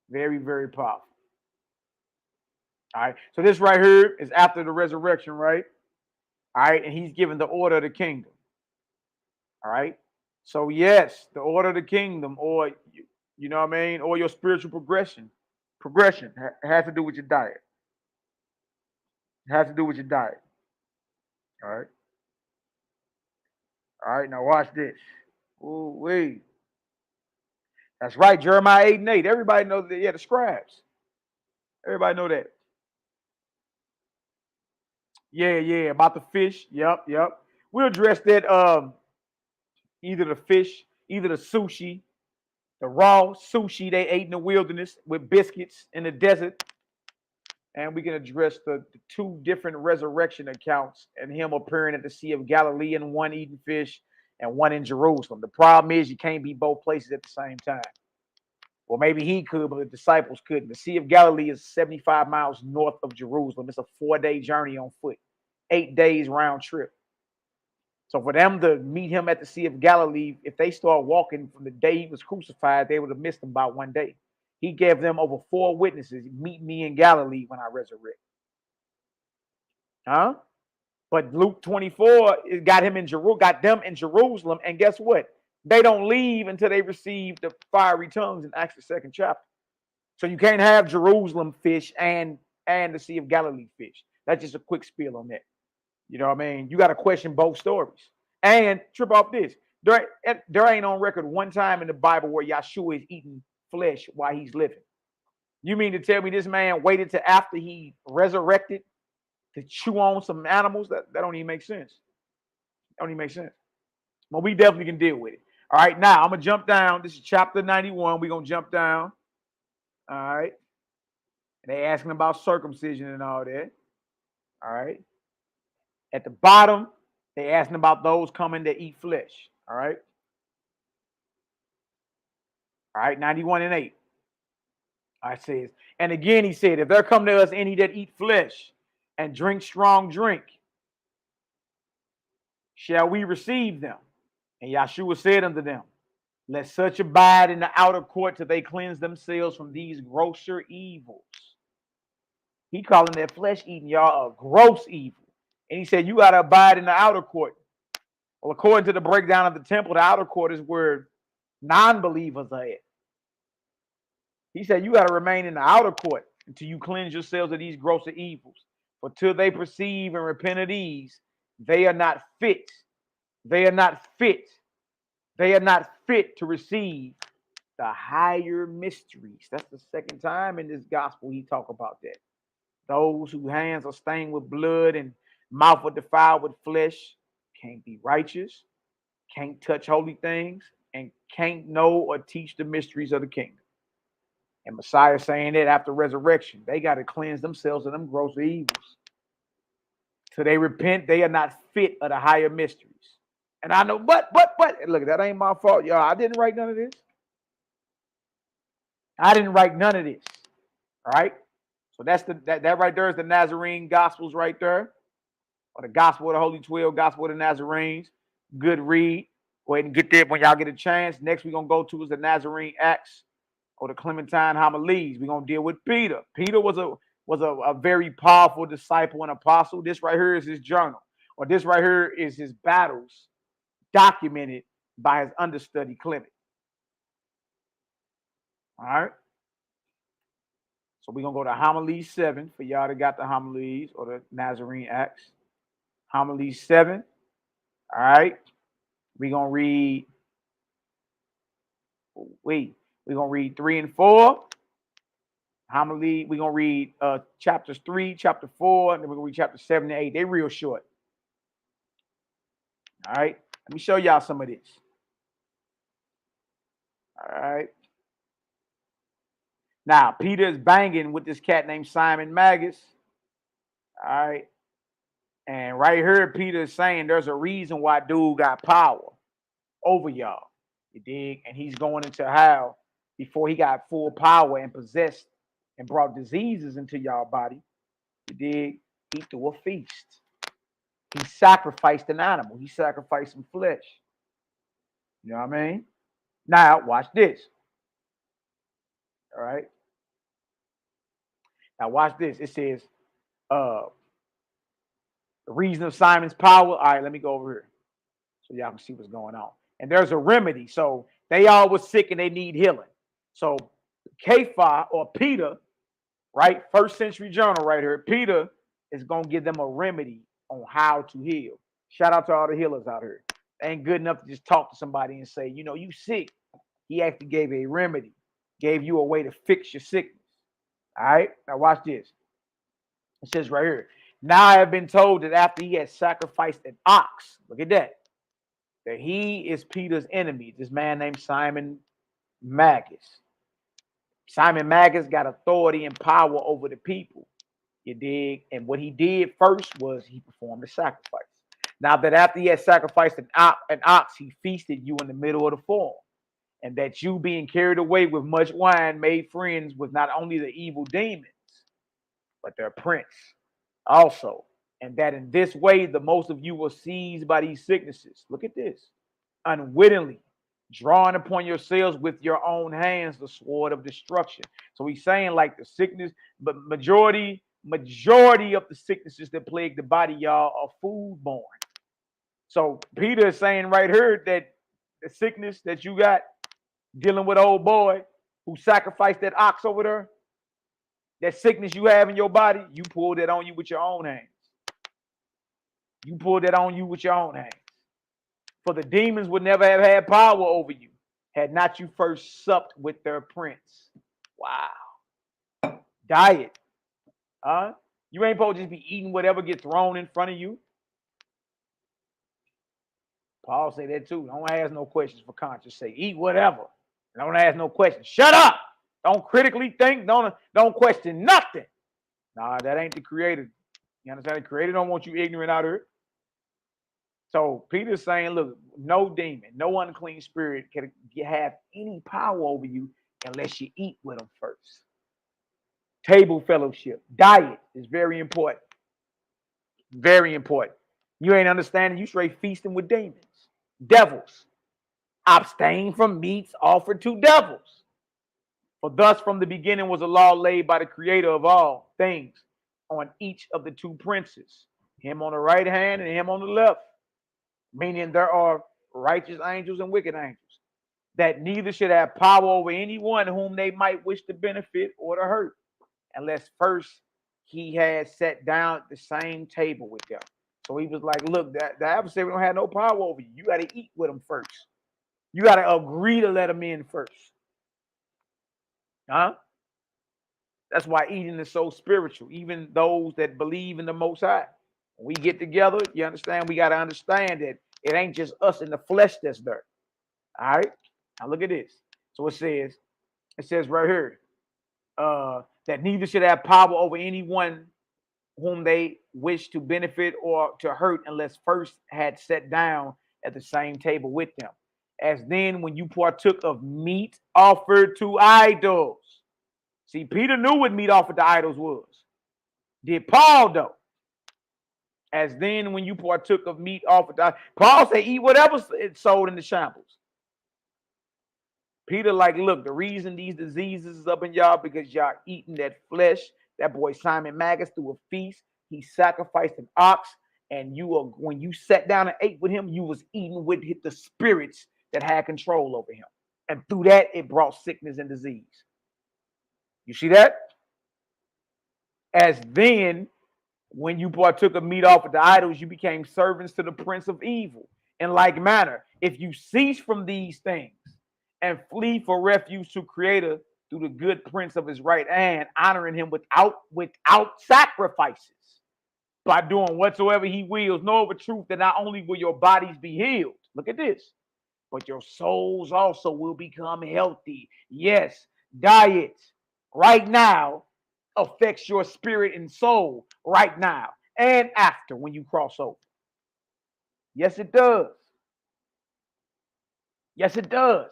Very, very powerful. All right, so this right here is after the resurrection, right? All right, and he's given the order of the kingdom. All right, so yes, the order of the kingdom, or you know what I mean, or your spiritual progression has to do with your diet. It has to do with your diet. All right. All right, now watch this. Ooh, wait. That's right, Jeremiah 8:8. Everybody knows that. Yeah, the scribes. Everybody know that. Yeah, about the fish. Yep. We'll address that. Either the fish, either the sushi, the raw sushi they ate in the wilderness with biscuits in the desert, and we can address the two different resurrection accounts and him appearing at the Sea of Galilee and one eating fish and one in Jerusalem. The problem is you can't be both places at the same time. Well, maybe he could, but the disciples couldn't. The Sea of Galilee is 75 miles north of Jerusalem. It's a 4-day journey on foot, 8 days round trip. So for them to meet him at the Sea of Galilee, if they start walking from the day he was crucified, they would have missed him by 1 day. He gave them over 4 witnesses, meet me in Galilee when I resurrect. Huh? But Luke 24 got them in Jerusalem. And guess what? They don't leave until they receive the fiery tongues in Acts the 2nd chapter. So you can't have Jerusalem fish and the Sea of Galilee fish. That's just a quick spiel on that. You know what I mean? You got to question both stories. And trip off this. There ain't on record one time in the Bible where Yahshua is eating flesh while he's living. You mean to tell me this man waited till after he resurrected to chew on some animals? That don't even make sense. That don't even make sense. But we definitely can deal with it. All right, now I'm going to jump down. This is chapter 91. We're going to jump down. All right. And they asking about circumcision and all that. All right. At the bottom, they asking about those coming to eat flesh. All right. All right, 91:8. I says, and again he said, if there come to us any that eat flesh and drink strong drink, shall we receive them? And Yahshua said unto them, let such abide in the outer court till they cleanse themselves from these grosser evils. He calling that flesh eating, y'all, a gross evil. And he said, you got to abide in the outer court. Well, according to the breakdown of the temple, the outer court is where non-believers are at. He said, you got to remain in the outer court until you cleanse yourselves of these grosser evils. For till they perceive and repent of these, they are not fit. They are not fit. They are not fit to receive the higher mysteries. That's the second time in this gospel he talk about that. Those whose hands are stained with blood and mouth are defiled with flesh can't be righteous, can't touch holy things, and can't know or teach the mysteries of the kingdom. And Messiah saying that after resurrection, they got to cleanse themselves of them gross evils. Till they repent, they are not fit of the higher mysteries. And I know, but, look, that ain't my fault, y'all. I didn't write none of this. I didn't write none of this. All right. So that's that right there is the Nazarene Gospels right there. Or the Gospel of the Holy 12, Gospel of the Nazarenes. Good read. Go ahead and get there when y'all get a chance. Next, we're going to go to is the Nazarene Acts or the Clementine homilies. We're going to deal with Peter. Peter was a very powerful disciple and apostle. This right here is his journal. Or this right here is his battles documented by his understudy Clement. All right. So we're going to go to homilies 7 for y'all that got the homilies or the Nazarene Acts. Homilies 7. All right. We're going to read. We're going to read 3 and 4. Homily, we're going to read chapters 3, chapter 4, and then we're going to read chapter 7 and 8. They're real short. All right. Let me show y'all some of this. All right. Now, Peter is banging with this cat named Simon Magus. All right. And right here, Peter is saying there's a reason why dude got power over y'all. You dig? And he's going into how before he got full power and possessed and brought diseases into y'all body, you dig? He threw a feast. He sacrificed an animal. He sacrificed some flesh. You know what I mean? Now, watch this. All right. Now, watch this. It says, the reason of Simon's power. All right, let me go over here so y'all can see what's going on. And there's a remedy. So they all was sick and they need healing. So Kepha or Peter, right? First century journal right here. Peter is going to give them a remedy on how to heal. Shout out to all the healers out here. It ain't good enough to just talk to somebody and say, you know, you sick. He actually gave a remedy, gave you a way to fix your sickness. All right. Now watch this. It says right here. Now I have been told that after he had sacrificed an ox, look at that he is Peter's enemy, this man named Simon Magus. Simon Magus got authority and power over the people, you dig? And what he did first was he performed a sacrifice. Now that after he had sacrificed an ox, he feasted you in the middle of the forum, and that you being carried away with much wine made friends with not only the evil demons, but their prince also. And that in this way, the most of you were seized by these sicknesses. Look at this. Unwittingly, drawing upon yourselves with your own hands the sword of destruction. So he's saying like the sickness, but majority of the sicknesses that plague the body, y'all, are foodborne. So Peter is saying right here that the sickness that you got dealing with old boy who sacrificed that ox over there, that sickness you have in your body, you pulled that on you with your own hands. You pulled that on you with your own hands. For the demons would never have had power over you had not you first supped with their prince. Wow. Diet. You ain't supposed to just be eating whatever gets thrown in front of you. Paul said that too. Don't ask no questions for conscience sake. Eat whatever. Don't ask no questions. Shut up. Don't critically think. Don't question nothing. Nah, that ain't the creator. You understand? The creator don't want you ignorant out here. So Peter's saying, look, no demon, no unclean spirit can have any power over you unless you eat with them first. Table fellowship. Diet is very important. Very important. You ain't understanding. You straight feasting with demons. Devils. Abstain from meats offered to devils. For thus from the beginning was a law laid by the creator of all things on each of the two princes, him on the right hand and him on the left. Meaning there are righteous angels and wicked angels, that neither should have power over anyone whom they might wish to benefit or to hurt, unless first he had sat down at the same table with them. So he was like, look, the adversary don't have no power over you. You got to eat with them first. You got to agree to let them in first. That's why eating is so spiritual. Even those that believe in the Most High. When we get together, you understand, we got to understand that it ain't just us in the flesh that's there. All right? Now look at this. So it says right here, that neither should have power over anyone whom they wish to benefit or to hurt unless first had sat down at the same table with them. As then when you partook of meat offered to idols. See, Peter knew what meat offered to idols was. Did Paul though? As then when you partook of meat offered to idols. Paul said, eat whatever it's sold in the shambles. Peter like, look, the reason these diseases is up in y'all because y'all eating that flesh. That boy Simon Magus threw a feast. He sacrificed an ox. And when you sat down and ate with him, you was eating with the spirits that had control over him. And through that, it brought sickness and disease. You see that? As then, when you partook of meat offered to idols, you became servants to the prince of evil. In like manner, if you cease from these things and flee for refuge to Creator through the good prince of his right hand, honoring him without sacrifices, by doing whatsoever he wills. Know of a truth that not only will your bodies be healed, look at this, but your souls also will become healthy. Yes, diet right now affects your spirit and soul right now and after when you cross over. Yes, it does. Yes, it does.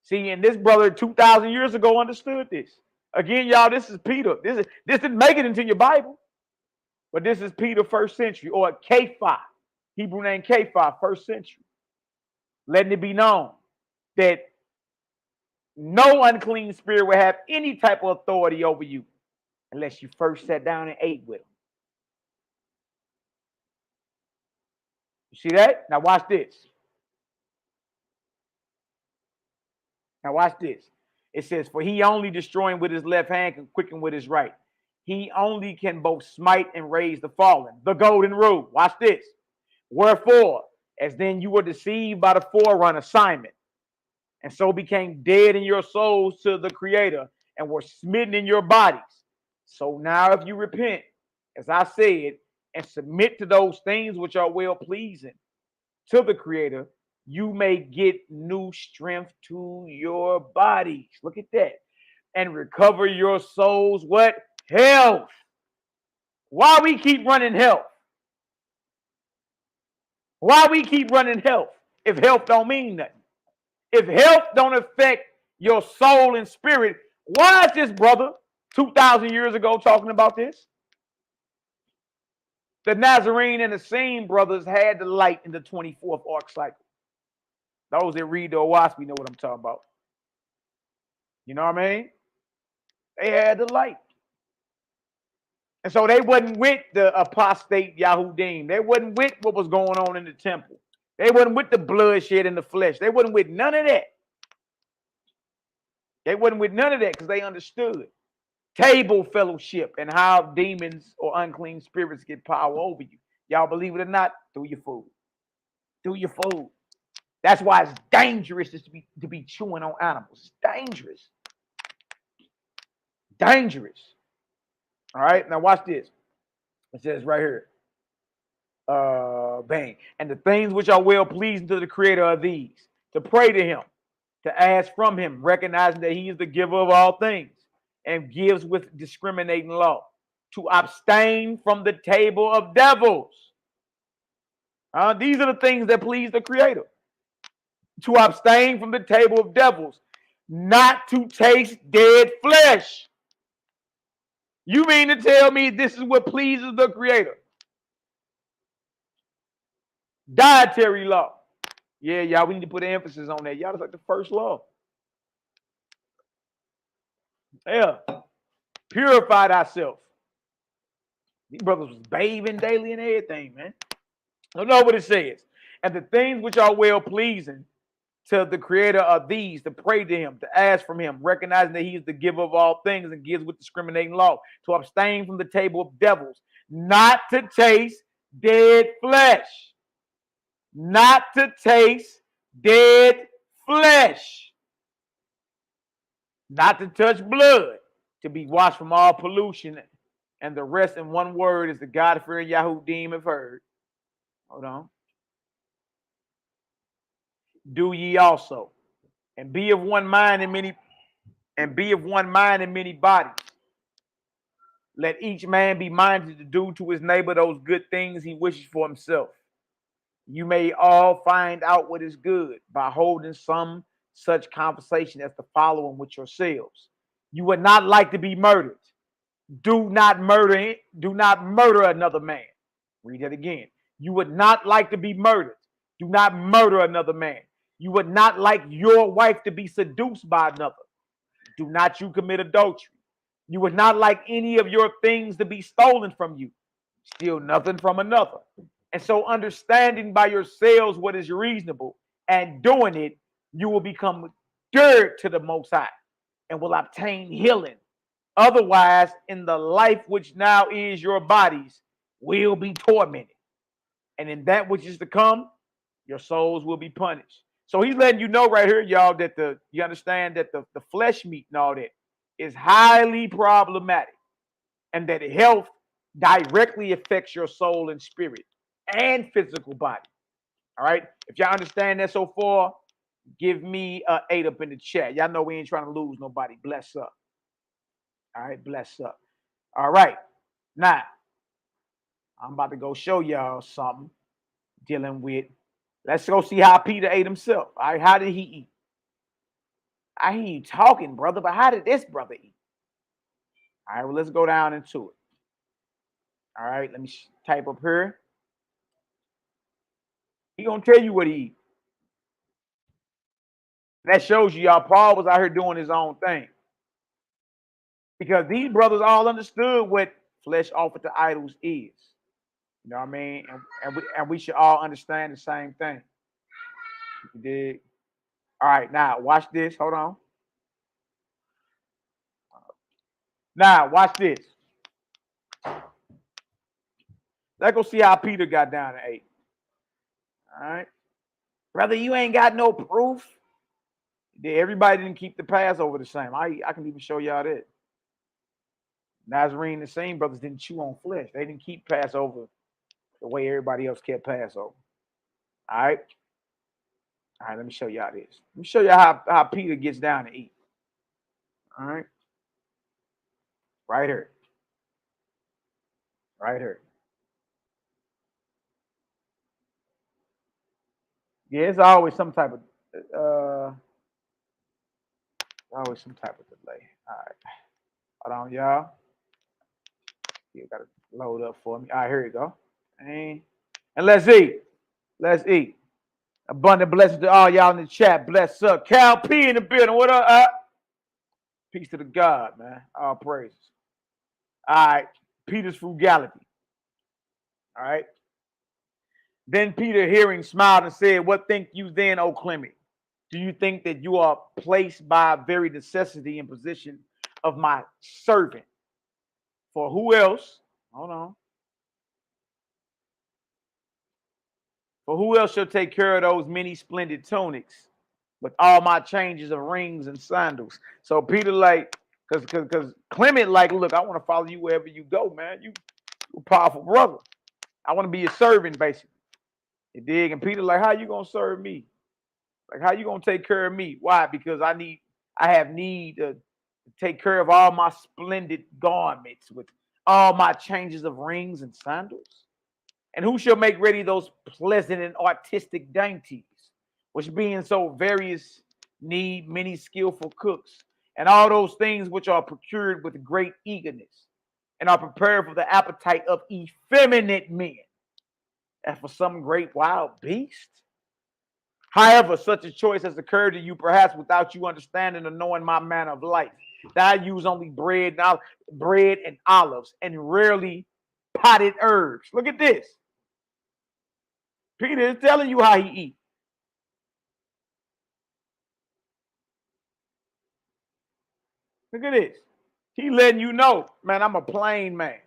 See, and this brother 2,000 years ago understood this. Again, y'all, this is Peter. This didn't make it into your Bible, but this is Peter, 1st century, or Kephi, Hebrew name Kephi, 1st century. Letting it be known that no unclean spirit will have any type of authority over you unless you first sat down and ate with him. You see that? Now watch this. Now watch this. It says, for he only destroying with his left hand can quicken with his right. He only can both smite and raise the fallen. The golden rule. Watch this. Wherefore, as then you were deceived by the forerunner Simon, and so became dead in your souls to the Creator, and were smitten in your bodies. So now if you repent, as I said, and submit to those things which are well pleasing to the Creator, you may get new strength to your bodies. Look at that. And recover your souls. What? Health. Why we keep running health? Why we keep running health if health don't mean nothing? If health don't affect your soul and spirit, why is this brother 2,000 years ago talking about this? The Nazarene and the Essene brothers had the light in the 24th arc cycle. Those that read the Oahspe know what I'm talking about. You know what I mean? They had the light. And so they wasn't with the apostate Yahudim. They wasn't with what was going on in the temple. They wasn't with the bloodshed in the flesh. They wasn't with none of that. They wasn't with none of that because they understood table fellowship and how demons or unclean spirits get power over you. Y'all believe it or not, through your food. Through your food. That's why it's dangerous to be chewing on animals. It's dangerous. Dangerous. All right, now watch this. It says right here. Bang. And the things which are well pleasing to the Creator are these: to pray to him, to ask from him, recognizing that he is the giver of all things and gives with discriminating law, to abstain from the table of devils. These are the things that please the Creator. To abstain from the table of devils, not to taste dead flesh. You mean to tell me this is what pleases the Creator? Dietary law. Yeah, y'all, we need to put an emphasis on that. Y'all, it's like the first law. Yeah. Purify thyself. These brothers was bathing daily and everything, man. I don't know what it says. And the things which are well pleasing to the Creator are these: to pray to him, to ask from him, recognizing that he is the giver of all things and gives with discriminating law, to abstain from the table of devils, not to taste dead flesh. Not to taste dead flesh. Not to touch blood, to be washed from all pollution. And the rest in one word is the God-fearing Yahudim have heard. Hold on. Do ye also, and be of one mind in many bodies. Let each man be minded to do to his neighbor those good things he wishes for himself. You may all find out what is good by holding some such conversation as the following with yourselves. You would not like to be murdered. Do not murder another man. Read it again. You would not like to be murdered. Do not murder another man. You would not like your wife to be seduced by another. Do not you commit adultery. You would not like any of your things to be stolen from you. Steal nothing from another. And so understanding by yourselves what is reasonable and doing it, you will become dirt to the Most High and will obtain healing. Otherwise, in the life which now is your bodies, will be tormented. And in that which is to come, your souls will be punished. So he's letting you know right here, y'all, that you understand that the flesh meat and all that is highly problematic, and that health directly affects your soul and spirit and physical body. All right. If y'all understand that so far, give me a 8 up in the chat. Y'all know we ain't trying to lose nobody. Bless up. All right, bless up. All right. Now, I'm about to go show y'all something dealing with. Let's go see how Peter ate himself. All right, how did he eat? I hear you talking, brother, but how did this brother eat? All right, well, let's go down into it. All right, let me type up here. He gonna tell you what he eat. That shows you, y'all, Paul was out here doing his own thing. Because these brothers all understood what flesh offered to idols is. You know what I mean? And we should all understand the same thing. You dig? All right, now watch this. Hold on. Now watch this. Let's go see how Peter got down to 8. All right. Brother, you ain't got no proof. Everybody didn't keep the Passover the same. I can even show y'all that. Nazarene, the same brothers didn't chew on flesh. They didn't keep Passover the way everybody else kept Passover. All right. All right, let me show y'all this. Let me show you how Peter gets down to eat. All right. Right here. Right here. Yeah, it's always some type of delay. All right. Hold on, y'all. You gotta load up for me. All right, here you go. And let's eat. Let's eat. Abundant blessings to all y'all in the chat. Bless up. Cal P in the building. What up? Peace to the God, man. All praises. All right. Peter's frugality. All right. Then Peter, hearing, smiled and said, "What think you then, O Clement? Do you think that you are placed by very necessity in position of my servant? For who else?" Hold on. "For who else shall take care of those many splendid tunics with all my changes of rings and sandals?" So Peter, like, because Clement, like, look, I want to follow you wherever you go, man. You a powerful brother. I want to be your servant, basically. You dig? And Peter, like, how you gonna serve me? Like, how you gonna take care of me? Why? Because I have need to take care of all my splendid garments with all my changes of rings and sandals. And who shall make ready those pleasant and artistic dainties, which being so various need many skillful cooks, and all those things which are procured with great eagerness, and are prepared for the appetite of effeminate men, and for some great wild beast? However, such a choice has occurred to you, perhaps without you understanding or knowing my manner of life, that I use only bread and olives, and rarely potted herbs. Look at this. Peter is telling you how he eats. Look at this. He letting you know, man, I'm a plain man.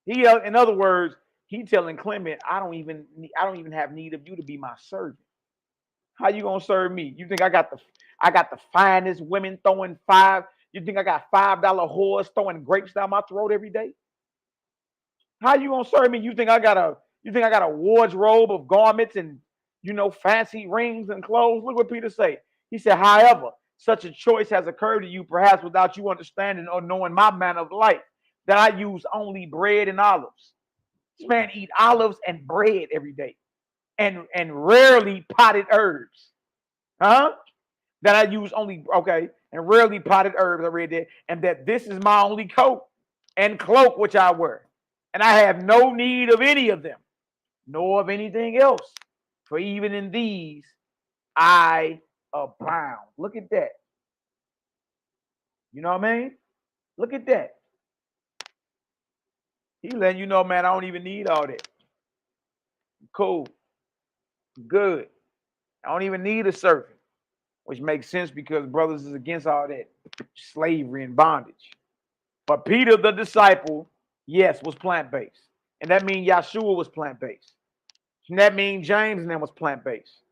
In other words, he telling Clement, I don't even have need of you to be my servant. How you gonna serve me? You think I got the finest women throwing you think I got $5 whores throwing grapes down my throat every day? How you gonna serve me? You think I got a wardrobe of garments and fancy rings and clothes? Look what Peter say. He said, however, such a choice has occurred to you, perhaps without you understanding or knowing my manner of life, that I use only bread and olives. This man eat olives and bread every day, and rarely potted herbs. Huh? That I use only, and rarely potted herbs, I read that, and that this is my only coat and cloak which I wear. And I have no need of any of them, nor of anything else. For even in these, I abound. Look at that. You know what I mean? Look at that. He letting you know, man, I don't even need all that. Cool. Good. I don't even need a servant, which makes sense because brothers is against all that slavery and bondage. But Peter, the disciple, yes, was plant-based. And that means Yeshua was plant-based. And that means James and them was plant-based.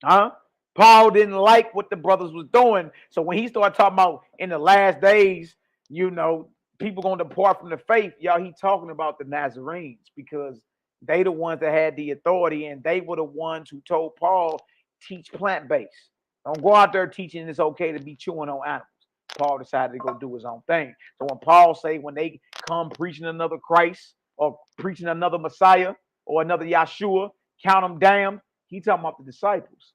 Huh? Paul didn't like what the brothers was doing. So when he started talking about in the last days, people going to depart from the faith, y'all, he talking about the Nazarenes because they the ones that had the authority, and they were the ones who told Paul, teach plant-based. Don't go out there teaching it's okay to be chewing on animals. Paul decided to go do his own thing. So when Paul say when they come preaching another Christ or preaching another Messiah or another Yahshua, count them damned, he talking about the disciples.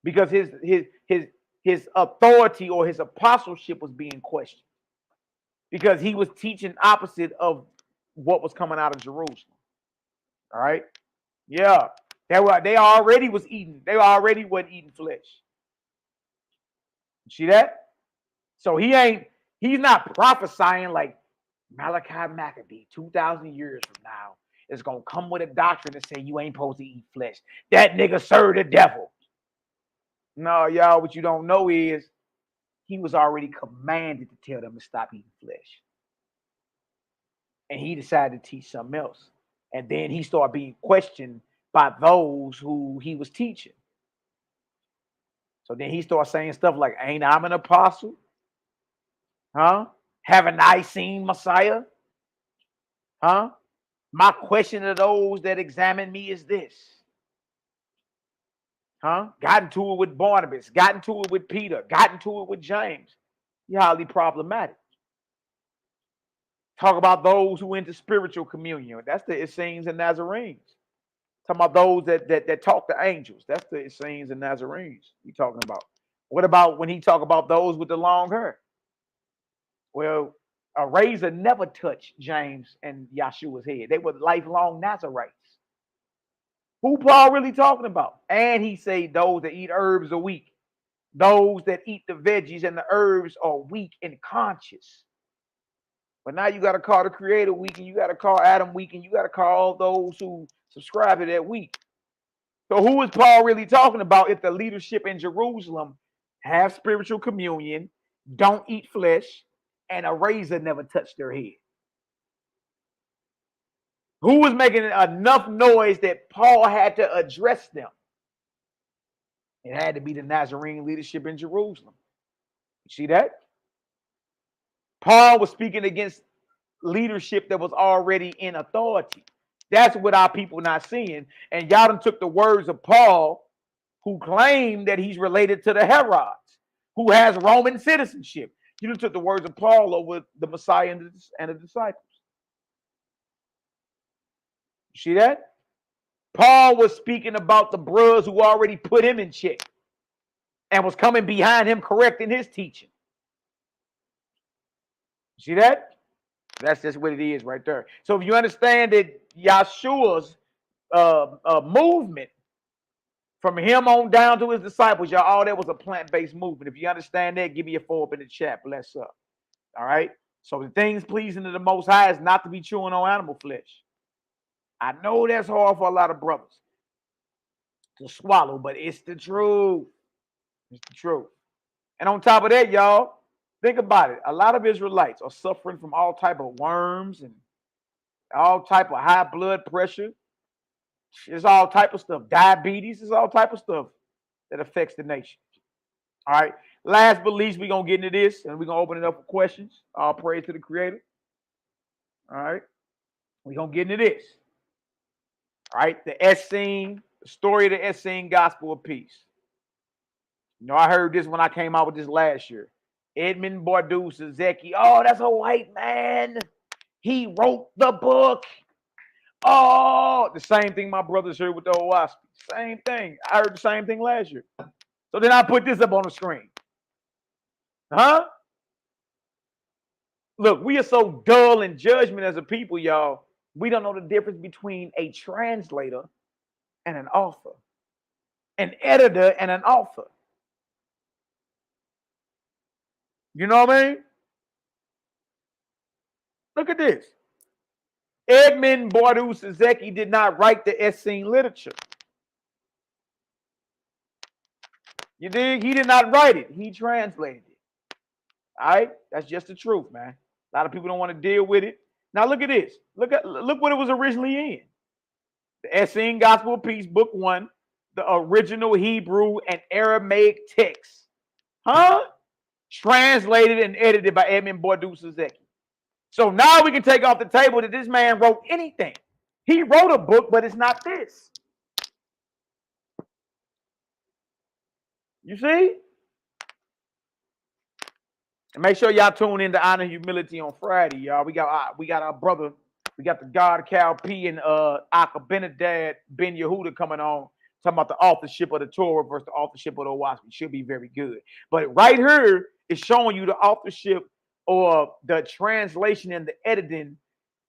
Because his authority or his apostleship was being questioned. Because he was teaching opposite of what was coming out of Jerusalem. All right? Yeah. They already was eating. They already wasn't eating flesh. You see that? So he's not prophesying like Malaki Maccabee 2,000 years from now is going to come with a doctrine and say you ain't supposed to eat flesh. That nigga served the devil. No, y'all, what you don't know is he was already commanded to tell them to stop eating flesh. And he decided to teach something else. And then he started being questioned by those who he was teaching. So then he started saying stuff like, ain't I an apostle? Huh? Haven't I seen Messiah? Huh? My question to those that examine me is this. Huh? Got into it with Barnabas, got into it with Peter, got into it with James. You're highly problematic. Talk about those who into spiritual communion. That's the Essenes and Nazarenes. Talking about those that talk to angels. That's the Essenes and Nazarenes he talking about. What about when he talk about those with the long hair? Well, a razor never touched James and Yahshua's head. They were lifelong Nazarites. Who Paul really talking about? And he say those that eat herbs are weak. Those that eat the veggies and the herbs are weak and conscious. But now you got to call the Creator weak, and you got to call Adam weak, and you got to call all those who subscribe to that weak. So who is Paul really talking about if the leadership in Jerusalem have spiritual communion, don't eat flesh, and a razor never touched their head? Who was making enough noise that Paul had to address them? It had to be the Nazarene leadership in Jerusalem. You see that? Paul was speaking against leadership that was already in authority. That's what our people not seeing. And y'all done took the words of Paul, who claimed that he's related to the Herods, who has Roman citizenship. You done took the words of Paul over the Messiah and the disciples. You see that? Paul was speaking about the brothers who already put him in check and was coming behind him correcting his teaching. You see that? That's just what it is right there. So if you understand that Yahshua's movement from him on down to his disciples, y'all, all that was a plant-based movement. If you understand that, give me a 4 up in the chat. Bless up. All right? So the things pleasing to the Most High is not to be chewing on animal flesh. I know that's hard for a lot of brothers to swallow, but it's the truth. It's the truth. And on top of that, y'all, think about it. A lot of Israelites are suffering from all type of worms and all type of high blood pressure. There's all type of stuff. Diabetes is all type of stuff that affects the nation. All right. Last but least, we're going to get into this, and we're going to open it up for questions. All praise to the Creator. All right. We're going to get into this. All right. The Essene, the story of the Essene gospel of peace. You know, I heard this when I came out with this last year. Edmund Bordeaux Sazeki. Oh, that's a white man. He wrote the book. Oh, the same thing my brothers heard with the Oahspe. Same thing. I heard the same thing last year. So then I put this up on the screen. Huh? Look, we are so dull in judgment as a people, y'all. We don't know the difference between a translator and an author, an editor and an author. You know what I mean? Look at this. Edmund Bordeaux Sazeki did not write the Essene literature. You dig? He did not write it. He translated it. All right? That's just the truth, man. A lot of people don't want to deal with it. Now look at this. Look what it was originally in. The Essene Gospel of Peace, Book 1, the original Hebrew and Aramaic text. Huh? Translated and edited by Edmund Bordusazeki. So now we can take off the table that this man wrote anything. He wrote a book, but it's not this. You see? And make sure y'all tune in to Honor and Humility on Friday, y'all. We got our brother, we got the God Cal P and Benadad Ben Yehuda coming on, talking about the authorship of the Torah versus the authorship of the Oahspe. Should be very good. But right here is showing you the authorship or the translation and the editing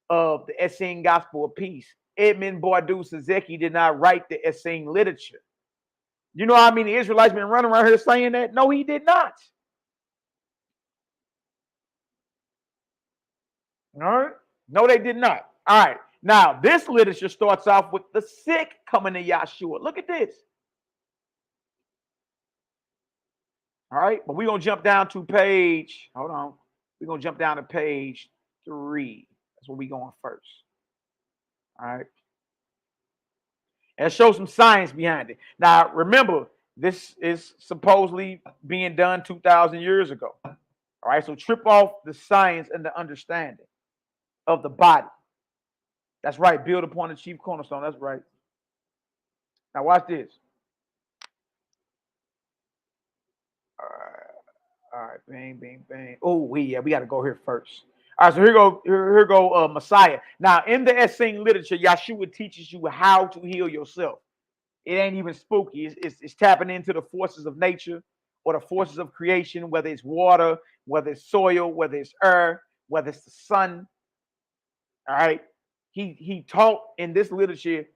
of the Essene Gospel of Peace. Edmund Bordusazeki did not write the Essene literature. You know how many Israelites been running around here saying that? No, he did not. All right. No, they did not. All right. Now, this literature starts off with the sick coming to Yahshua. Look at this. All right. But we're going to jump down to page. Hold on. We're going to jump down to page 3. That's where we're going first. All right. And show some science behind it. Now, remember, this is supposedly being done 2,000 years ago. All right. So trip off the science and the understanding of the body. That's right. Build upon the chief cornerstone. That's right. Now watch this. All right. Bang, bang, bang. Oh, we got to go here first. All right. So here go Messiah. Now in the Essene literature, Yahshua teaches you how to heal yourself. It ain't even spooky. It's tapping into the forces of nature or the forces of creation, whether it's water, whether it's soil, whether it's air, whether it's the sun. All right. He taught in this literature,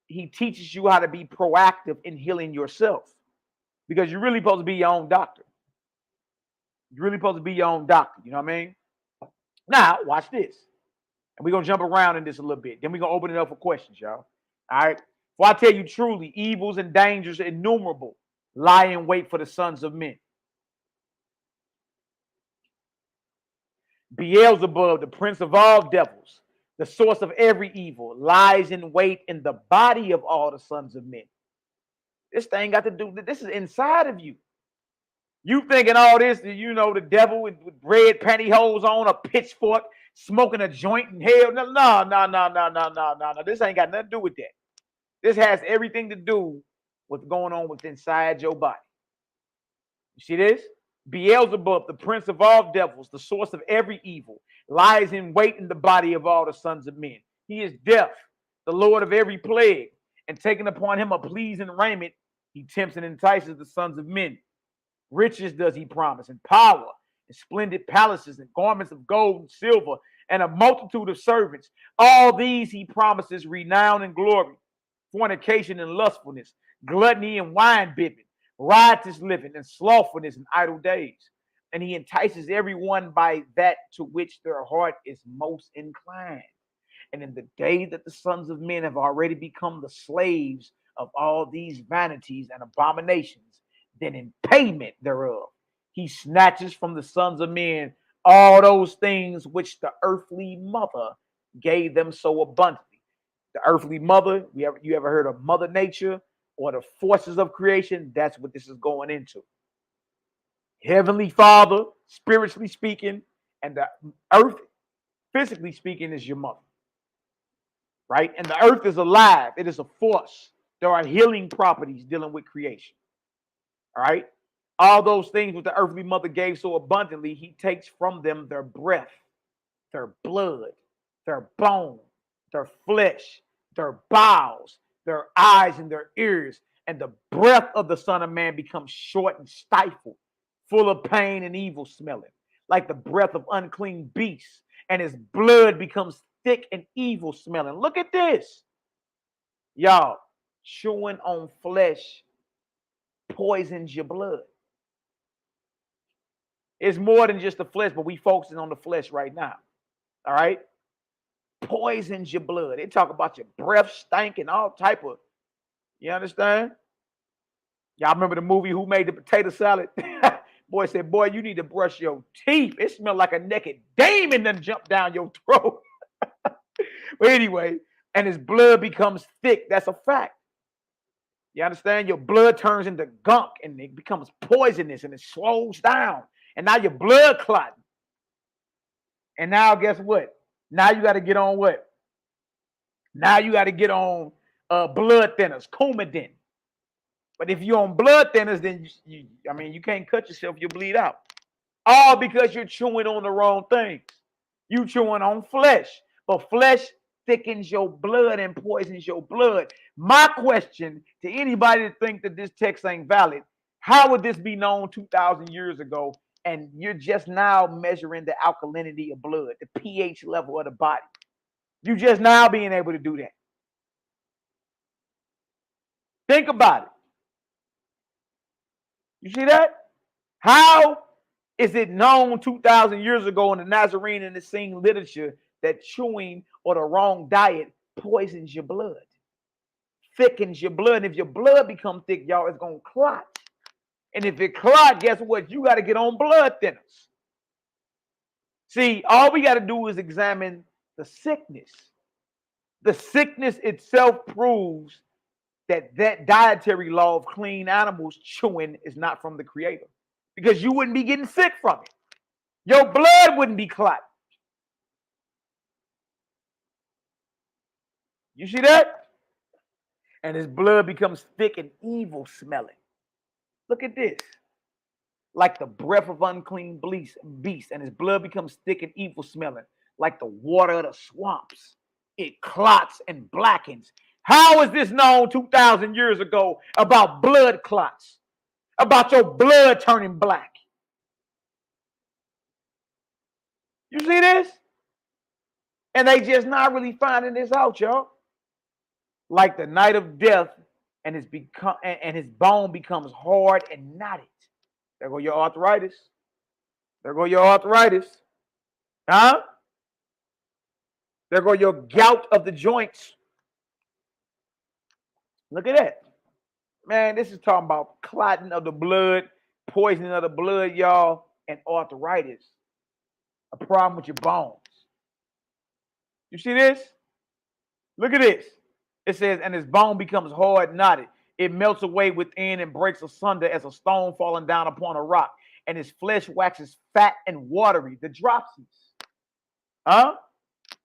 he teaches you how to be proactive in healing yourself because you're really supposed to be your own doctor. You're really supposed to be your own doctor. You know what I mean? Now, watch this. And we're going to jump around in this a little bit. Then we're going to open it up for questions, y'all. All right. Well, I tell you truly, evils and dangers innumerable lie in wait for the sons of men. Beelzebub, the prince of all devils, the source of every evil, lies in wait in the body of all the sons of men. This thing got to do, this is inside of you. You thinking all this, you know, the devil with red pantyhose on, a pitchfork, smoking a joint in hell. No. This ain't got nothing to do with that. This has everything to do with what's going on within inside your body. You see this? Beelzebub, the prince of all devils, the source of every evil, lies in wait in the body of all the sons of men. He is deaf, the lord of every plague, and taking upon him a pleasing raiment, he tempts and entices the sons of men. Riches does he promise, and power, and splendid palaces, and garments of gold and silver, and a multitude of servants. All these he promises renown and glory, fornication and lustfulness, gluttony and wine bibbing, riotous living and slothfulness and idle days. And he entices everyone by that to which their heart is most inclined. And in the day that the sons of men have already become the slaves of all these vanities and abominations, then in payment thereof, he snatches from the sons of men all those things which the earthly mother gave them so abundantly. The earthly mother, you ever heard of Mother Nature or the forces of creation? That's what this is going into. Heavenly Father, spiritually speaking, and the earth, physically speaking, is your mother. Right? And the earth is alive. It is a force. There are healing properties dealing with creation. All right? All those things which the earthly mother gave so abundantly, he takes from them their breath, their blood, their bone, their flesh, their bowels, their eyes and their ears. And the breath of the Son of Man becomes short and stifled, full of pain and evil smelling, like the breath of unclean beasts. And his blood becomes thick and evil smelling. Look at this. Y'all, chewing on flesh poisons your blood. It's more than just the flesh, but we focusing on the flesh right now. All right? Poisons your blood. They talk about your breath stinking, all type of, you understand? Y'all remember the movie Who Made the Potato Salad? Boy said, boy, you need to brush your teeth. It smelled like a naked demon done jumped down your throat. But anyway, and his blood becomes thick. That's a fact. You understand? Your blood turns into gunk and it becomes poisonous and it slows down. And now your blood clotting. And now guess what? Now you got to get on what? Now you got to get on blood thinners, Coumadin. But if you're on blood thinners, then you can't cut yourself, you'll bleed out. All because you're chewing on the wrong things. You chewing on flesh, but flesh thickens your blood and poisons your blood. My question to anybody that think that this text ain't valid, how would this be known 2,000 years ago? And you're just now measuring the alkalinity of blood, the pH level of the body. You just now being able to do that. Think about it. You see that? How is it known 2,000 years ago in the Nazarene and the Essene literature that chewing or the wrong diet poisons your blood, thickens your blood? And if your blood becomes thick, y'all, it's going to clot. And if it clot, guess what? You got to get on blood thinners. See, all we got to do is examine the sickness. The sickness itself proves that dietary law of clean animals chewing is not from the Creator, because you wouldn't be getting sick from it. Your blood wouldn't be clotting. You see that? And his blood becomes thick and evil smelling. Look at this. Like the breath of unclean beast, and his blood becomes thick and evil smelling, like the water of the swamps. It clots and blackens. How is this known 2,000 years ago about blood clots? About your blood turning black? You see this? And they just not really finding this out, y'all. Like the night of death, and his bone becomes hard and knotted. There go your arthritis. There go your arthritis. Huh? There go your gout of the joints. Look at that. Man, this is talking about clotting of the blood, poisoning of the blood, y'all, and arthritis. A problem with your bones. You see this? Look at this. It says, and his bone becomes hard, knotted. It melts away within and breaks asunder as a stone falling down upon a rock. And his flesh waxes fat and watery. The dropsies. Huh?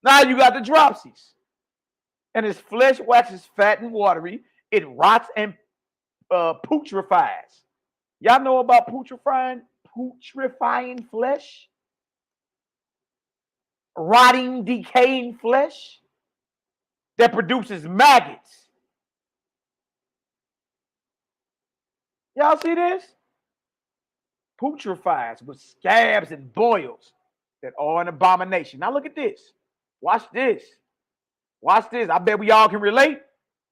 Now you got the dropsies. And his flesh waxes fat and watery. It rots and putrefies. Y'all know about putrefying flesh? Rotting, decaying flesh that produces maggots. Y'all see this? Putrefies with scabs and boils that are an abomination. Now look at this. Watch this. Watch this. I bet we all can relate.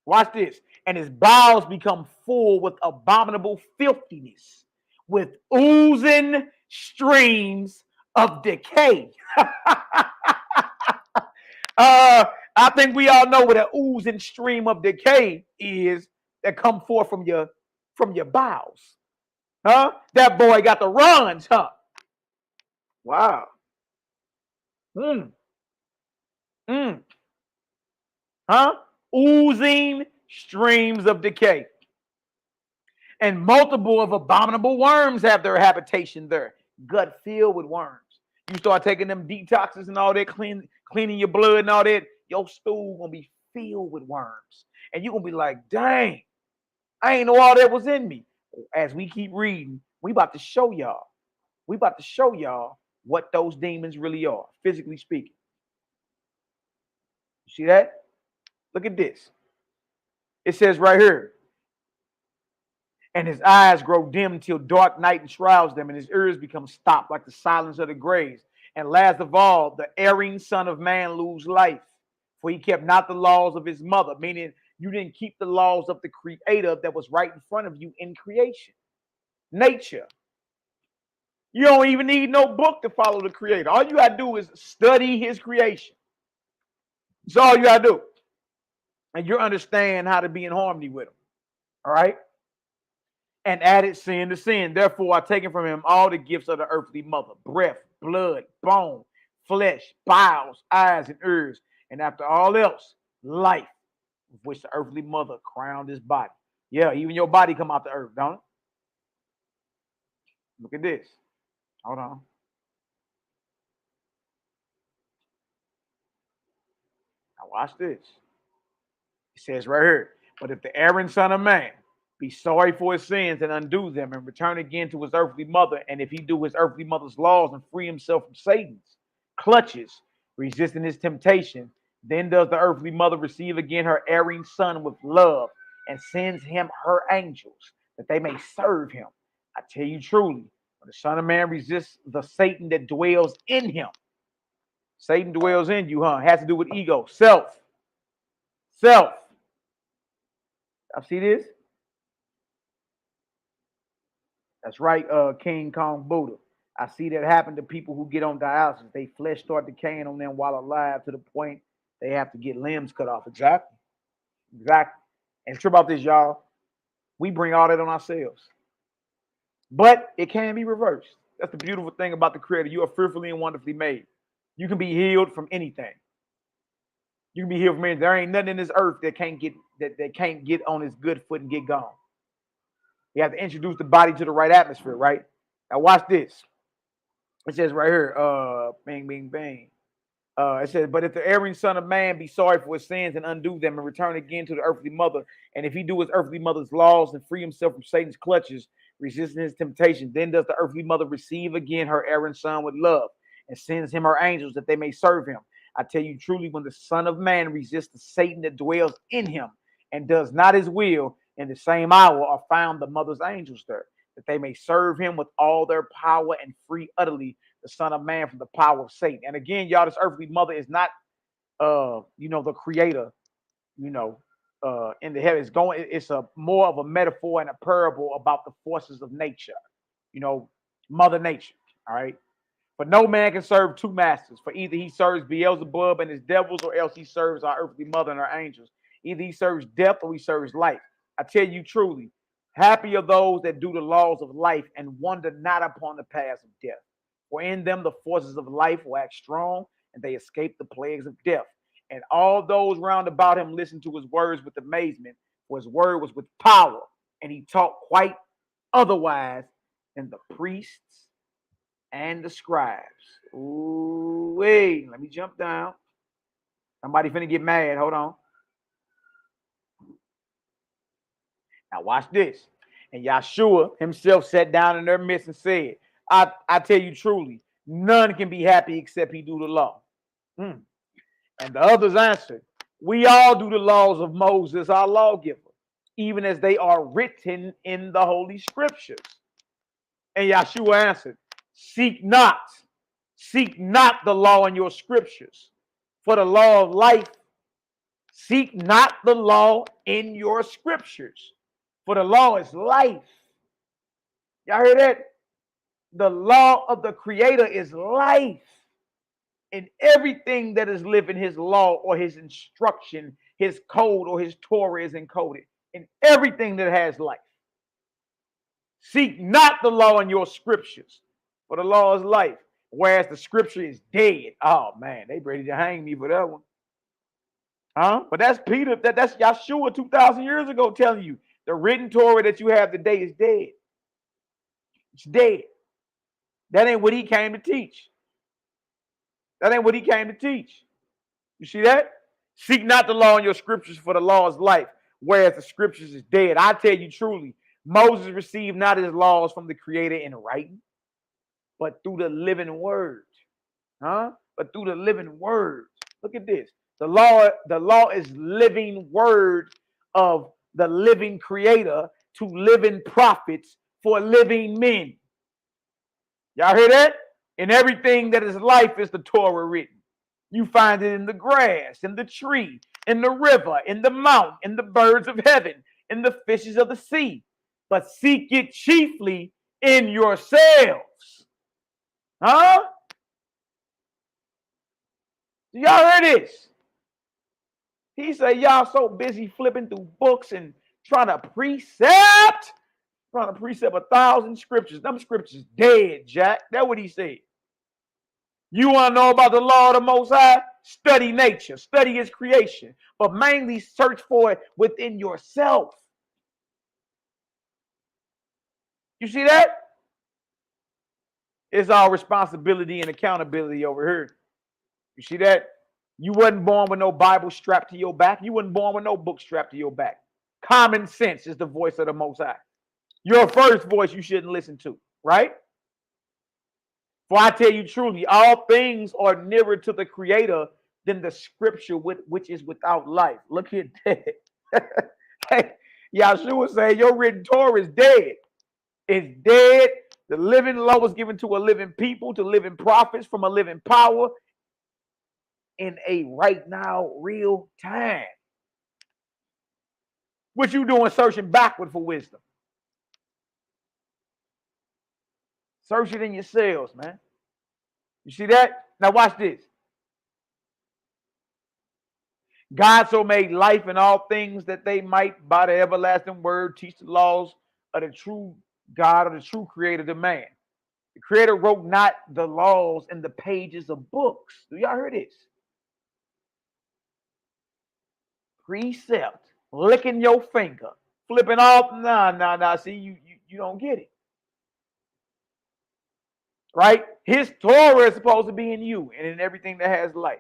Watch this. And his bowels become full with abominable filthiness, with oozing streams of decay. I think we all know what an oozing stream of decay is that come forth from your bowels. Huh? That boy got the runs, huh? Wow. Huh? Oozing streams of decay. And multiple of abominable worms have their habitation there. Gut filled with worms. You start taking them detoxes and all that, cleaning your blood and all that, your stool gonna be filled with worms. And you're gonna be like, dang, I ain't know all that was in me. As we keep reading, we about to show y'all. We about to show y'all what those demons really are, physically speaking. You see that? Look at this. It says right here, and his eyes grow dim till dark night enshrouds them, and his ears become stopped like the silence of the graves. And last of all, the erring son of man lose life, for he kept not the laws of his mother, meaning you didn't keep the laws of the Creator that was right in front of you in creation. Nature. You don't even need no book to follow the Creator. All you got to do is study his creation. That's all you got to do. And you understand how to be in harmony with him. All right? And added sin to sin. Therefore, I taken from him all the gifts of the earthly mother: breath, blood, bone, flesh, bowels, eyes, and ears. And after all else, life, with which the earthly mother crowned his body. Yeah, even your body come out the earth, don't it? Look at this. Hold on. Now watch this. It says right here, but if the erring son of man be sorry for his sins and undo them and return again to his earthly mother, and if he do his earthly mother's laws and free himself from Satan's clutches, resisting his temptation, then does the earthly mother receive again her erring son with love and sends him her angels that they may serve him. I tell you truly, when the Son of Man resists the Satan that dwells in him, Satan dwells in you, huh? It has to do with ego, self. I see this. That's right, King Kong Buddha. I see that happen to people who get on dialysis. They flesh start decaying on them while alive to the point they have to get limbs cut off. Exactly. And true about this, y'all. We bring all that on ourselves. But it can be reversed. That's the beautiful thing about the Creator. You are fearfully and wonderfully made. You can be healed from anything. You can be healed from anything. There ain't nothing in this earth that can't get on its good foot and get gone. You have to introduce the body to the right atmosphere, right? Now watch this. It says right here, bing, bing, bing. It says, but if the erring son of man be sorry for his sins and undo them and return again to the earthly mother, and if he do his earthly mother's laws and free himself from Satan's clutches, resisting his temptation, then does the earthly mother receive again her erring son with love and sends him her angels that they may serve him. I tell you truly, when the Son of Man resists the Satan that dwells in him and does not his will, in the same hour are found the mother's angels there, that they may serve him with all their power and free utterly the Son of Man from the power of Satan. And again, y'all, this earthly mother is not, the creator, in the heavens. It's a more of a metaphor and a parable about the forces of nature, Mother Nature. All right. For no man can serve two masters, for either he serves Beelzebub and his devils, or else he serves our earthly mother and her angels. Either he serves death or he serves life. I tell you truly, happy are those that do the laws of life and wander not upon the paths of death. For in them the forces of life wax strong, and they escape the plagues of death. And all those round about him listened to his words with amazement, for his word was with power, and he taught quite otherwise than the priests and the scribes. Ooh, wait, let me jump down. Somebody finna get mad. Hold on. Now watch this. And Yahshua himself sat down in their midst and said, I tell you truly, none can be happy except he do the law. And the others answered, we all do the laws of Moses, our lawgiver, even as they are written in the Holy Scriptures. And Yahshua answered, seek not the law in your scriptures, for the law of life. Seek not the law in your scriptures, for the law is life. Y'all hear that? The law of the Creator is life. And everything that is living, his law or his instruction, his code or his Torah is encoded in everything that has life. Seek not the law in your scriptures, for the law is life, whereas the scripture is dead. Oh man, they ready to hang me for that one. But that's Peter, that's Yahshua 2,000 years ago telling you the written Torah that you have today is dead. It's dead. That ain't what he came to teach. You see that? Seek not the law in your scriptures, for the law is life, whereas the scriptures is dead. I tell you truly, Moses received not his laws from the Creator in writing, but through the living word. But through the living word. Look at this. The law is living word of the living Creator to living prophets for living men. Y'all hear that? In everything that is life is the Torah written. You find it in the grass, in the tree, in the river, in the mountain, in the birds of heaven, in the fishes of the sea. But seek it chiefly in yourselves. Do y'all hear this? He said, y'all so busy flipping through books and trying to precept 1,000 scriptures. Them scriptures dead, Jack. That's what he said. You want to know about the law of the Most High? Study nature, study his creation, but mainly search for it within yourself. You see that? It's all responsibility and accountability over here. You see that? You wasn't born with no Bible strapped to your back. You wasn't born with no book strapped to your back. Common sense is the voice of the Most High. Your first voice you shouldn't listen to, right? For I tell you truly, all things are nearer to the Creator than the scripture which is without life. Look at that. Hey, Yahshua say your written Torah is dead. It's dead. The living law was given to a living people, to living prophets from a living power in a right now, real time. What you doing searching backward for wisdom? Search it in yourselves, man. You see that? Now watch this. God so made life and all things that they might, by the everlasting word, teach the laws of the true God, or the true creator, the man. The creator wrote not the laws in the pages of books. Do y'all hear this? Precept, licking your finger, flipping off. Nah. See, you don't get it. Right? His Torah is supposed to be in you and in everything that has life.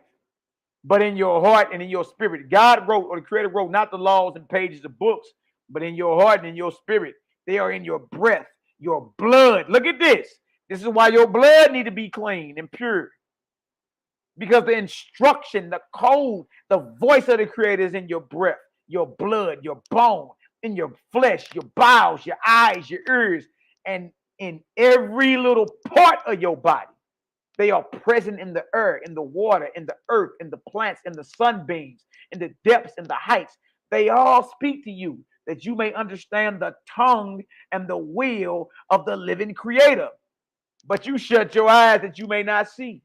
But in your heart and in your spirit. God wrote, or the creator wrote, not the laws and pages of books, but in your heart and in your spirit. They are in your breath, your blood. Look at this. This is why your blood need to be clean and pure. Because the instruction, the code, the voice of the creator is in your breath, your blood, your bone, in your flesh, your bowels, your eyes, your ears, and in every little part of your body. They are present in the air, in the water, in the earth, in the plants, in the sunbeams, in the depths, in the heights. They all speak to you that you may understand the tongue and the will of the living creator. But you shut your eyes that you may not see,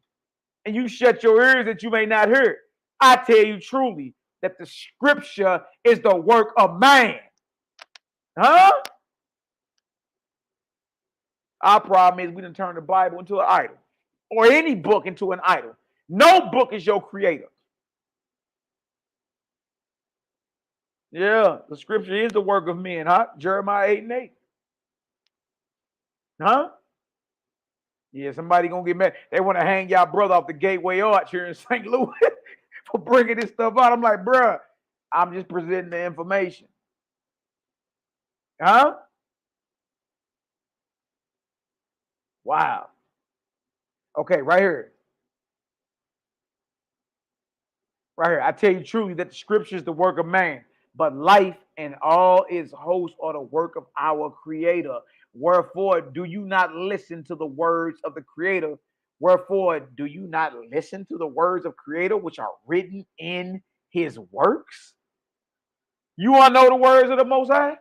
and you shut your ears that you may not hear. I tell you truly that the scripture is the work of man. Huh? Our problem is we done turned the Bible into an idol, or any book into an idol. No book is your creator. Yeah, the scripture is the work of men, huh? Jeremiah 8:8. Huh? Yeah, somebody gonna get mad. They want to hang y'all brother off the Gateway Arch here in St. Louis for bringing this stuff out. I'm like, bruh, I'm just presenting the information. Huh? Wow. Okay, right here. Right here. I tell you truly that the scripture is the work of man, but life and all its hosts are the work of our creator. Wherefore, do you not listen to the words of the creator? Wherefore, do you not listen to the words of creator, which are written in his works? You want to know the words of the Most High?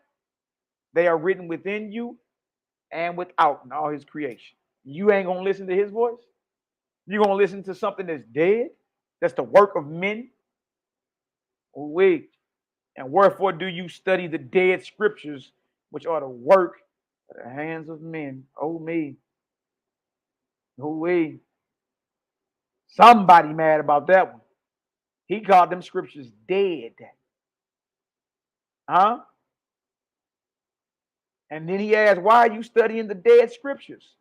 They are written within you and without in all his creation. You ain't going to listen to his voice? You're going to listen to something that's dead? That's the work of men? Oh, wait. And wherefore do you study the dead scriptures, which are the work of the hands of men? Oh, me. Oh, wait. Somebody mad about that one. He called them scriptures dead. Huh? And then he asked, why are you studying the dead scriptures,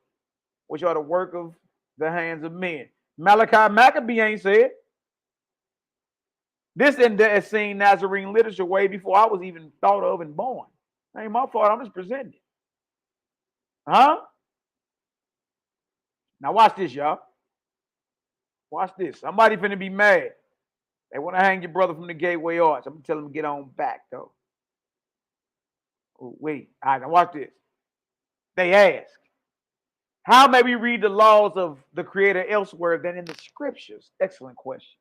which are the work of the hands of men? Malachi Maccabee ain't said. This in the seen Nazarene literature way before I was even thought of and born. Ain't my fault. I'm just presenting it. Huh? Now watch this, y'all. Watch this. Somebody finna be mad. They want to hang your brother from the Gateway Arch. I'm gonna tell him to get on back, though. Oh, wait. All right, now watch this. They ask, how may we read the laws of the Creator elsewhere than in the scriptures? Excellent question.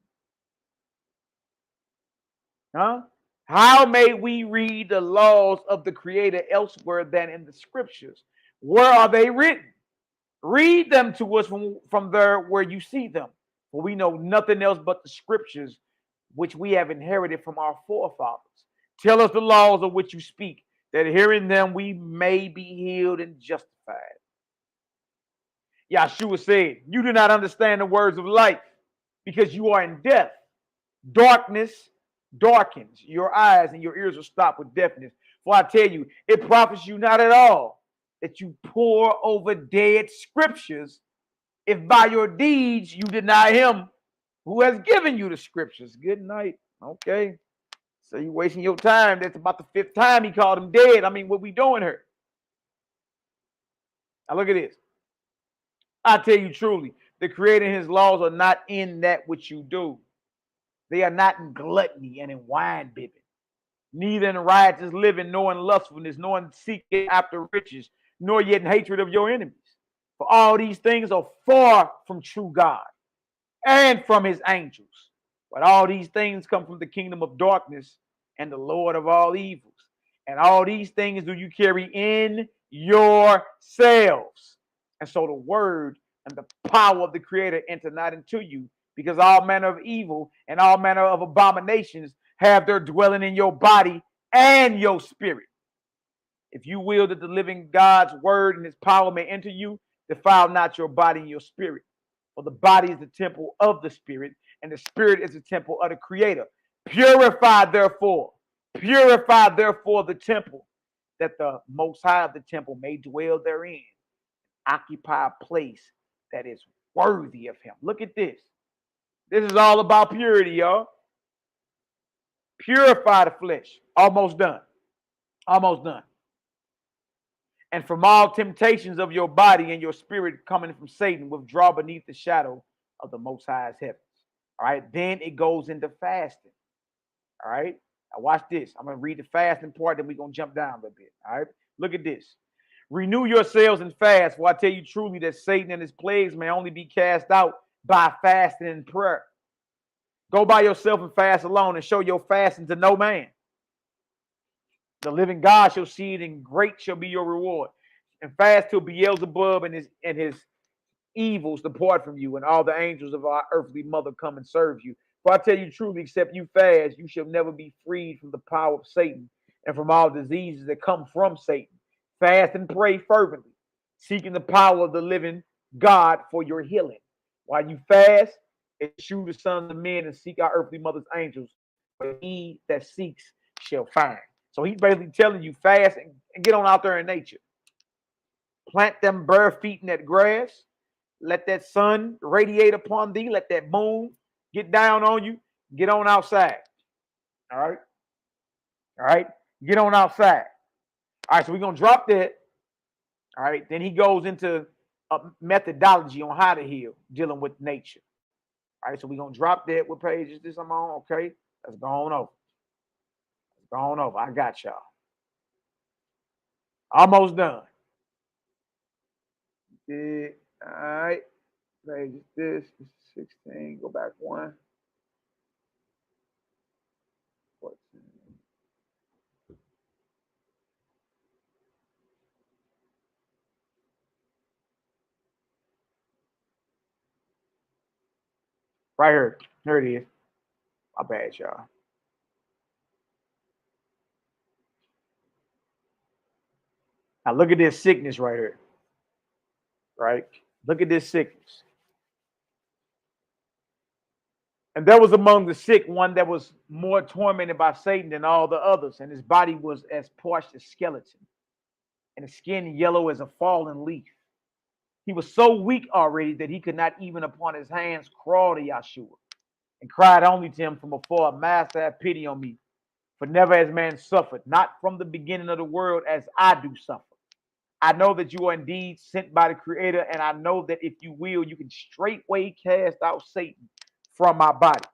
Huh? How may we read the laws of the Creator elsewhere than in the scriptures? Where are they written? Read them to us from there where you see them. For we know nothing else but the scriptures which we have inherited from our forefathers. Tell us the laws of which you speak, that hearing them we may be healed and justified. Yahshua said, you do not understand the words of life because you are in death. Darkness darkens your eyes and your ears are stopped with deafness. For I tell you, it profits you not at all that you pore over dead scriptures if by your deeds you deny him who has given you the scriptures? Good night. Okay. So you're wasting your time. That's about the 5th time he called him dead. I mean, what we doing here? Now look at this. I tell you truly, the Creator and his laws are not in that which you do. They are not in gluttony and in wine bibbing, neither in riotous living, nor in lustfulness, nor in seeking after riches, nor yet in hatred of your enemies. For all these things are far from true God and from his angels. But all these things come from the kingdom of darkness and the Lord of all evils. And all these things do you carry in yourselves. And so the word and the power of the Creator enter not into you, because all manner of evil and all manner of abominations have their dwelling in your body and your spirit. If you will that the living God's word and his power may enter you, defile not your body and your spirit. For the body is the temple of the spirit, and the spirit is the temple of the Creator. Purify therefore the temple, that the Most High of the temple may dwell therein, occupy a place that is worthy of him. Look at this. This is all about purity, y'all. Purify the flesh. Almost done. Almost done. And from all temptations of your body and your spirit coming from Satan, withdraw beneath the shadow of the Most High's heavens. All right. Then it goes into fasting. All right. Now watch this. I'm going to read the fasting part, then we're going to jump down a little bit. All right. Look at this. Renew yourselves and fast, for I tell you truly that Satan and his plagues may only be cast out by fasting and prayer. Go by yourself and fast alone, and show your fasting to no man. The living God shall see it, and great shall be your reward. And fast till Beelzebub and his evils depart from you, and all the angels of our earthly mother come and serve you. For I tell you truly, except you fast, you shall never be freed from the power of Satan and from all diseases that come from Satan. Fast and pray fervently, seeking the power of the living God for your healing. While you fast, eschew the sons of men and seek our earthly mother's angels, for he that seeks shall find. So he's basically telling you, fast and get on out there in nature. Plant them bare feet in that grass. Let that sun radiate upon thee. Let that moon get down on you. Get on outside. All right? All right? Get on outside. All right, so we're going to drop that. All right, then he goes into a methodology on how to heal, dealing with nature. All right, so we're going to drop that. What page is this I'm on? Okay, let's go on over. Let's go on over. I got y'all. Almost done. Yeah, all right, page is this. This is 16. Go back one. 14. Right here. Here it is. My bad, y'all. Now look at this sickness right here. Right? Look at this sickness. And there was among the sick one that was more tormented by Satan than all the others, and his body was as parched as skeleton, and his skin yellow as a fallen leaf. He was so weak already that he could not even upon his hands crawl to Yahshua, and cried only to him from afar, Master, have pity on me, for never has man suffered, not from the beginning of the world as I do suffer. I know that you are indeed sent by the Creator, and I know that if you will, you can straightway cast out Satan from my body.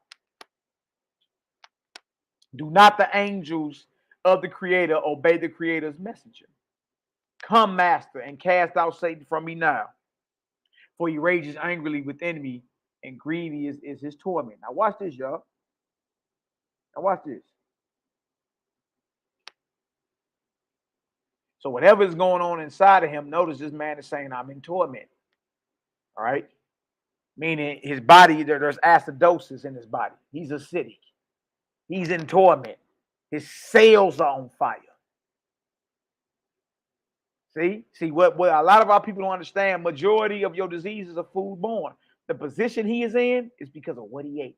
Do not the angels of the Creator obey the Creator's messenger? Come, Master, and cast out Satan from me now, for he rages angrily within me, and grievous is his torment. Now watch this, y'all. Now watch this. So whatever is going on inside of him, notice this man is saying, I'm in torment. All right? Meaning his body, there's acidosis in his body. He's acidic. He's in torment. His cells are on fire. See what a lot of our people don't understand. Majority of your diseases are food-borne. The position he is in is because of what he ate.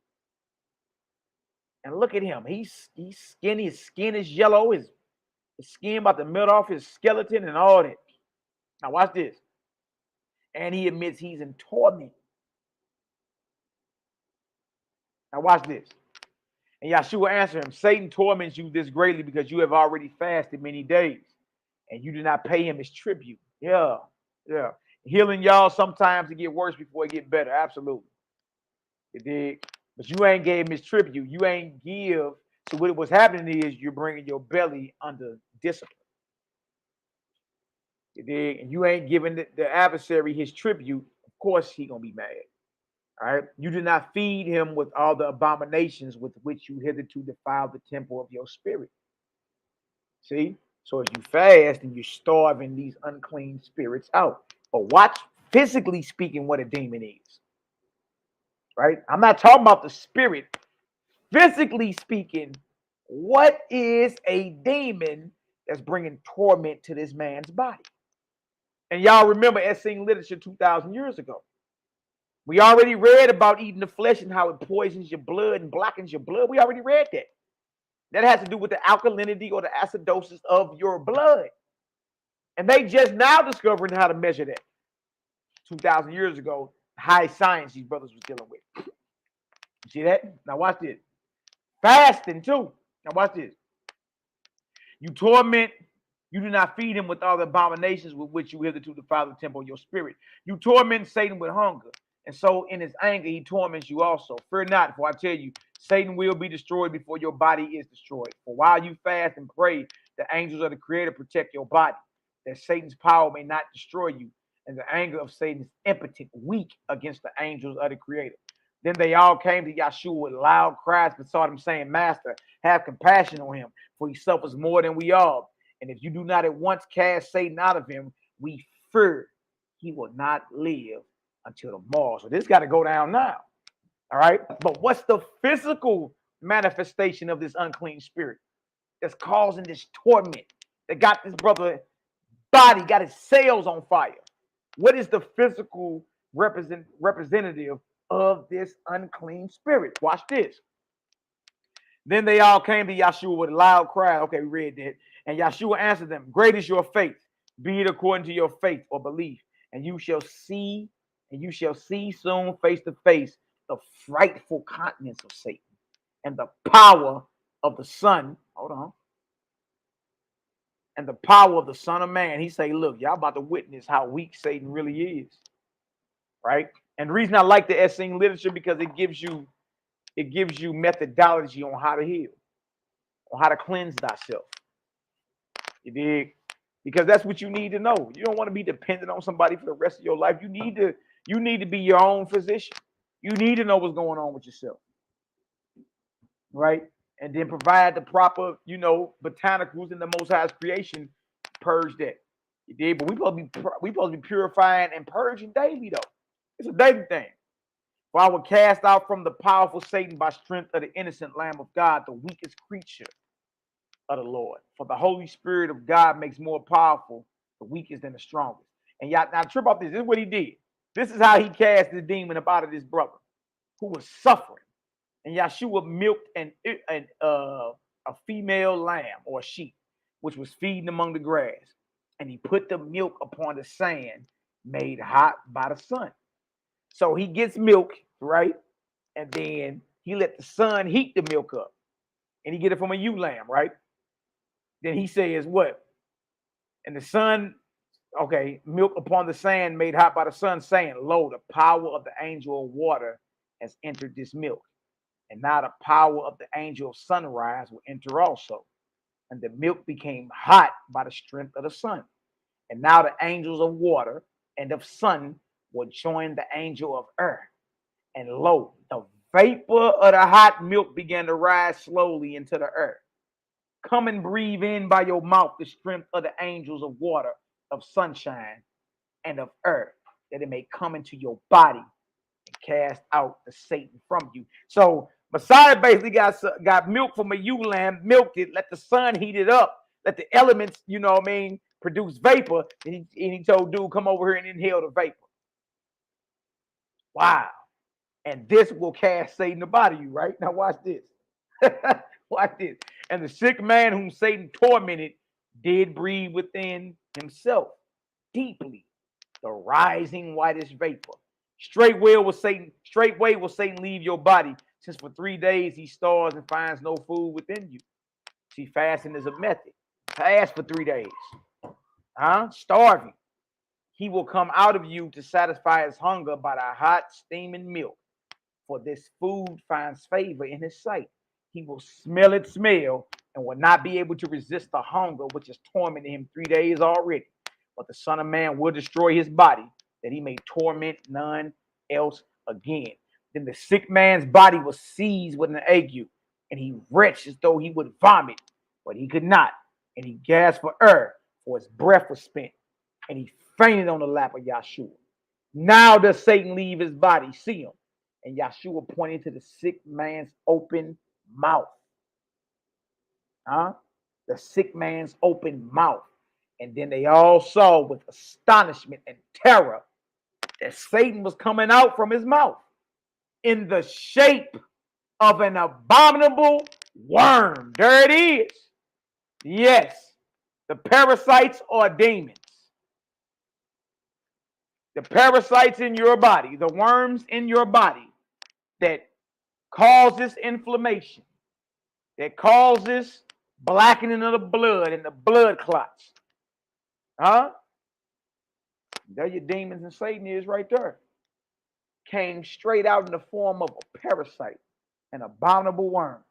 And look at him. He's skinny. His skin is yellow. His skin about to melt off his skeleton and all that. Now watch this. And he admits he's in torment. Now watch this. And Yahshua answered him, Satan torments you this greatly because you have already fasted many days, and you did not pay him his tribute. Yeah. Healing y'all, sometimes it get worse before it get better. Absolutely. You dig? But you ain't gave him his tribute. You ain't give. So what was happening is you're bringing your belly under discipline. You dig? And you ain't giving the adversary his tribute. Of course he gonna be mad. All right. You did not feed him with all the abominations with which you hitherto defiled the temple of your spirit. See? So as you fast and you're starving these unclean spirits out. But watch, physically speaking, what a demon is. Right? I'm not talking about the spirit. Physically speaking, what is a demon that's bringing torment to this man's body? And y'all remember Essene literature 2,000 years ago. We already read about eating the flesh and how it poisons your blood and blackens your blood. We already read that. That has to do with the alkalinity or the acidosis of your blood. And they just now discovering how to measure that. 2,000 years ago, high science these brothers was dealing with. See that? Now watch this. Fasting too. Now watch this. You torment, you do not feed him with all the abominations with which you hitherto defile the temple of your spirit. You torment Satan with hunger. And so in his anger, he torments you also. Fear not, for I tell you, Satan will be destroyed before your body is destroyed. For while you fast and pray, the angels of the Creator protect your body, that Satan's power may not destroy you. And the anger of Satan is impotent, weak against the angels of the Creator. Then they all came to Yahshua with loud cries, besought him, saying, Master, have compassion on him, for he suffers more than we all. And if you do not at once cast Satan out of him, we fear he will not live until tomorrow. So this got to go down now. All right. But what's the physical manifestation of this unclean spirit that's causing this torment that got this brother body, got his cells on fire? What is the physical representative of this unclean spirit? Watch this. Then they all came to Yahshua with a loud cry. Okay, we read that. And Yahshua answered them, Great is your faith. Be it according to your faith or belief. And you shall see soon face to face the frightful countenance of Satan and the power of the Son. Hold on. And the power of the Son of Man. He say, look, y'all about to witness how weak Satan really is. Right? And the reason I like the Essene literature because it gives you methodology on how to heal, on how to cleanse thyself. You dig? Because that's what you need to know. You don't want to be dependent on somebody for the rest of your life. You need to be your own physician. You need to know what's going on with yourself. Right? And then provide the proper, botanicals in the Most High's creation, purge that. You dig? But we supposed to be purifying and purging daily, though. It's a daily thing. For I will cast out from the powerful Satan by strength of the innocent Lamb of God, the weakest creature of the Lord. For the Holy Spirit of God makes more powerful the weakest than the strongest. And y'all, now trip off this. This is what he did. This is how he cast the demon up out of this brother who was suffering. And Yahshua milked a female lamb or a sheep, which was feeding among the grass. And he put the milk upon the sand made hot by the sun. So he gets milk, right? And then he let the sun heat the milk up. And he get it from a ewe lamb, right? Then he says what? And the sun, milk upon the sand made hot by the sun, saying, Lo, the power of the angel of water has entered this milk. And now the power of the angel of sunrise will enter also. And the milk became hot by the strength of the sun. And now the angels of water and of sun will join the angel of earth. And lo, the vapor of the hot milk began to rise slowly into the earth. Come and breathe in by your mouth the strength of the angels of water, of sunshine, and of earth, that it may come into your body and cast out the Satan from you. So Messiah basically got milk from a ewe lamb, milked it, let the sun heat it up, let the elements, produce vapor. And he told dude, come over here and inhale the vapor. Wow. And this will cast Satan out of you, right? Now watch this. Watch this. And the sick man whom Satan tormented did breathe within himself deeply the rising whitish vapor. Straightway will Satan leave your body, since for 3 days he starves and finds no food within you. See, fasting is a method. Fast for 3 days. Starving. He will come out of you to satisfy his hunger by the hot steaming milk. For this food finds favor in his sight. He will smell its smell and will not be able to resist the hunger which has tormented him 3 days already. But the Son of Man will destroy his body, that he may torment none else again. Then the sick man's body was seized with an ague, and he retched as though he would vomit, but he could not. And he gasped for air, for his breath was spent, and he fainted on the lap of Yahshua. Now does Satan leave his body? See him. And Yahshua pointed to the sick man's open mouth. The sick man's open mouth. And then they all saw with astonishment and terror that Satan was coming out from his mouth in the shape of an abominable worm. There it is. Yes, the parasites are demons. The parasites in your body, the worms in your body that causes inflammation, that causes blackening of the blood and the blood clots. There your demons and Satan is right there. Came straight out in the form of a parasite, an abominable worm.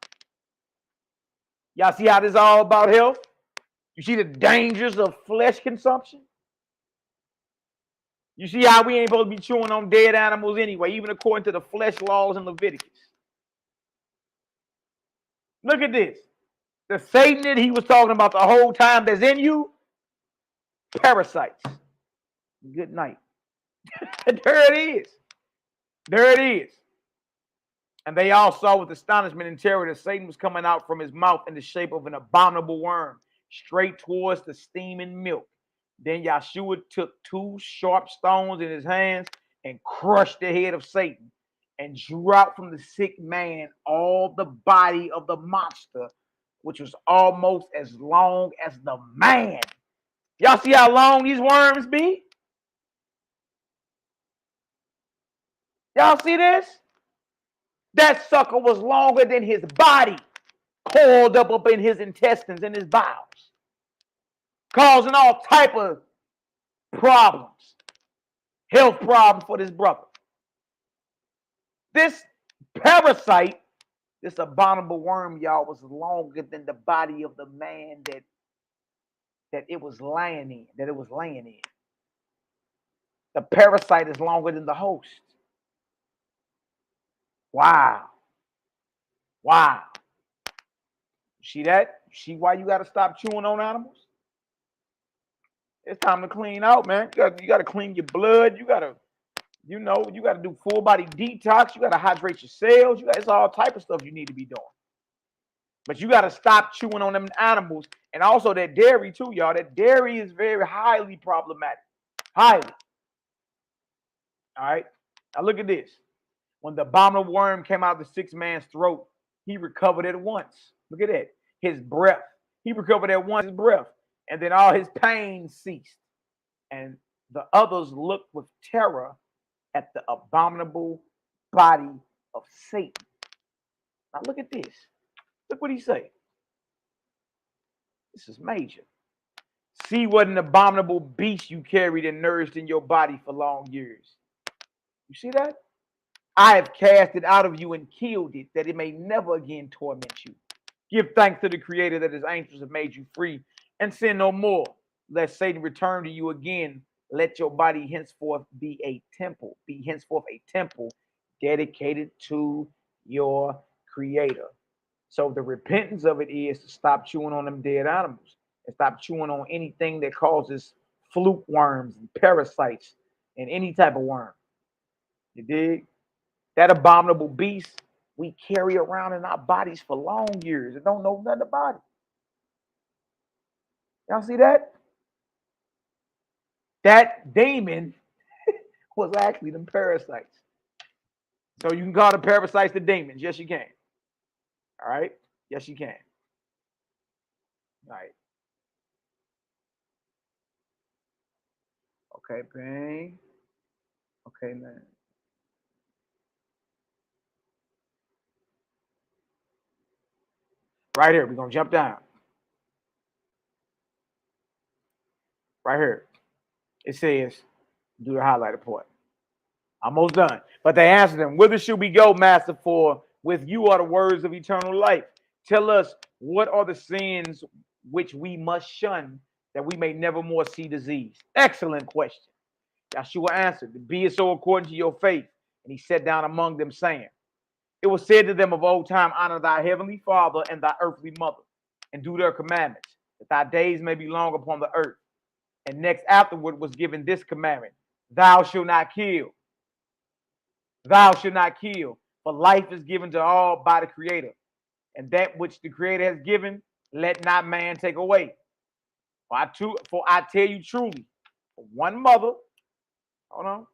Y'all see how this is all about health? You see the dangers of flesh consumption? You see how we ain't supposed to be chewing on dead animals anyway, even according to the flesh laws in Leviticus. Look at this. The Satan that he was talking about the whole time that's in you, parasites. Good night. There it is. There it is. And they all saw with astonishment and terror that Satan was coming out from his mouth in the shape of an abominable worm, straight towards the steaming milk. Then Yahshua took 2 sharp stones in his hands and crushed the head of Satan and drew out from the sick man all the body of the monster, which was almost as long as the man. Y'all see how long these worms be? Y'all see this? That sucker was longer than his body, coiled up in his intestines and his bowels, causing all type of problems, health problems for this brother. This parasite, this abominable worm, y'all, was longer than the body of the man that it was laying in. The parasite is longer than the host. Wow. See that? See why you got to stop chewing on animals? It's time to clean out, man. You got to clean your blood. You got to do full body detox. You got to hydrate your cells. It's all type of stuff you need to be doing. But you got to stop chewing on them animals. And also that dairy too, y'all. That dairy is very highly problematic. Highly. All right. Now look at this. When the abominable worm came out of the sick man's throat, he recovered at once. Look at that. His breath. He recovered at once his breath. And then all his pain ceased. And the others looked with terror at the abominable body of Satan. Now look at this. Look what he say. This is major. See what an abominable beast you carried and nourished in your body for long years. You see that? I have cast it out of you and killed it, that it may never again torment you. Give thanks to the Creator that his angels have made you free, and sin no more, lest Satan return to you again. Let your body henceforth be a temple, dedicated to your Creator. So the repentance of it is to stop chewing on them dead animals and stop chewing on anything that causes fluke worms and parasites and any type of worm. You dig? That abominable beast we carry around in our bodies for long years and don't know nothing about it. Y'all see that? That demon was actually them parasites. So you can call the parasites the demons. Yes, you can. All right? Yes, you can. All right. Okay, bang. Okay, man. Right here, we're gonna jump down. Right here. It says, do the highlighted part. Almost done. But they answered him, whither should we go, master? For with you are the words of eternal life. Tell us, what are the sins which we must shun, that we may never more see disease? Excellent question. Yeshua answered, be it so according to your faith. And he sat down among them, saying, it was said to them of old time, honor thy heavenly father and thy earthly mother, and do their commandments, that thy days may be long upon the earth. And next afterward was given this commandment, thou shalt not kill. Thou shalt not kill, for life is given to all by the Creator. And that which the Creator has given, let not man take away. For I tell you truly, one mother, hold on.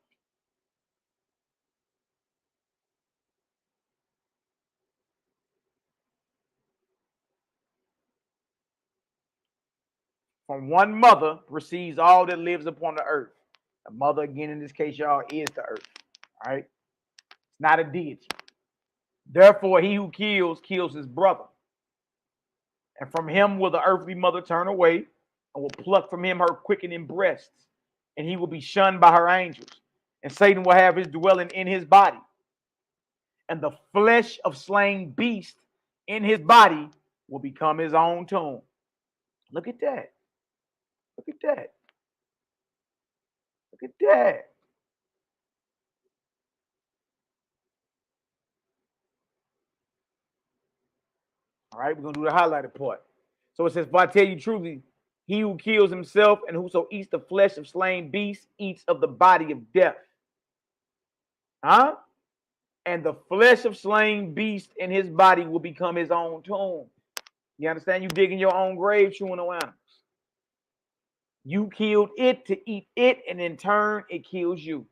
From one mother receives all that lives upon the earth. The mother, again, in this case, y'all, is the earth. All right? It's not a deity. Therefore, he who kills his brother. And from him will the earthly mother turn away, and will pluck from him her quickening breasts, and he will be shunned by her angels. And Satan will have his dwelling in his body. And the flesh of slain beast in his body will become his own tomb. Look at that. Look at that. Look at that. All right, we're going to do the highlighted part. So it says, for I tell you truly, he who kills himself and whoso eats the flesh of slain beasts eats of the body of death. Huh? And the flesh of slain beast in his body will become his own tomb. You understand? You digging your own grave, chewing on animals. You killed it to eat it, and in turn, it kills you.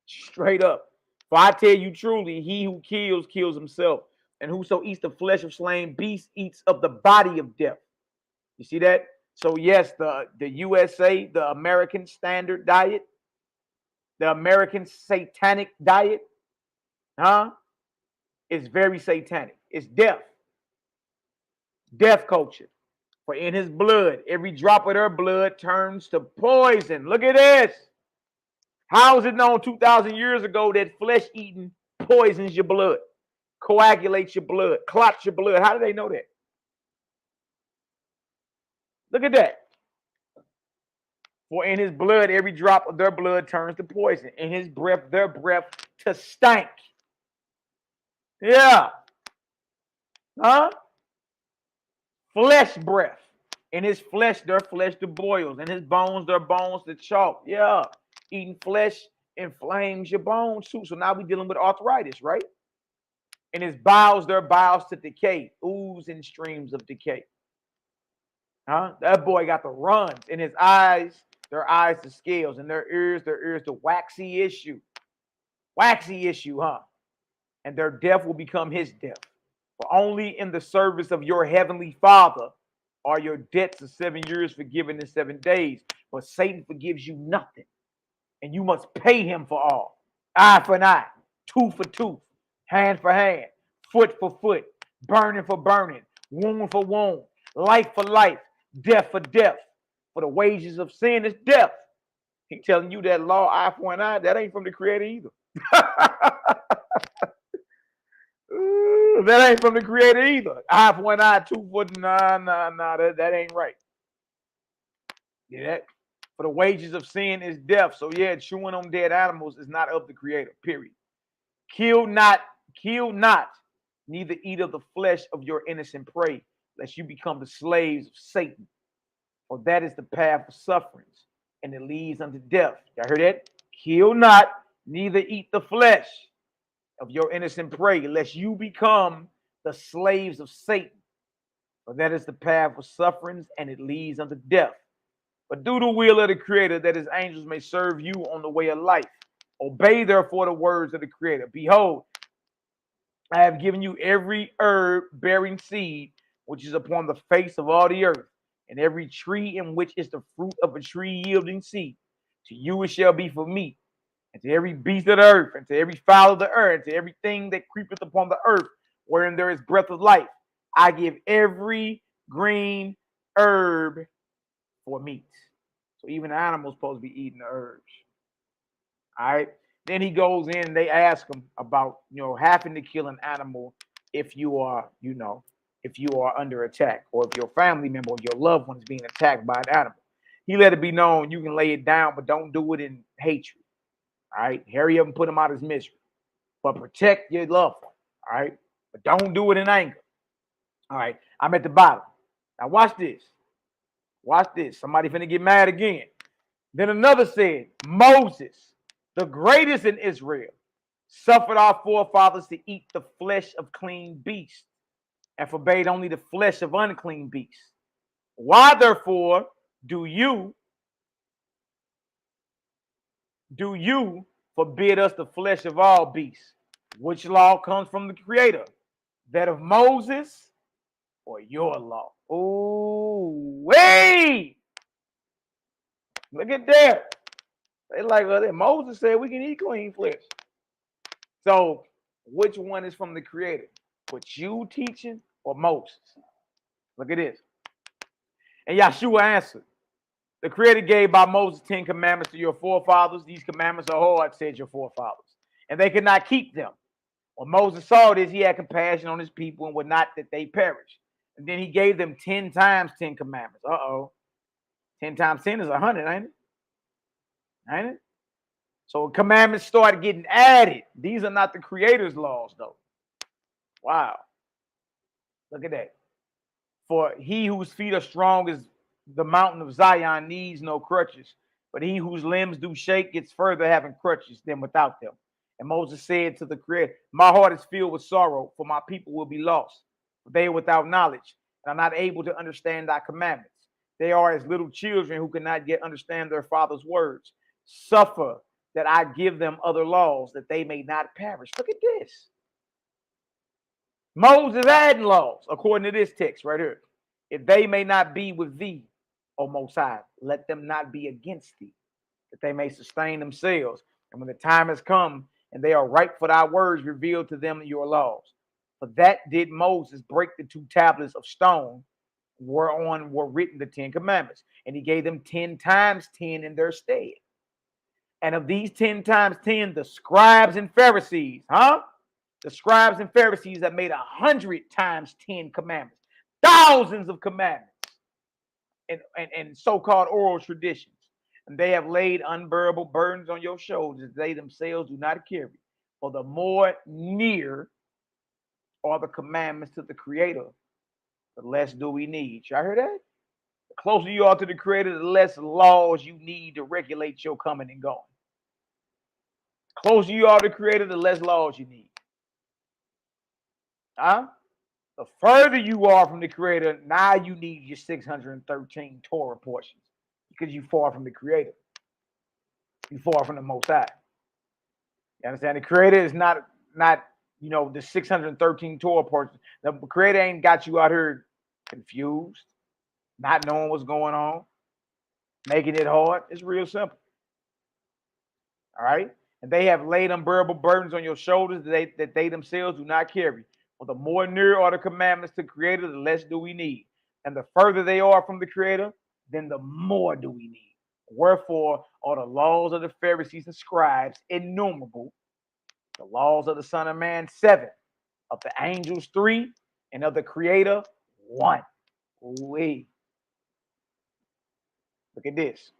Straight up. For I tell you truly, he who kills himself. And whoso eats the flesh of slain beasts eats of the body of death. You see that? So yes, the USA, the American standard diet, the American satanic diet, is very satanic. It's death. Death culture. For in his blood, every drop of their blood turns to poison. Look at this. How is it known 2,000 years ago that flesh eating poisons your blood, coagulates your blood, clots your blood? How do they know that? Look at that. For in his blood, every drop of their blood turns to poison. In his breath, their breath to stank. Yeah. Huh? Flesh breath. In his flesh, their flesh to boils. In his bones, their bones to chalk. Yeah. Eating flesh inflames your bones too. So now we're dealing with arthritis, right? In his bowels, their bowels to decay. Ooze and streams of decay. Huh? That boy got the runs. In his eyes, their eyes to scales. In their ears to waxy issue. Waxy issue, huh? And their death will become his death. For only in the service of your heavenly Father are your debts of 7 years forgiven in 7 days. But Satan forgives you nothing. And you must pay him for all. Eye for an eye, tooth for tooth, hand for hand, foot for foot, burning for burning, wound for wound, life for life, death for death. For the wages of sin is death. He's telling you that law, eye for an eye, that ain't from the Creator either. That ain't from the Creator either. Eye for an eye, tooth for nah, that ain't right. Yeah, for the wages of sin is death. So yeah, chewing on dead animals is not of the Creator. Period. Kill not, neither eat of the flesh of your innocent prey, lest you become the slaves of Satan. For that is the path of sufferings, and it leads unto death. Y'all heard that? Kill not, neither eat the flesh of your innocent prey, lest you become the slaves of Satan. For that is the path of sufferings, and it leads unto death. But do the will of the Creator, that his angels may serve you on the way of life. Obey therefore the words of the Creator. Behold, I have given you every herb bearing seed, which is upon the face of all the earth, and every tree in which is the fruit of a tree yielding seed, To you it shall be for meat, and to every beast of the earth, and to every fowl of the earth, and to everything that creepeth upon the earth, wherein there is breath of life. I give every green herb for meat. So even the animals supposed to be eating the herbs. All right. Then he goes in and they ask him about, having to kill an animal if you are, if you are under attack, or if your family member or your loved one is being attacked by an animal. He let it be known you can lay it down, but don't do it in hatred. All right. Hurry up and put him out of his misery. But protect your loved one. All right. But don't do it in anger. All right. I'm at the bottom. Now watch this. Watch this. Somebody finna get mad again. Then another said, Moses, the greatest in Israel, suffered our forefathers to eat the flesh of clean beasts and forbade only the flesh of unclean beasts. Why therefore do you forbid us the flesh of all beasts? Which law comes from the Creator? That of Moses or your law? Oh, wait! Look at that. They like, well, Moses said we can eat clean flesh. So which one is from the Creator? What you teaching or Moses? Look at this. And Yahshua answered, the Creator gave by Moses 10 commandments to your forefathers. These commandments are hard, said your forefathers, and they could not keep them. When Moses saw this, he had compassion on his people and would not that they perish. And then he gave them 10 times 10 commandments. 10 times 10 is 100, ain't it? Ain't it? So commandments started getting added. These are not the Creator's laws, though. Wow. Look at that. For he whose feet are strong as the mountain of Zion needs no crutches, but he whose limbs do shake gets further having crutches than without them. And Moses said to the Creator, my heart is filled with sorrow, for my people will be lost. For they are without knowledge, and are not able to understand thy commandments. They are as little children who cannot yet understand their father's words. Suffer that I give them other laws, that they may not perish. Look at this. Moses adding laws, according to this text right here. If they may not be with thee, O Most High, let them not be against thee, that they may sustain themselves. And when the time has come, and they are ripe for thy words, revealed to them your laws. For that did Moses break the 2 tablets of stone, whereon were written the 10 commandments. And he gave them 10 times 10 in their stead. And of these 10 times 10, the scribes and Pharisees, the scribes and Pharisees have made 100 times 10 commandments, thousands of commandments, and so-called oral traditions. And they have laid unbearable burdens on your shoulders they themselves do not carry. For the more near are the commandments to the Creator, the less do we need. Y'all hear that? The closer you are to the Creator, the less laws you need to regulate your coming and going. The closer you are to the Creator, the less laws you need. The further you are from the Creator, now you need your 613 Torah portions, because you far from the Creator. You far from the Most High. You understand? The Creator is not the 613 Torah portions. The Creator ain't got you out here confused, not knowing what's going on, making it hard. It's real simple. All right? And they have laid unbearable burdens on your shoulders that they themselves do not carry. For the more near are the commandments to the Creator, the less do we need. And the further they are from the Creator, then the more do we need. Wherefore are the laws of the Pharisees and scribes innumerable, the laws of the Son of Man 7, of the angels 3, and of the Creator 1. Wait. Look at this.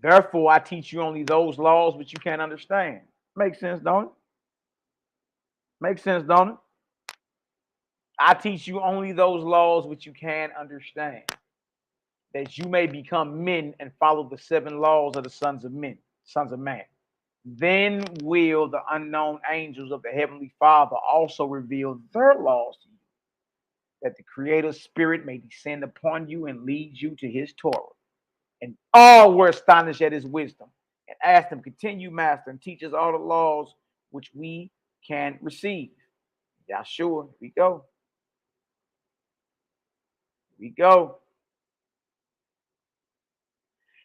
Therefore, I teach you only those laws which you can't understand. Makes sense, don't it? Makes sense, don't it? I teach you only those laws which you can understand, that you may become men and follow the 7 laws of the sons of man. Then will the unknown angels of the Heavenly Father also reveal their laws to you, that the Creator's Spirit may descend upon you and lead you to his Torah. And all were astonished at his wisdom, and asked him, continue, Master, and teach us all the laws which we can receive. Yahshua, here we go. Here we go.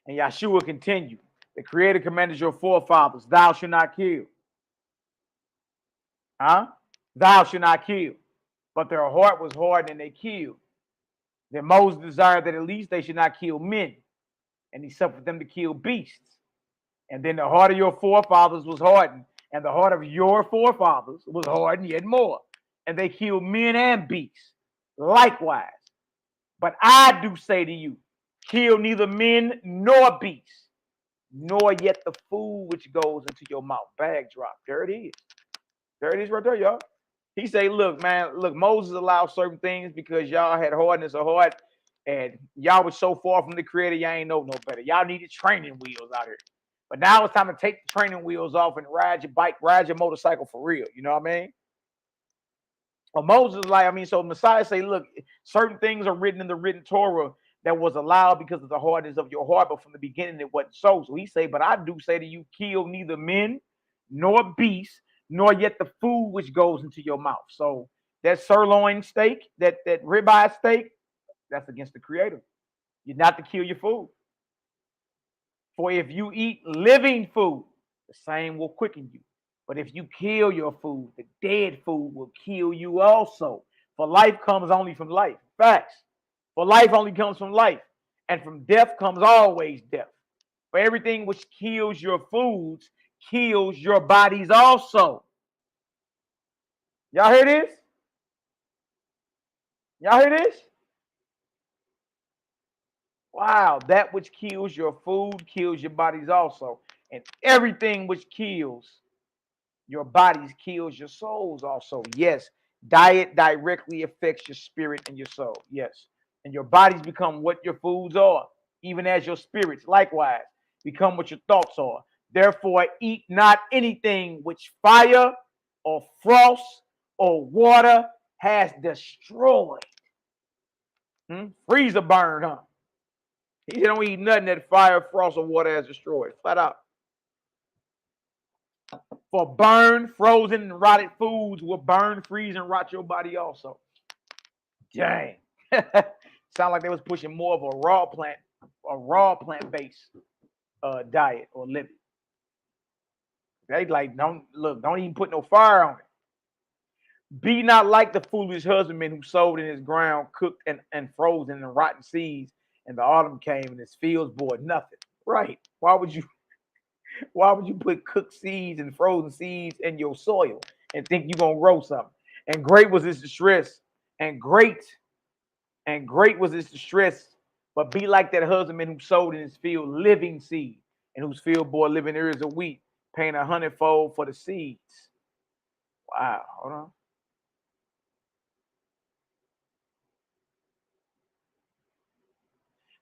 And Yeshua continued, the Creator commanded your forefathers, thou shalt not kill. Thou shalt not kill. But their heart was hard and they killed. Then Moses desired that at least they should not kill men. And he suffered them to kill beasts. And then the heart of your forefathers was hardened. And the heart of your forefathers was hardened yet more. And they killed men and beasts likewise. But I do say to you, kill neither men nor beasts, nor yet the food which goes into your mouth. Bag drop. There it is. There it is right there, y'all. He say, look, man, look, Moses allowed certain things because y'all had hardness of heart and y'all was so far from the Creator, y'all ain't know no better. Y'all needed training wheels out here. But now it's time to take the training wheels off and ride your bike, ride your motorcycle for real. You know what I mean? Well, Moses, so Messiah say, look, certain things are written in the written Torah that was allowed because of the hardness of your heart, but from the beginning it wasn't so. So he say, but I do say to you, kill neither men nor beasts, nor yet the food which goes into your mouth. So that sirloin steak, that ribeye steak, that's against the Creator. You're not to kill your food. For if you eat living food, the same will quicken you. But if you kill your food, the dead food will kill you also. For life comes only from life. Facts. For life only comes from life. And from death comes always death. For everything which kills your foods kills your bodies also. Y'all hear this? Y'all hear this? Wow, that which kills your food kills your bodies also. And everything which kills your bodies kills your souls also. Yes, diet directly affects your spirit and your soul. Yes. And your bodies become what your foods are, even as your spirits likewise become what your thoughts are. Therefore, eat not anything which fire or frost or water has destroyed. Freezer burn, huh? He said, don't eat nothing that fire, frost, or water has destroyed. Flat out. For burned, frozen, and rotted foods will burn, freeze, and rot your body also. Dang. Sound like they was pushing more of a raw plant-based diet or living. They like, don't even put no fire on it. Be not like the foolish husbandman who sowed in his ground, cooked and frozen and rotten seeds, and the autumn came and his fields bore nothing. Right. Why would you put cooked seeds and frozen seeds in your soil and think you're gonna grow something? And great was his distress, and great was his distress. But be like that husbandman who sowed in his field living seed, and whose field bore living ears of wheat, paying 100-fold for the seeds. Wow, hold on.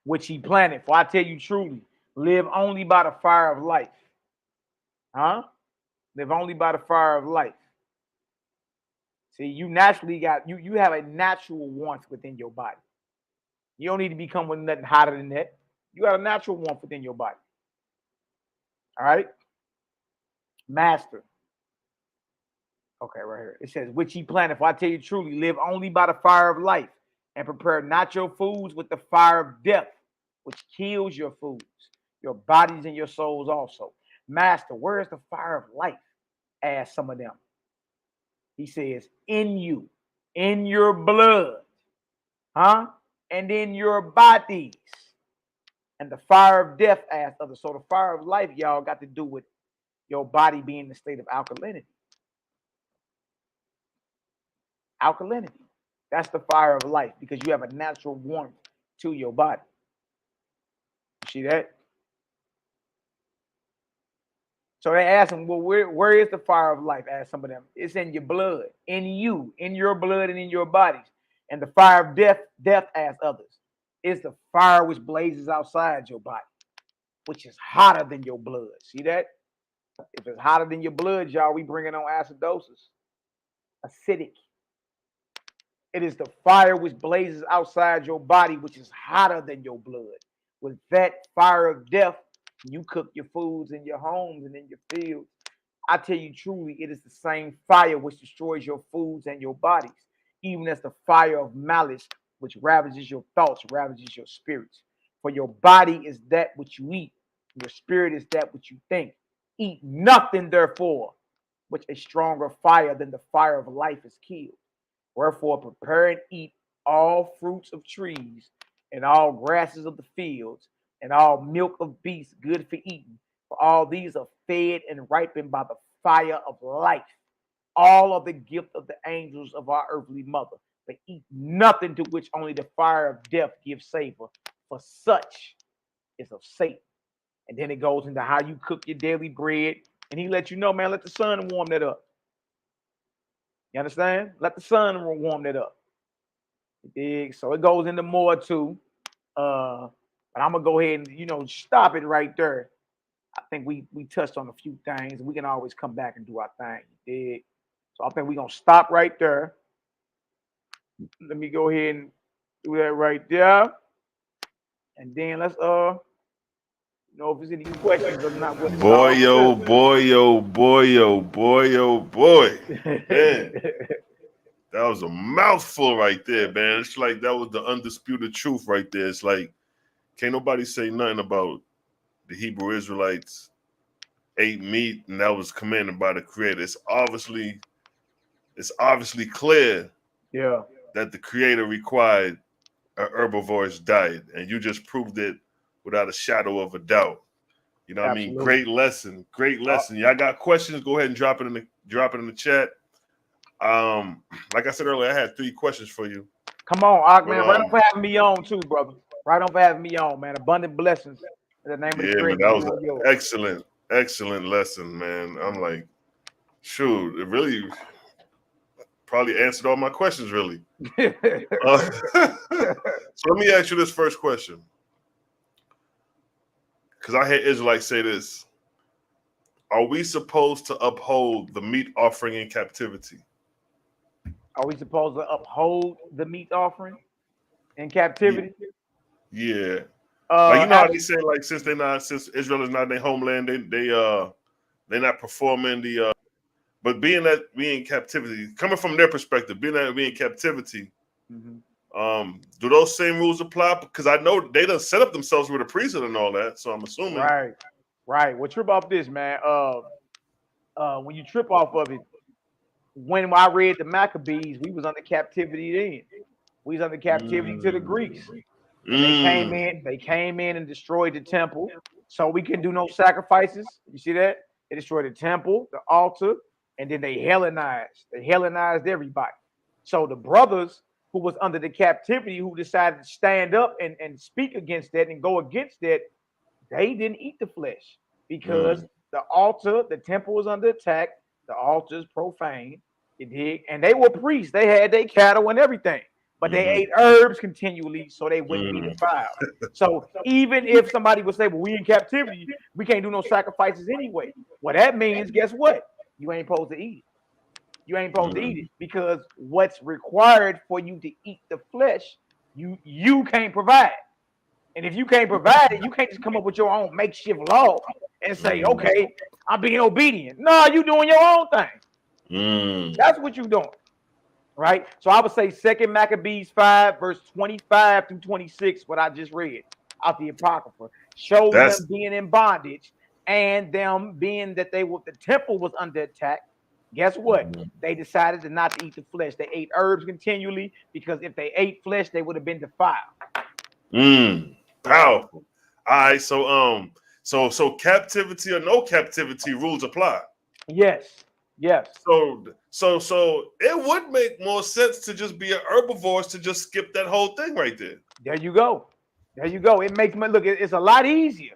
Which he planted. For I tell you truly, live only by the fire of life. Live only by the fire of life. See, you naturally you have a natural warmth within your body. You don't need to become with nothing hotter than that. You got a natural warmth within your body. All right? Master. Okay, right here. It says, which he planted. For I tell you truly, live only by the fire of life, and prepare not your foods with the fire of death, which kills your foods, your bodies and your souls also. Master, where is the fire of life? Asked some of them. He says, in you, in your blood, and in your bodies. And the fire of death asked others. So the fire of life, y'all, got to do with your body being in the state of alkalinity. Alkalinity. That's the fire of life, because you have a natural warmth to your body. You see that? So they asked him, well, where is the fire of life? Asked some of them. It's in your blood, in you, in your blood and in your bodies. And the fire of death asked others, is the fire which blazes outside your body, which is hotter than your blood. See that? If it's hotter than your blood, y'all, we bring it on acidosis. Acidic. It is the fire which blazes outside your body, which is hotter than your blood. With that fire of death, you cook your foods in your homes and in your fields. I tell you truly, it is the same fire which destroys your foods and your bodies, even as the fire of malice, which ravages your thoughts, ravages your spirits. For your body is that which you eat, your spirit is that which you think. Eat nothing, therefore, which a stronger fire than the fire of life is killed. Wherefore, prepare and eat all fruits of trees, and all grasses of the fields, and all milk of beasts good for eating. For all these are fed and ripened by the fire of life, all of the gift of the angels of our earthly mother. But eat nothing to which only the fire of death gives savor, for such is of Satan. And then it goes into how you cook your daily bread. And he let you know, man, let the sun warm that up. You understand? Let the sun warm that up. So it goes into more too. But I'm gonna go ahead and stop it right there. I think we touched on a few things. We can always come back and do our thing. So I think we're gonna stop right there. Let me go ahead and do that right there. And then let's if there's any questions or not. Boy, oh boy, oh boy, oh boy, oh boy. Man. That was a mouthful right there, man. It's like that was the undisputed truth right there. It's like, can't nobody say nothing about the Hebrew Israelites ate meat and that was commanded by the Creator. It's obviously clear that the Creator required an herbivore's diet, and you just proved it without a shadow of a doubt. You know what I mean? Great lesson. Y'all got questions? Go ahead and drop it in the chat. Like I said earlier, I had 3 questions for you. Come on, Ark, man. Right on for having me on too, brother. Right on for having me on, man. Abundant blessings in the name of the Creator. Man, that was an excellent lesson, man. I'm like, shoot, it really probably answered all my questions, really. So let me ask you this first question, because I hear Israelites say this: are we supposed to uphold the meat offering in captivity? Are we supposed to uphold the meat offering in captivity? Yeah. Like how they say, like since Israel is not their homeland, they're not performing the but being that we in captivity, coming from their perspective, being that we in captivity, do those same rules apply? Because I know they done set up themselves with a priesthood and all that, so I'm assuming. Right. Well, trip off this, man. When you trip off of it, when I read the Maccabees, we was under captivity then. We was under captivity to the Greeks. They came in and destroyed the temple, so we can do no sacrifices. You see that? They destroyed the temple, the altar, and then they Hellenized everybody. So the brothers who was under the captivity, who decided to stand up and speak against that and go against that, they didn't eat the flesh because the altar, the temple was under attack. The altar is profane. And they were priests. They had their cattle and everything. But they ate herbs continually so they wouldn't be defiled. So even if somebody would say, well, we in captivity, we can't do no sacrifices anyway. Well, that means, guess what? You ain't supposed to eat it. You ain't supposed to eat it because what's required for you to eat the flesh, you can't provide. And if you can't provide it, you can't just come up with your own makeshift law and say, okay, I'm being obedient. No, you doing your own thing. That's what you're doing. Right? So I would say 2 Maccabees 5, verse 25 through 26, what I just read out the Apocrypha, shows them being in bondage and them being that the temple was under attack. Guess what? They decided to not to eat the flesh. They ate herbs continually because if they ate flesh, they would have been defiled. Powerful. All right, so captivity or no captivity rules apply. Yes. So it would make more sense to just be an herbivore, to just skip that whole thing right there. There you go. It makes me look. It's a lot easier.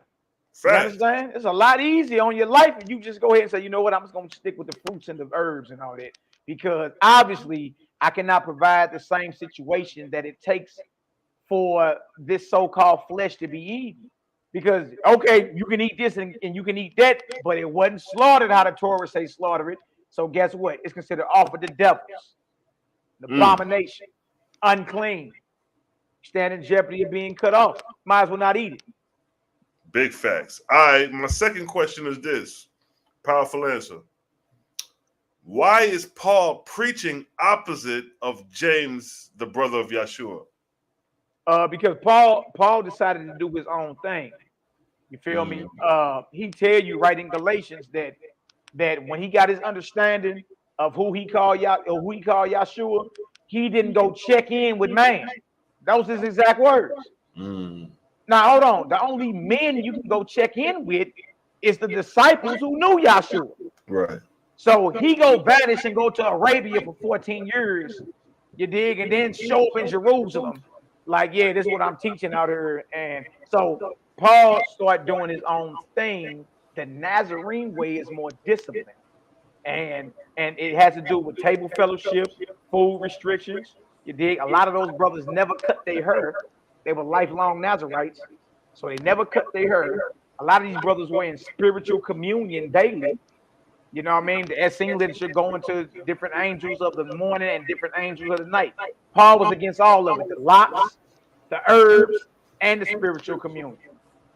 You understand? It's a lot easier on your life if you just go ahead and say, you know what, I'm just going to stick with the fruits and the herbs and all that. Because obviously, I cannot provide the same situation that it takes for this so-called flesh to be eaten. Because, okay, you can eat this and you can eat that, but it wasn't slaughtered how the Torah say slaughter it. So guess what? It's considered offered to devils, an abomination, unclean, stand in jeopardy of being cut off. Might as well not eat it. Big facts. All right, my second question is this. Powerful answer. Why is Paul preaching opposite of James, the brother of Yeshua? Because Paul decided to do his own thing. You feel me? He tell you right in Galatians that when he got his understanding of who he called Yahshua, he didn't go check in with man. That was his exact words. Now hold on. The only men you can go check in with is the disciples who knew Yahshua. Right. So he go vanish and go to Arabia for 14 years. You dig? And then show up in Jerusalem. Like, yeah, this is what I'm teaching out here. And so Paul started doing his own thing. The Nazarene way is more disciplined. And it has to do with table fellowship, food restrictions. You dig? A lot of those brothers never cut their hair. They were lifelong Nazarites. So they never cut their hair. A lot of these brothers were in spiritual communion daily. You know what I mean? The Essene literature going to different angels of the morning and different angels of the night. Paul was against all of it. The lots, the herbs, and the spiritual communion.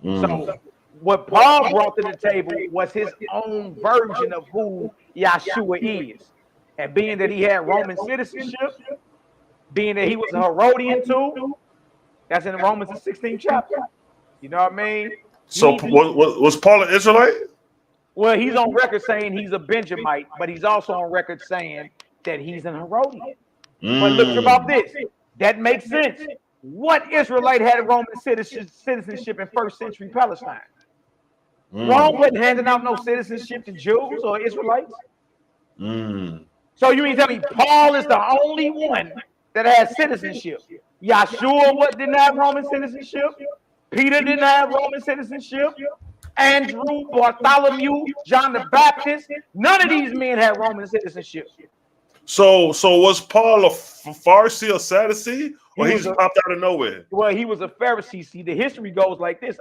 So what Paul brought to the table was his own version of who Yahshua is. And being that he had Roman citizenship, being that he was a Herodian too, that's in Romans the 16th chapter. You know what I mean? So was Paul an Israelite? Well, he's on record saying he's a Benjamite, but he's also on record saying that he's an Herodian. But look about this. That makes sense. What Israelite had a Roman citizenship in first century Palestine? Rome wasn't handing out no citizenship to Jews or Israelites. So you mean to tell me Paul is the only one that has citizenship? Yahshua didn't have Roman citizenship. Peter didn't have Roman citizenship. Andrew, Bartholomew, John the Baptist, none of these men had Roman citizenship. So was Paul a Pharisee or Sadducee, or he just popped out of nowhere? Well, he was a Pharisee. See, the history goes like this.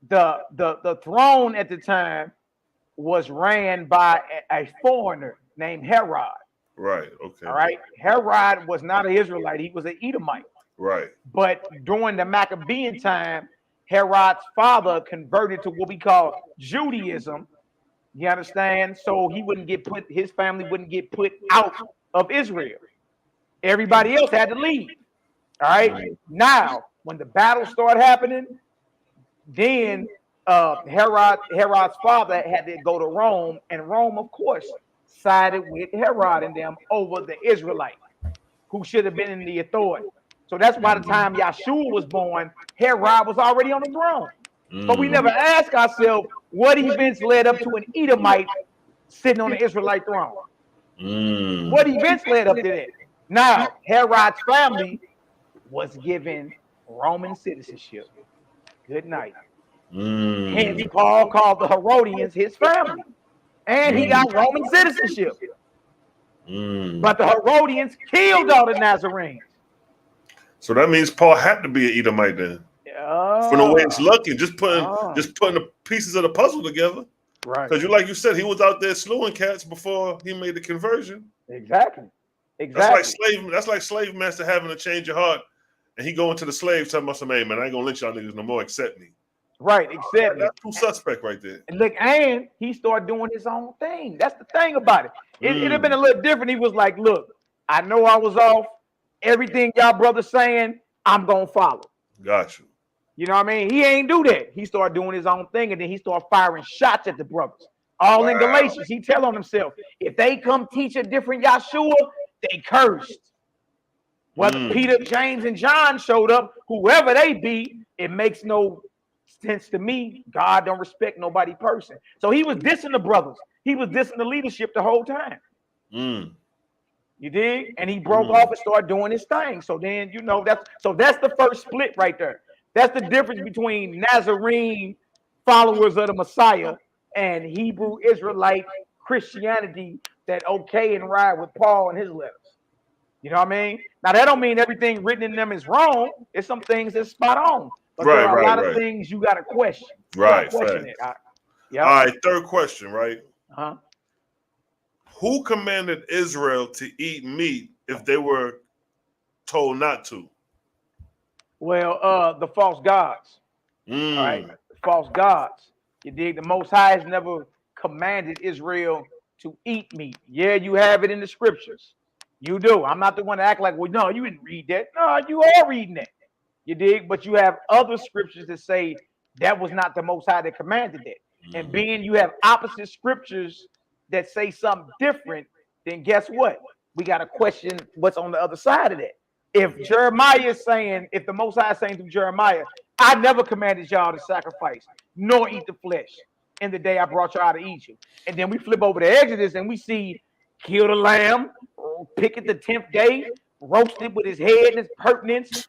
The throne at the time was ran by a foreigner named Herod. Right. Okay. All right. Herod was not an Israelite. He was an Edomite. Right. But during the Maccabean time, Herod's father converted to what we call Judaism. You understand? So he wouldn't get his family wouldn't get put out of Israel. Everybody else had to leave. All right. Now, when the battle started happening, then Herod's father had to go to Rome, and Rome, of course, sided with Herod and them over the Israelite, who should have been in the authority. So that's by the time Yahshua was born, Herod was already on the throne. But we never ask ourselves what events led up to an Edomite sitting on the Israelite throne. What events led up to that? Now, Herod's family was given Roman citizenship. Good night. Hence, Paul called the Herodians his family. And he got Roman citizenship. But the Herodians killed all the Nazarenes. So that means Paul had to be an Edomite then. For the way it's looking, just putting the pieces of the puzzle together. Right. Because like you said, he was out there slewing cats before he made the conversion. Exactly. That's like slave master having to change your heart, and he going to the slave telling us, "Hey man, I ain't gonna lynch y'all niggas no more. Accept me." Right. Accept me. That's too suspect right there. And look, and he started doing his own thing. That's the thing about it. It'd have been a little different. He was like, "Look, I know I was off. Everything y'all brothers saying, I'm gonna follow." Got you. You know what I mean? He ain't do that. He started doing his own thing, and then he started firing shots at the brothers. All in Galatians, he tell on himself, if they come teach a different Yahshua, they cursed. Whether Peter, James, and John showed up, whoever they be, it makes no sense to me. God don't respect nobody person. So he was dissing the brothers. He was dissing the leadership the whole time. You dig? And he broke off and started doing his thing. So then, that's the first split right there. That's the difference between Nazarene followers of the Messiah and Hebrew Israelite Christianity that okay and ride with Paul and his letters. You know what I mean? Now, that don't mean everything written in them is wrong. There's some things that's spot on. But there are a lot of things you got to question. Right. Question it. All right, third question, right? Uh-huh. Who commanded Israel to eat meat if they were told not to? Well, the false gods. All right, the false gods. You dig? The Most High has never commanded Israel to eat meat. Yeah, you have it in the scriptures. You do. I'm not the one to act like, well, no, you didn't read that. No, you are reading that. You dig? But you have other scriptures that say that was not the Most High that commanded that. And being you have opposite scriptures that say something different, then guess what? We got to question what's on the other side of that. If Jeremiah is saying, if the Most High is saying through Jeremiah, I never commanded y'all to sacrifice nor eat the flesh in the day I brought y'all out of Egypt. And then we flip over to Exodus and we see kill the lamb, pick it the 10th day, roast it with his head and his pertinence.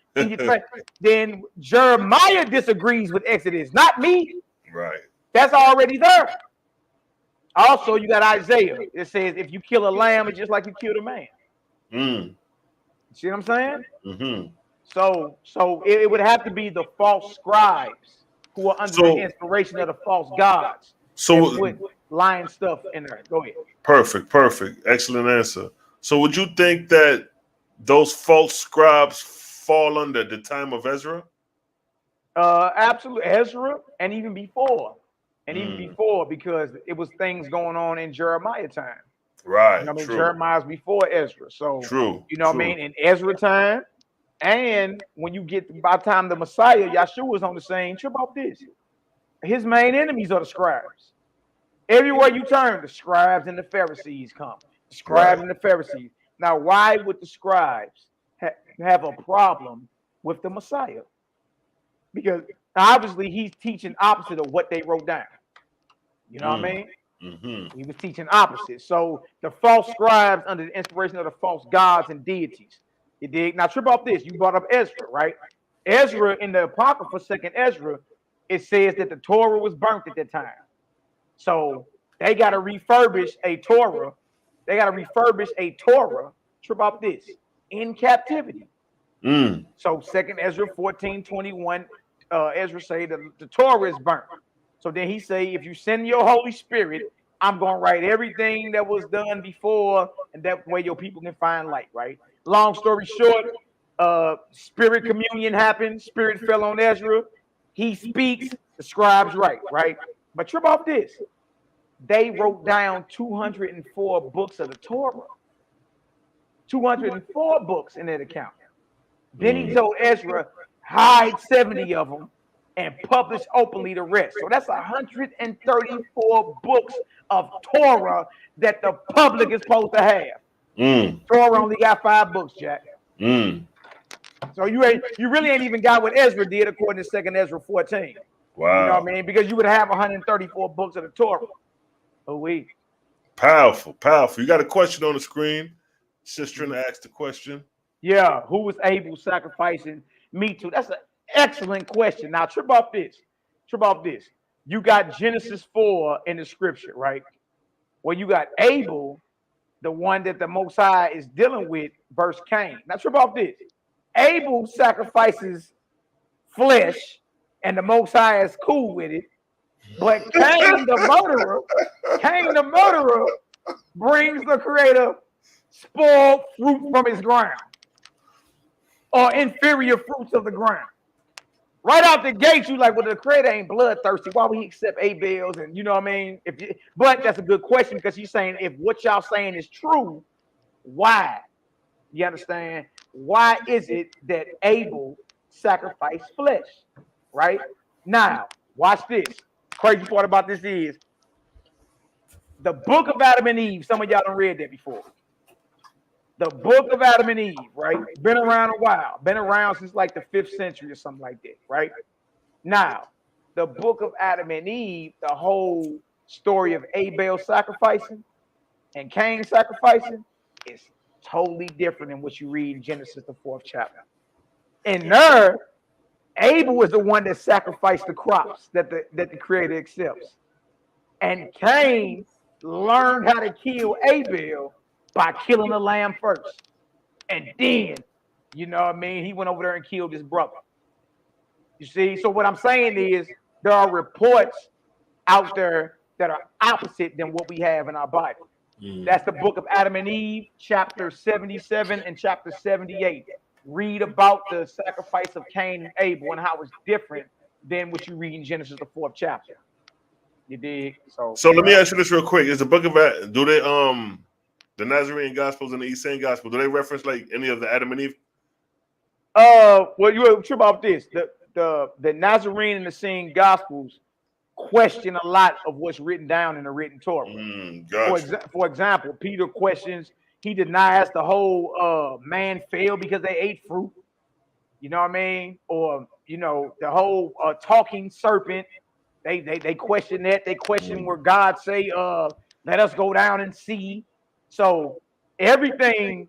Then Jeremiah disagrees with Exodus, not me. Right. That's already there. Also, you got Isaiah. It says if you kill a lamb, it's just like you killed a man. See what I'm saying? So it would have to be the false scribes who are under the inspiration of the false gods. So put lying stuff in there. Go ahead. Perfect. Excellent answer. So would you think that those false scribes fall under the time of Ezra? Absolutely. Ezra and even before. Because it was things going on in Jeremiah time. Right. You know what I mean? Jeremiah's before Ezra. So true. You know what I mean? In Ezra time, and when you get by the time the Messiah, Yahshua was on the scene, trip off this. His main enemies are the scribes. Everywhere you turn, the scribes and the Pharisees come. The scribes and the Pharisees. Now, why would the scribes have a problem with the Messiah? Because obviously he's teaching opposite of what they wrote down. You know what I mean? He was teaching opposite. So the false scribes under the inspiration of the false gods and deities. You dig? Now trip off this. You brought up Ezra, right? Ezra in the Apocrypha, second Ezra, it says that the Torah was burnt at that time. So they got to refurbish a Torah. Trip off this in captivity. So second Ezra 14:21, Ezra say that the Torah is burnt. So then he say, if you send your Holy Spirit, I'm going to write everything that was done before, and that way your people can find light, right? Long story short, spirit communion happened. Spirit fell on Ezra. He speaks, the scribes write, right? But trip off this. They wrote down 204 books of the Torah. 204 books in that account. Then he told Ezra, hide 70 of them and publish openly the rest. So that's 134 books of Torah that the public is supposed to have. Torah only got 5 books, Jack. So you really ain't even got what Ezra did according to 2nd Ezra 14. Wow. You know what I mean? Because you would have 134 books of the Torah. Powerful. You got a question on the screen. Sister asked the question. Yeah, who was Abel sacrificing meat to? That's an excellent question. Now, trip off this. You got Genesis 4 in the scripture, right? Well, you got Abel, the one that the Most High is dealing with, versus Cain. Now, trip off this. Abel sacrifices flesh, and the Most High is cool with it. But Cain, the murderer, brings the Creator spoiled fruit from his ground, or inferior fruits of the ground. Right out the gate, you like, well, the Creator ain't bloodthirsty. Why would he accept Abel's? And you know what I mean? But that's a good question, because he's saying if what y'all saying is true, why? You understand? Why is it that Abel sacrificed flesh? Right? Now, watch this. Crazy part about this is the book of Adam and Eve. Some of y'all done read that before. The book of Adam and Eve, right? Been around a while. Been around since like the 5th century or something like that, right? Now, the book of Adam and Eve, the whole story of Abel sacrificing and Cain sacrificing is totally different than what you read in Genesis, the 4th chapter. And there, Abel was the one that sacrificed the crops that the Creator accepts. And Cain learned how to kill Abel by killing the lamb first. And then, you know what I mean, he went over there and killed his brother. You see? So what I'm saying is there are reports out there that are opposite than what we have in our Bible. That's the book of Adam and Eve, chapter 77 and chapter 78. Read about the sacrifice of Cain and Abel and how it's different than what you read in Genesis, the 4th chapter. You dig? So let me ask you this real quick. Is the book of The Nazarene Gospels and the Essene Gospel, do they reference like any of the Adam and Eve? Well, you trip off this. The Nazarene and the Essene Gospels question a lot of what's written down in the written Torah. Gotcha. For example, Peter questions, he denies the whole man failed because they ate fruit. You know what I mean? Or, you know, the whole talking serpent. They question that. They question where God say, let us go down and see. So everything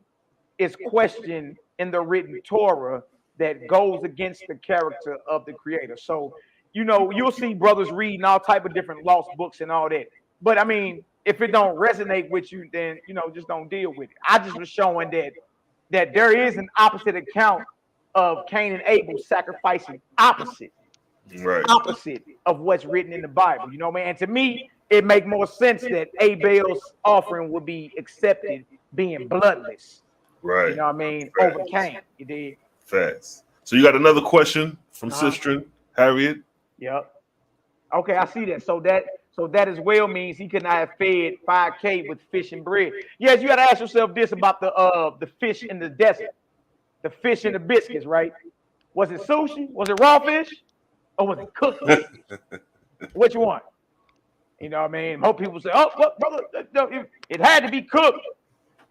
is questioned in the written Torah that goes against the character of the Creator. So, you know, you'll see brothers reading all type of different lost books and all that. But I mean, if it don't resonate with you, then, you know, just don't deal with it. I just was showing that there is an opposite account of Cain and Abel sacrificing opposite of what's written in the Bible. You know what I mean? And to me, it makes more sense that Abel's offering would be accepted being bloodless. Right. You know what I mean? Facts. Over Cain. You did. Facts. So you got another question from Sistren Harriet. Yep. Okay, I see that. So that as well means he could not have fed 5K with fish and bread. Yes, you got to ask yourself this about the fish in the desert, the fish and the biscuits, right? Was it sushi? Was it raw fish? Or was it cooked fish? Which one? You know what I mean? Most people say, oh, what, brother, it had to be cooked.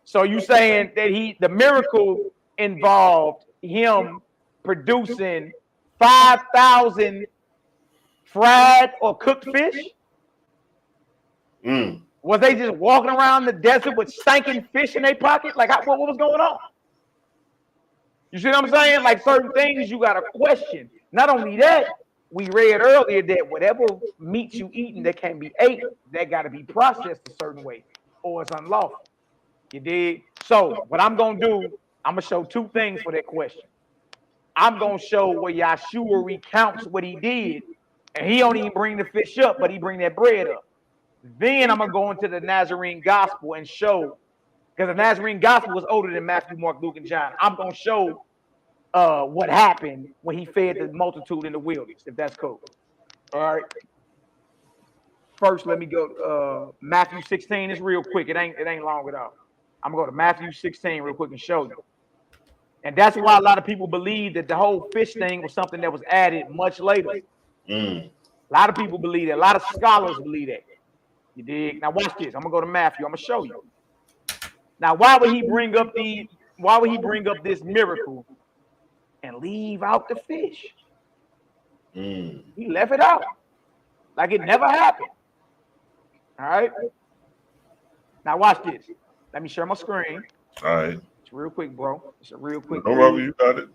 So you saying that the miracle involved him producing 5,000 fried or cooked fish? Was they just walking around the desert with stinking fish in their pocket? Like, what was going on? You see what I'm saying? Like, certain things you got to question. Not only that, we read earlier that whatever meat you eating that can be ate, that got to be processed a certain way, or it's unlawful. You dig? So what I'm going to do, I'm going to show two things for that question. I'm going to show where Yahshua recounts what he did, and he don't even bring the fish up, but he bring that bread up. Then I'm going to go into the Nazarene Gospel and show, because the Nazarene Gospel was older than Matthew, Mark, Luke, and John. I'm going to show what happened when he fed the multitude in the wilderness, if that's cool. All right. First, let me go Matthew 16. It's real quick. It ain't long at all. I'm going to go to Matthew 16 real quick and show you. And that's why a lot of people believe that the whole fish thing was something that was added much later. A lot of people believe that. A lot of scholars believe that. You dig? Now watch this. I'm going to go to Matthew. I'm going to show you. Now, why would he bring up this miracle and leave out the fish? He left it out. Like it never happened. All right. Now watch this. Let me share my screen. All right. It's real quick, bro. It's a real quick. No problem. You got it.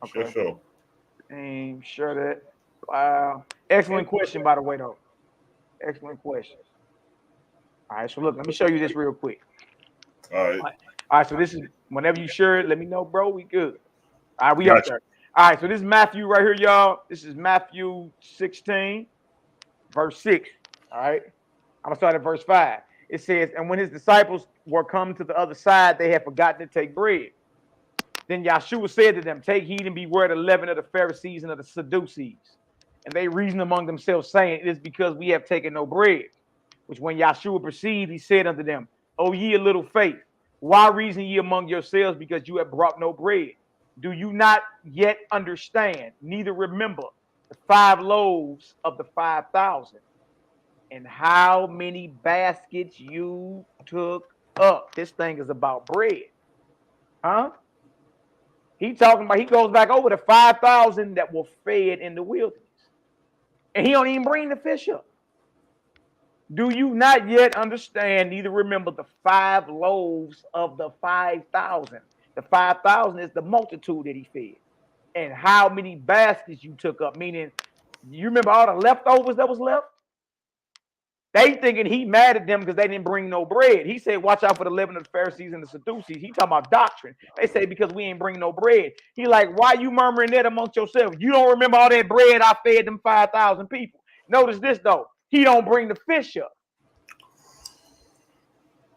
Okay. Sure. And share that. Wow. Excellent question, by the way, though. Excellent question. All right. So look, let me show you this real quick. All right. All right. So this is whenever you share it, let me know, bro. We good. All right. We up there. All right. So this is Matthew right here, y'all. This is Matthew 16, verse 6. All right. I'm going to start at verse 5. It says, and when his disciples were come to the other side, they had forgotten to take bread. Then Yahshua said to them, take heed and beware the leaven of the Pharisees and of the Sadducees. And they reasoned among themselves, saying, it is because we have taken no bread. Which when Yahshua perceived, he said unto them, O ye of little faith, why reason ye among yourselves, because you have brought no bread? Do you not yet understand, neither remember the 5 loaves of the 5,000? And how many baskets you took up? This thing is about bread. Huh? He goes back over the 5,000 that were fed in the wilderness. And he don't even bring the fish up. Do you not yet understand, neither remember the 5 loaves of the 5,000? The 5,000 is the multitude that he fed. And how many baskets you took up? Meaning, you remember all the leftovers that was left? They thinking he mad at them because they didn't bring no bread. He said, watch out for the leaven of the Pharisees and the Sadducees. He talking about doctrine. They say, because we ain't bring no bread. He like, why you murmuring that amongst yourselves? You don't remember all that bread I fed them 5,000 people. Notice this, though. He don't bring the fish up.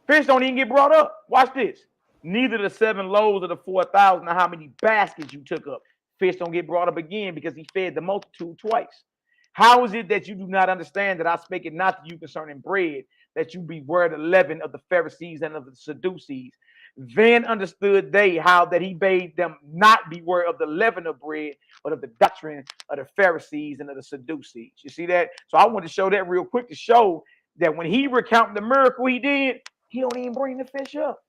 Fish don't even get brought up. Watch this. Neither the 7 loaves of the 4,000 or how many baskets you took up. Fish don't get brought up again because he fed the multitude twice. How is it that you do not understand that I spake it not to you concerning bread, that you beware the leaven of the Pharisees and of the Sadducees. Then understood they how that he bade them not beware of the leaven of bread, but of the doctrine of the Pharisees and of the Sadducees. You see that? So I want to show that real quick to show that when he recounted the miracle he did, he don't even bring the fish up.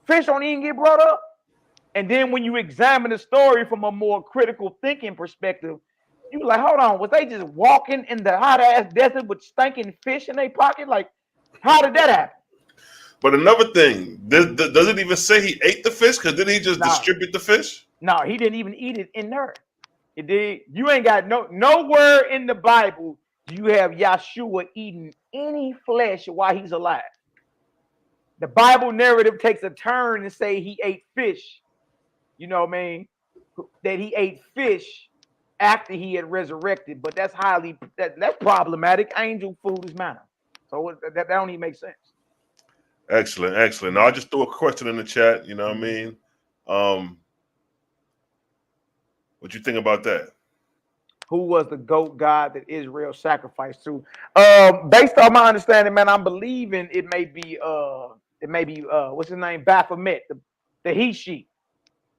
Fish don't even get brought up. And then when you examine the story from a more critical thinking perspective, you like, hold on, was they just walking in the hot ass desert with stinking fish in their pocket? Like, how did that happen? But another thing, does it even say he ate the fish? Because didn't he just distribute the fish? No, he didn't even eat it in there. It did. You ain't got nowhere in the Bible do you have Yahshua eating any flesh while he's alive. The Bible narrative takes a turn and say he ate fish. You know what I mean? That he ate fish after he had resurrected, but that's that's problematic. Angel food is manna, so that don't even make sense. Excellent, excellent. Now I just threw a question in the chat. You know what I mean? What you think about that? Who was the goat god that Israel sacrificed to? Based on my understanding, man, I'm believing it may be what's his name? Baphomet, the he sheep,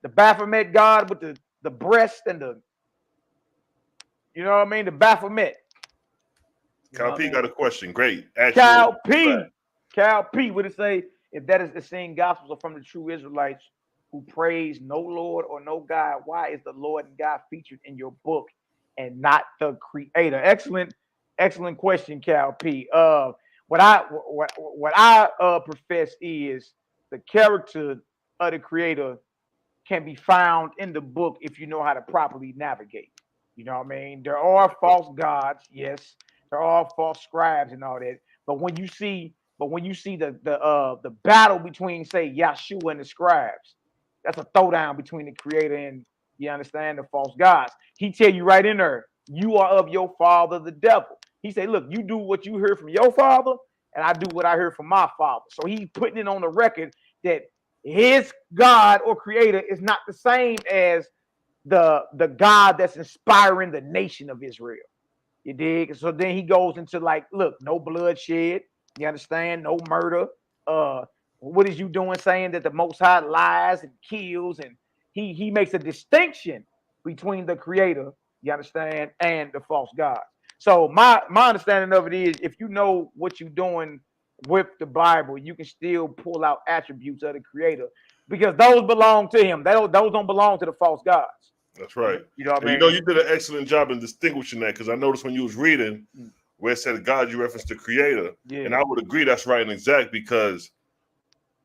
the Baphomet god with the breast and the, you know what I mean, the Baphomet. Cal P got a question. Great. Cal P, would it say, if that is the same gospels are from the true Israelites who praise no Lord or no God, why is the Lord and God featured in your book and not the Creator? Excellent question, Cal P. What I profess is the character of the Creator can be found in the book if you know how to properly navigate. You know what I mean? There are false gods, yes. There are false scribes and all that. But when you see the battle between, say, Yahshua and the scribes, that's a throwdown between the Creator and, you understand, the false gods. He tell you right in there, you are of your father, the devil. He say, look, you do what you heard from your father, and I do what I heard from my father. So he's putting it on the record that his God or Creator is not the same as the God that's inspiring the nation of Israel. You dig? So then he goes into like, look, no bloodshed. You understand? No murder. What is you doing saying that the Most High lies and kills? And he makes a distinction between the Creator, you understand, and the false gods. So my understanding of it is, if you know what you're doing with the Bible, you can still pull out attributes of the Creator because those belong to him. Those don't belong to the false gods. That's right. You know what I mean? You know, you did an excellent job in distinguishing that, because I noticed when you was reading where it said God, you referenced the Creator. Yeah. And I would agree that's right and exact, because,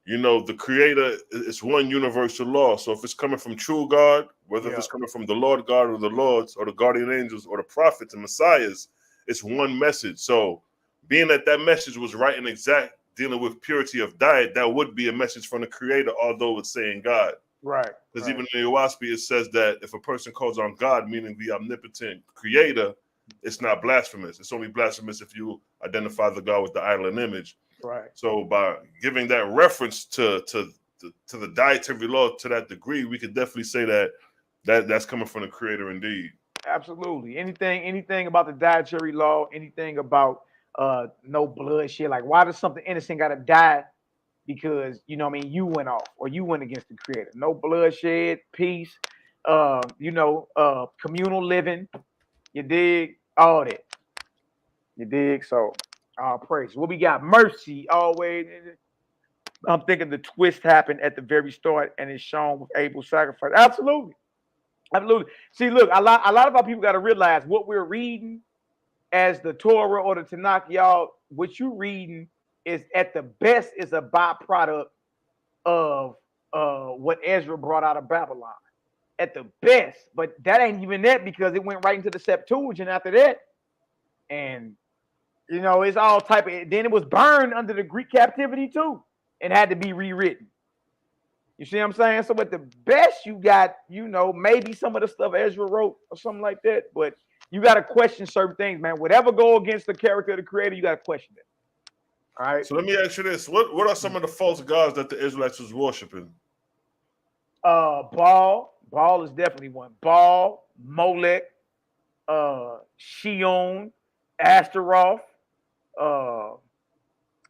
you know, the Creator is one universal law. So if it's coming from true God, whether it's coming from the Lord God or the Lords or the guardian angels or the prophets and messiahs, it's one message. So being that message was right and exact, dealing with purity of diet, that would be a message from the Creator, although it's saying God. Right. Because even in the Oahspe, it says that if a person calls on God, meaning the omnipotent Creator, it's not blasphemous. It's only blasphemous if you identify the God with the idol and image. Right. So by giving that reference to the dietary law to that degree, we could definitely say that's coming from the Creator indeed. Absolutely. Anything about the dietary law, anything about no bloodshed, like why does something innocent gotta die because, you know what I mean, you went off or you went against the Creator? No bloodshed, peace, communal living, you dig? All that. You dig? So praise. What we got? Mercy always. I'm thinking the twist happened at the very start and it's shown with Abel's sacrifice. Absolutely. Absolutely. See, look, a lot of our people got to realize what we're reading as the Torah or the Tanakh, y'all, what you're reading is at the best is a byproduct of what Ezra brought out of Babylon. At the best, but that ain't even that, because it went right into the Septuagint after that. And, you know, it's all type of, then it was burned under the Greek captivity too and had to be rewritten. You see what I'm saying? So at the best you got, you know, maybe some of the stuff Ezra wrote or something like that, but you got to question certain things, man. Whatever go against the character of the Creator, you got to question it. All right. So let me ask you this. What are some of the false gods that the Israelites was worshiping? Baal is definitely one. Baal, Molech, Shion, Ashtaroth,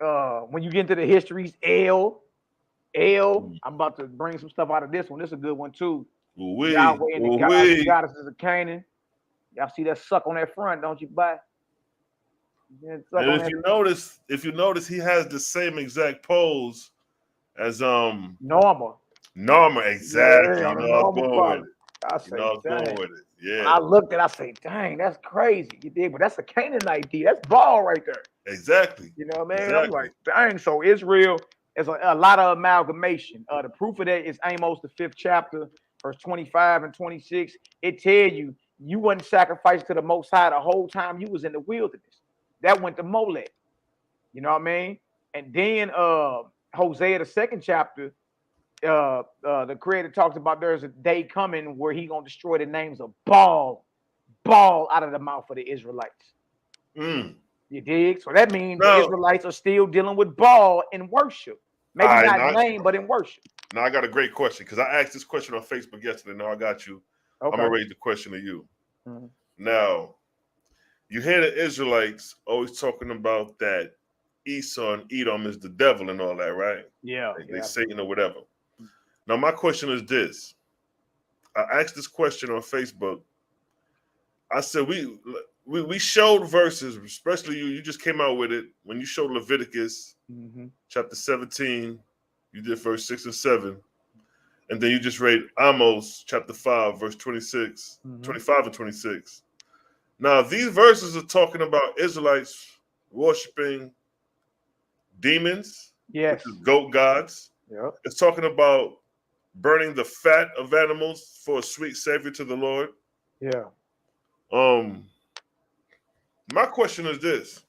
when you get into the histories, I'm about to bring some stuff out of this one. This is a good one too. Yahweh and the gods and goddesses of Canaan. Y'all see that suck on that front, don't you, bud? And if you notice, he has the same exact pose as Norma, exactly. Yeah, you know, I was going with it. I say, dang. Yeah. When I looked at it, I say, dang, that's crazy. You did, but that's a Canaanite D. That's ball right there. Exactly. You know what I mean? Exactly. I'm like, dang. So Israel is a lot of amalgamation. The proof of that is Amos, the 5th chapter, verse 25 and 26. It tell you wasn't sacrificed to the Most High the whole time you was in the wilderness. That went to Molech. You know what I mean? And then Hosea, the 2nd chapter, the creator talks about there's a day coming where he gonna destroy the names of Baal out of the mouth of the Israelites. You dig? So that means the Israelites are still dealing with Baal in worship. Maybe not name, but in worship. Now I got a great question because I asked this question on Facebook yesterday. Now I got you. Okay. I'm gonna raise the question to you. Now, you hear the Israelites always talking about that Esau and Edom is the devil and all that, right? Yeah. They Satan or whatever. Now, my question is this. I asked this question on Facebook. I said, we showed verses, especially you just came out with it when you showed Leviticus chapter 17, you did verse 6 and 7. And then you just read Amos chapter 5, verse 26, 25 and 26. Now, these verses are talking about Israelites worshiping demons, which is goat gods. Yep. It's talking about burning the fat of animals for a sweet savior to the Lord. Yeah. My question is this.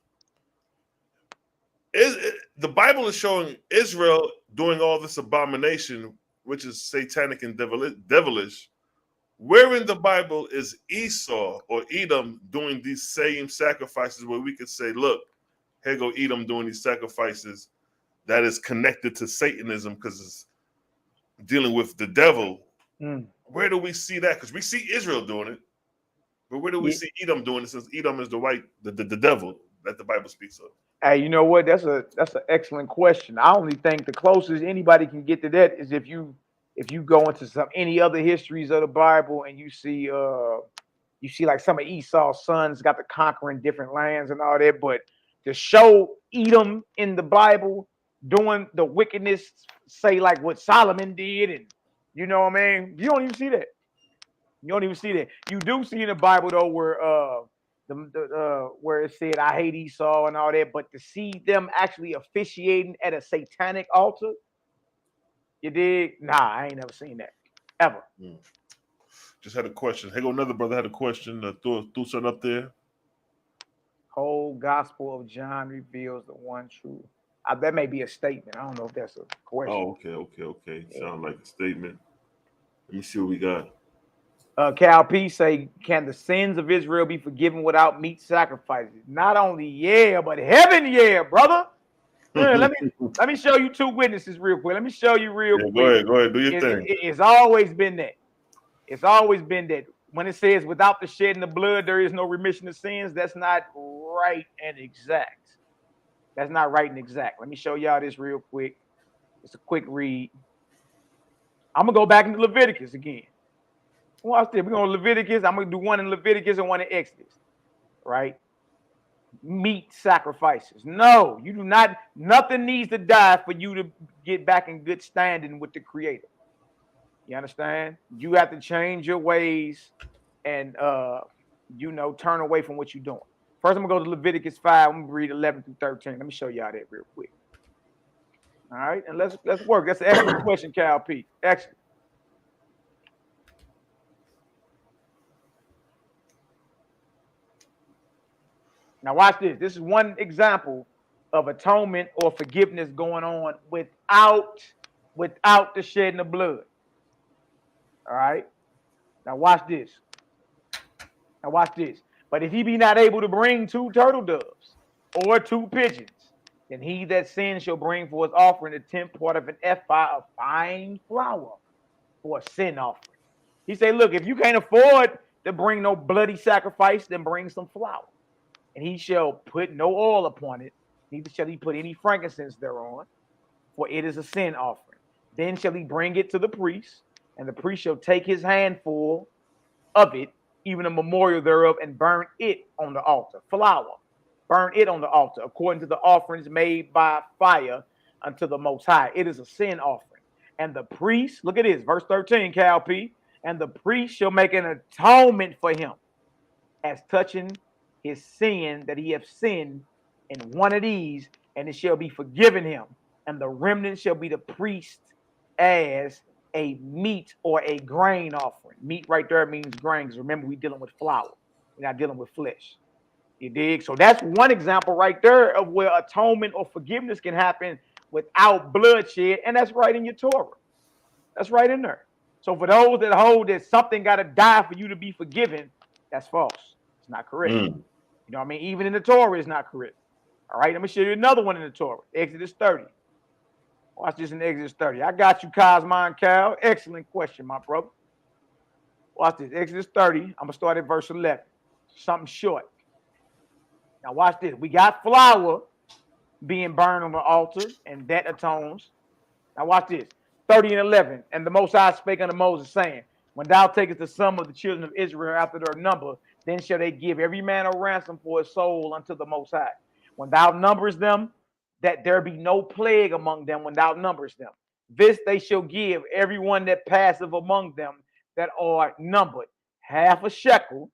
The Bible is showing Israel doing all this abomination, which is satanic and devilish. Where in the Bible is Esau or Edom doing these same sacrifices where we could say, look, here go Edom doing these sacrifices that is connected to Satanism because it's dealing with the devil. Where do we see that? Because we see Israel doing it, but where do we see Edom doing it? Since Edom is the devil that the Bible speaks of. Hey, you know what? That's an excellent question. I only think the closest anybody can get to that is if you go into any other histories of the Bible and you see like some of Esau's sons got to conquering different lands and all that, but to show Edom in the Bible doing the wickedness, say like what Solomon did, and you know what I mean? You don't even see that. You don't even see that. You do see in the Bible though where where it said I hate Esau and all that, but to see them actually officiating at a satanic altar, you dig? Nah, I ain't never seen that ever. Just had a question. Hey, go another brother had a question. Threw something up there. Whole Gospel of John reveals the one true. That may be a statement. I don't know if that's a question. Oh, okay. Yeah. Sound like a statement. Let me see what we got. Cal P say, can the sins of Israel be forgiven without meat sacrifices? Not only but heaven, brother. Let me show you two witnesses real quick. Let me show you real quick. Go ahead, do your thing. It's always been that. It's always been that. When it says without the shedding of blood, there is no remission of sins, that's not right and exact. That's not right and exact. Let me show y'all this real quick. It's a quick read. I'm going to go back into Leviticus again. Watch this. We're going to Leviticus. I'm going to do one in Leviticus and one in Exodus. Right? Meat sacrifices. No, you do not. Nothing needs to die for you to get back in good standing with the Creator. You understand? You have to change your ways and, turn away from what you're doing. First, I'm going to go to Leviticus 5. I'm going to read 11 through 13. Let me show y'all that real quick. All right? And let's work. That's an excellent question, Cal P. Excellent. Now, watch this. This is one example of atonement or forgiveness going on without the shedding of blood. All right? Now, watch this. But if he be not able to bring 2 turtle doves or 2 pigeons, then he that sins shall bring for his offering the 10th part of an ephah of fine flour for a sin offering. He say, look, if you can't afford to bring no bloody sacrifice, then bring some flour. And he shall put no oil upon it, neither shall he put any frankincense thereon, for it is a sin offering. Then shall he bring it to the priest, and the priest shall take his handful of it, even a memorial thereof, and burn it on the altar. Flour, burn it on the altar, according to the offerings made by fire unto the Most High. It is a sin offering. And the priest, look at this, verse 13, Cal P. And the priest shall make an atonement for him as touching his sin that he hath sinned in one of these, and it shall be forgiven him. And the remnant shall be the priest as a meat or a grain offering. Meat right there means grains. Remember, we're dealing with flour. We're not dealing with flesh. You dig? So that's one example right there of where atonement or forgiveness can happen without bloodshed, and that's right in your Torah. That's right in there. So for those that hold that something got to die for you to be forgiven, that's false. It's not correct. You know what I mean? Even in the Torah, it's not correct. All right, let me show you another one in the Torah. Exodus 30. Watch this in Exodus 30. I got you, Cosmo and Cal. Excellent question, my brother. Watch this. Exodus 30. I'm going to start at verse 11. Something short. Now watch this. We got flour being burned on the altar, and that atones. Now watch this. 30 and 11. And the Most High spake unto Moses, saying, when thou takest the sum of the children of Israel after their number, then shall they give every man a ransom for his soul unto the Most High. When thou numberest them, that there be no plague among them when thou numberest them. This they shall give everyone that passeth among them that are numbered, half a shekel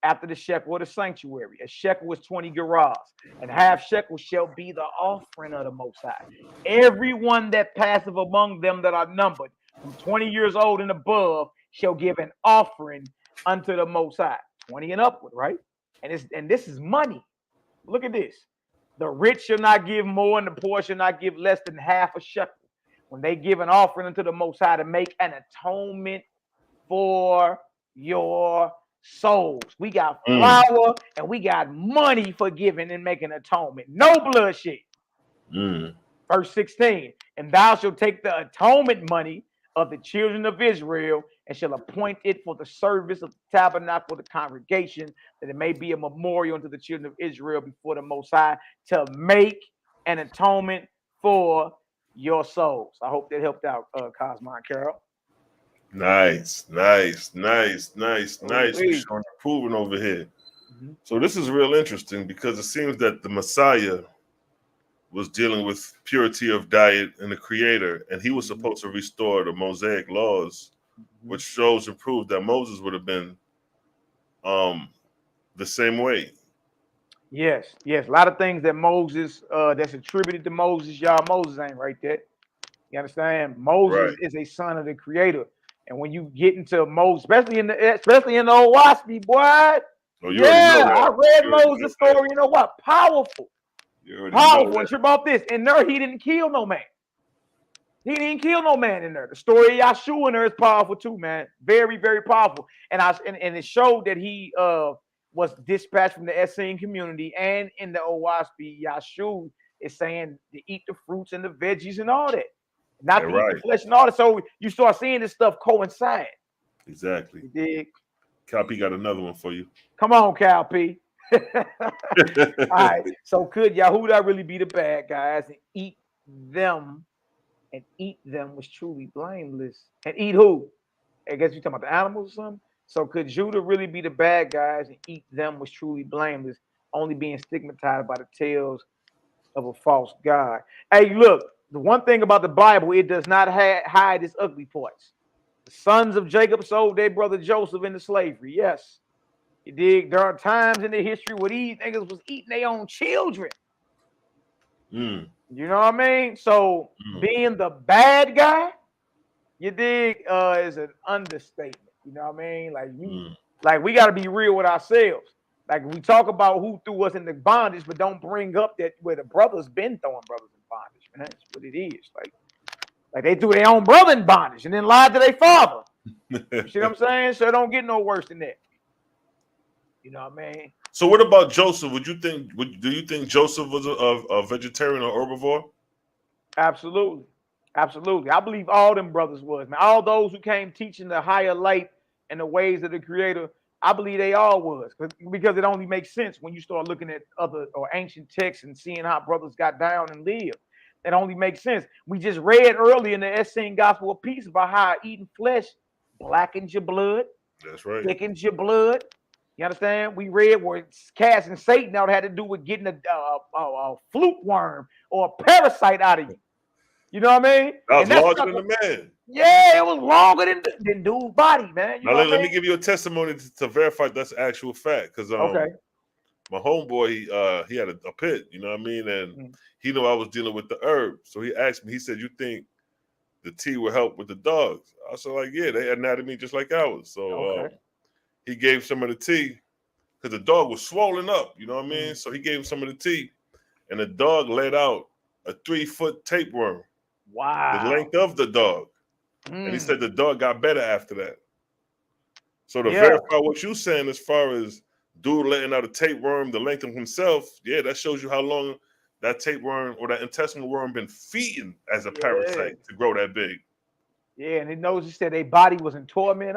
after the shekel of the sanctuary. A shekel is 20 gerahs, and half shekel shall be the offering of the Most High. Everyone that passeth among them that are numbered, from 20 years old and above, shall give an offering unto the Most High. 20 and upward, right? And this is money. Look at this. The rich shall not give more, and the poor shall not give less than half a shekel when they give an offering unto the Most High to make an atonement for your souls. We got flour and we got money for giving and making atonement. No bloodshed. Verse 16. And thou shalt take the atonement money of the children of Israel and shall appoint it for the service of the tabernacle of the congregation, that it may be a memorial unto the children of Israel before the Most High, to make an atonement for your souls. I hope that helped out, Cosmo and Carol. Nice. We're showing improving over here. So this is real interesting because it seems that the Messiah was dealing with purity of diet and the Creator, and he was supposed to restore the Mosaic laws, which shows and proves that Moses would have been the same way. Yes. A lot of things that Moses, that's attributed to Moses, y'all, Moses ain't right there. You understand? Moses is a son of the Creator. And when you get into Moses, especially in the Oahspe, boy, I read Moses' story. You know what? Powerful. And trip off this. In there, he didn't kill no man. He didn't kill no man in there. The story of Yahshua in there is powerful too, man. Very, very powerful. And it showed that he was dispatched from the Essene community, and in the Oahspe, Yahshua is saying to eat the fruits and the veggies and all that. Not to eat the flesh and all that. So you start seeing this stuff coincide. Exactly. You dig? Cal P got another one for you. Come on, Cal P. All right. So could Yahudah really be the bad guys and eat them? And eat them was truly blameless. And eat who? I guess you're talking about the animals or something. So could Judah really be the bad guys and eat them was truly blameless, only being stigmatized by the tales of a false god? Hey, look. The one thing about the Bible, it does not hide its ugly parts. The sons of Jacob sold their brother Joseph into slavery. Yes. You dig? There are times in the history where these niggas was eating their own children. You know what I mean? So being the bad guy, you dig, is an understatement. You know what I mean? Like we got to be real with ourselves. Like we talk about who threw us into bondage, but don't bring up that where the brothers been throwing brothers in bondage, man. That's what it is. Like they threw their own brother in bondage and then lied to their father. You see what I'm saying? So it don't get no worse than that. You know what I mean? So what about Joseph? Do you think Joseph was a vegetarian or herbivore? Absolutely. I believe all them brothers was, man. All those who came teaching the higher light and the ways of the Creator, I believe they all was, because it only makes sense when you start looking at other or ancient texts and seeing how brothers got down and lived. That only makes sense. We just read earlier in the Essene Gospel of Peace about how eating flesh blackens your blood, That's right. thickens your blood. You understand? We read where casting Satan out had to do with getting a fluke worm or a parasite out of you. You know what I mean? That was And that's larger stuff, than the man. yeah, it was longer than dude's body, man. You Now know what I let mean? me give you a testimony to verify that's actual fact. Because Okay. my homeboy, he had a pit, you know what I mean? And he knew I was dealing with the herb. So he asked me, he said, "You think the tea will help with the dogs?" I said, like, yeah, they anatomy just like ours. So he gave some of the tea because the dog was swollen up, you know what I mean? So he gave him some of the tea, and the dog let out a 3-foot tapeworm. Wow. The length of the dog. And he said the dog got better after that. So to verify what you're saying as far as dude letting out a tapeworm, the length of himself, yeah, that shows you how long that tapeworm or that intestinal worm been feeding as a parasite to grow that big. Yeah, and it knows you said their body was in torment.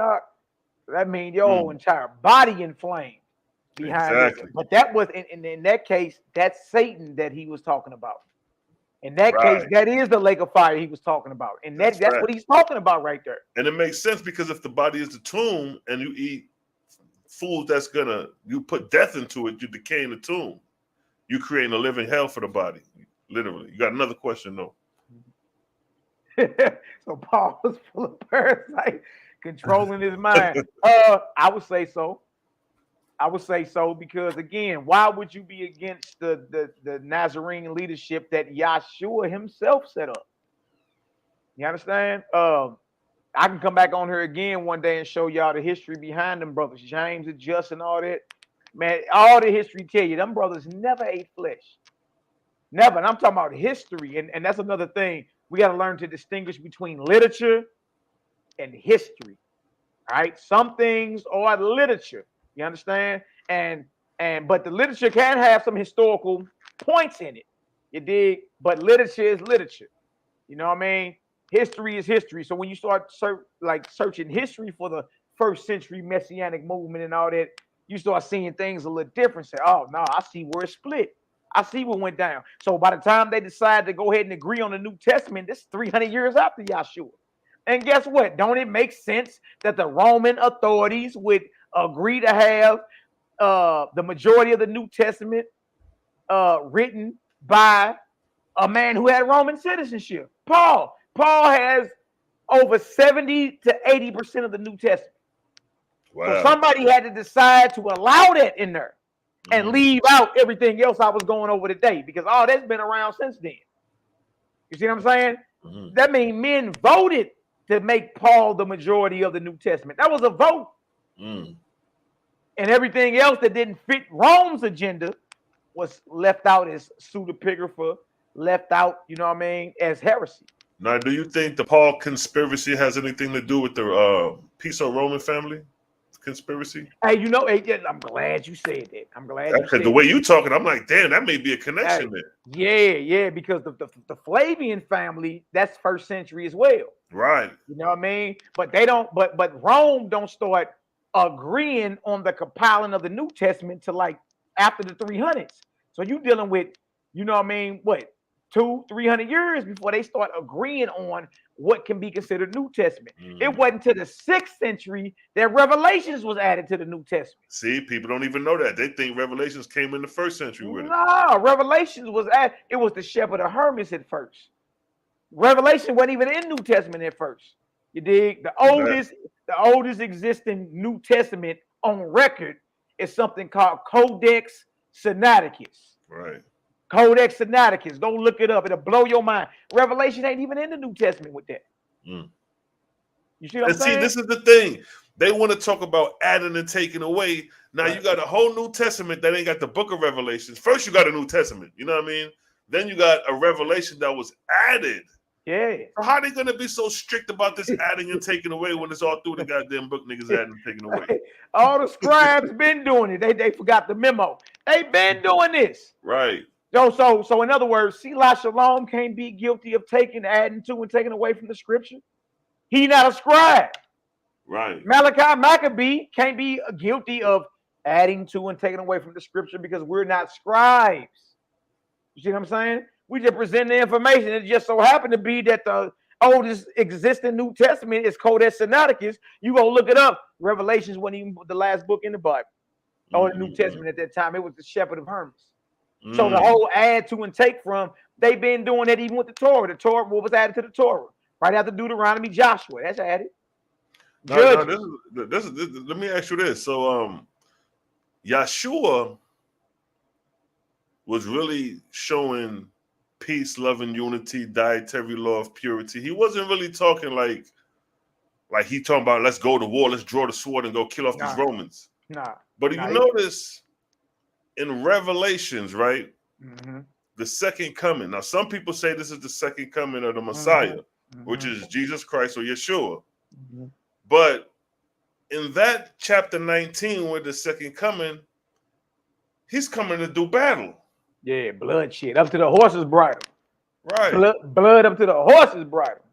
That means your whole entire body inflamed behind it. But that was in that case, that's Satan that he was talking about. In that case, that is the lake of fire he was talking about. And that's what he's talking about right there. And it makes sense because if the body is the tomb and you eat food that's you put death into it, you decay in the tomb. You creating a living hell for the body, literally. You got another question though. So Paul was full of parasites controlling his mind. I would say so. I would say so because, again, why would you be against the Nazarene leadership that Yahshua himself set up? You understand? I can come back on here again one day and show y'all the history behind them brothers, James and Justin, all that. Man, all the history tell you, them brothers never ate flesh. Never. And I'm talking about history. And that's another thing. We got to learn to distinguish between literature and history. All right? Some things are literature. You understand? But the literature can have some historical points in it. You dig? But literature is literature. You know what I mean? History is history. So when you start searching history for the first century messianic movement and all that, you start seeing things a little different. Say, oh no, I see where it split. I see what went down. So by the time they decide to go ahead and agree on the New Testament, this is 300 years after Yahshua. And guess what? Don't it make sense that the Roman authorities would agree to have the majority of the New Testament written by a man who had Roman citizenship? Paul. Paul has over 70 to 80% of the New Testament. Wow. So somebody had to decide to allow that in there and leave out everything else I was going over today, because all that's been around since then. You see what I'm saying? That means men voted to make Paul the majority of the New Testament. That was a vote. And everything else that didn't fit Rome's agenda was left out as pseudepigrapha, left out, you know what I mean, as heresy. Now, do you think the Paul conspiracy has anything to do with the Piso-Roman family conspiracy? Hey, you know, I'm glad you said that. I'm glad you said the way you talking, I'm like, damn, that may be a connection there. Yeah, because the Flavian family, that's first century as well. Right. You know what I mean? But they don't, but Rome don't start agreeing on the compiling of the New Testament till like after the 300s. So you dealing with, you know what I mean, what, 200-300 years before they start agreeing on what can be considered New Testament. It wasn't until the 6th century that Revelations was added to the New Testament. See, people don't even know that. They think Revelations came in the 1st century with it. No, Revelations was it was the Shepherd of Hermas at first. Revelation wasn't even in New Testament at first. You dig? The oldest existing New Testament on record is something called Codex Sinaiticus. Right. Codex Sinaiticus. Don't look it up. It'll blow your mind. Revelation ain't even in the New Testament with that. You see what I'm saying? See, this is the thing. They want to talk about adding and taking away. Now you got a whole New Testament that ain't got the book of Revelations. First, you got a New Testament. You know what I mean? Then you got a Revelation that was added. Yeah. So how are they going to be so strict about this adding and taking away when it's all through the goddamn book niggas adding and taking away? All the scribes been doing it. They forgot the memo. They been doing this. Right. So in other words, Selah Shalom can't be guilty of adding to and taking away from the scripture. He not a scribe. Right. Malachi, Maccabee can't be guilty of adding to and taking away from the scripture because we're not scribes. You see what I'm saying? We just present the information. It just so happened to be that the oldest existing New Testament is Codex Sinaiticus. You go look it up. Revelations wasn't even the last book in the Bible or the New Testament at that time. It was the Shepherd of Hermas. So the whole add to and take from, they've been doing that even with the Torah. The Torah, what was added to the Torah? Right after Deuteronomy, Joshua. That's added. No, this is let me ask you this. So Yahshua was really showing peace, love, and unity, dietary law of purity. He wasn't really talking like he talking about let's go to war, let's draw the sword and go kill off these Romans. But you notice in Revelations, right? The second coming. Now, some people say this is the second coming of the Messiah, which is Jesus Christ or Yeshua. But in that chapter 19, with the second coming, he's coming to do battle. Yeah, blood shit up to the horse's bridle. Right. Blood up to the horse's bridle.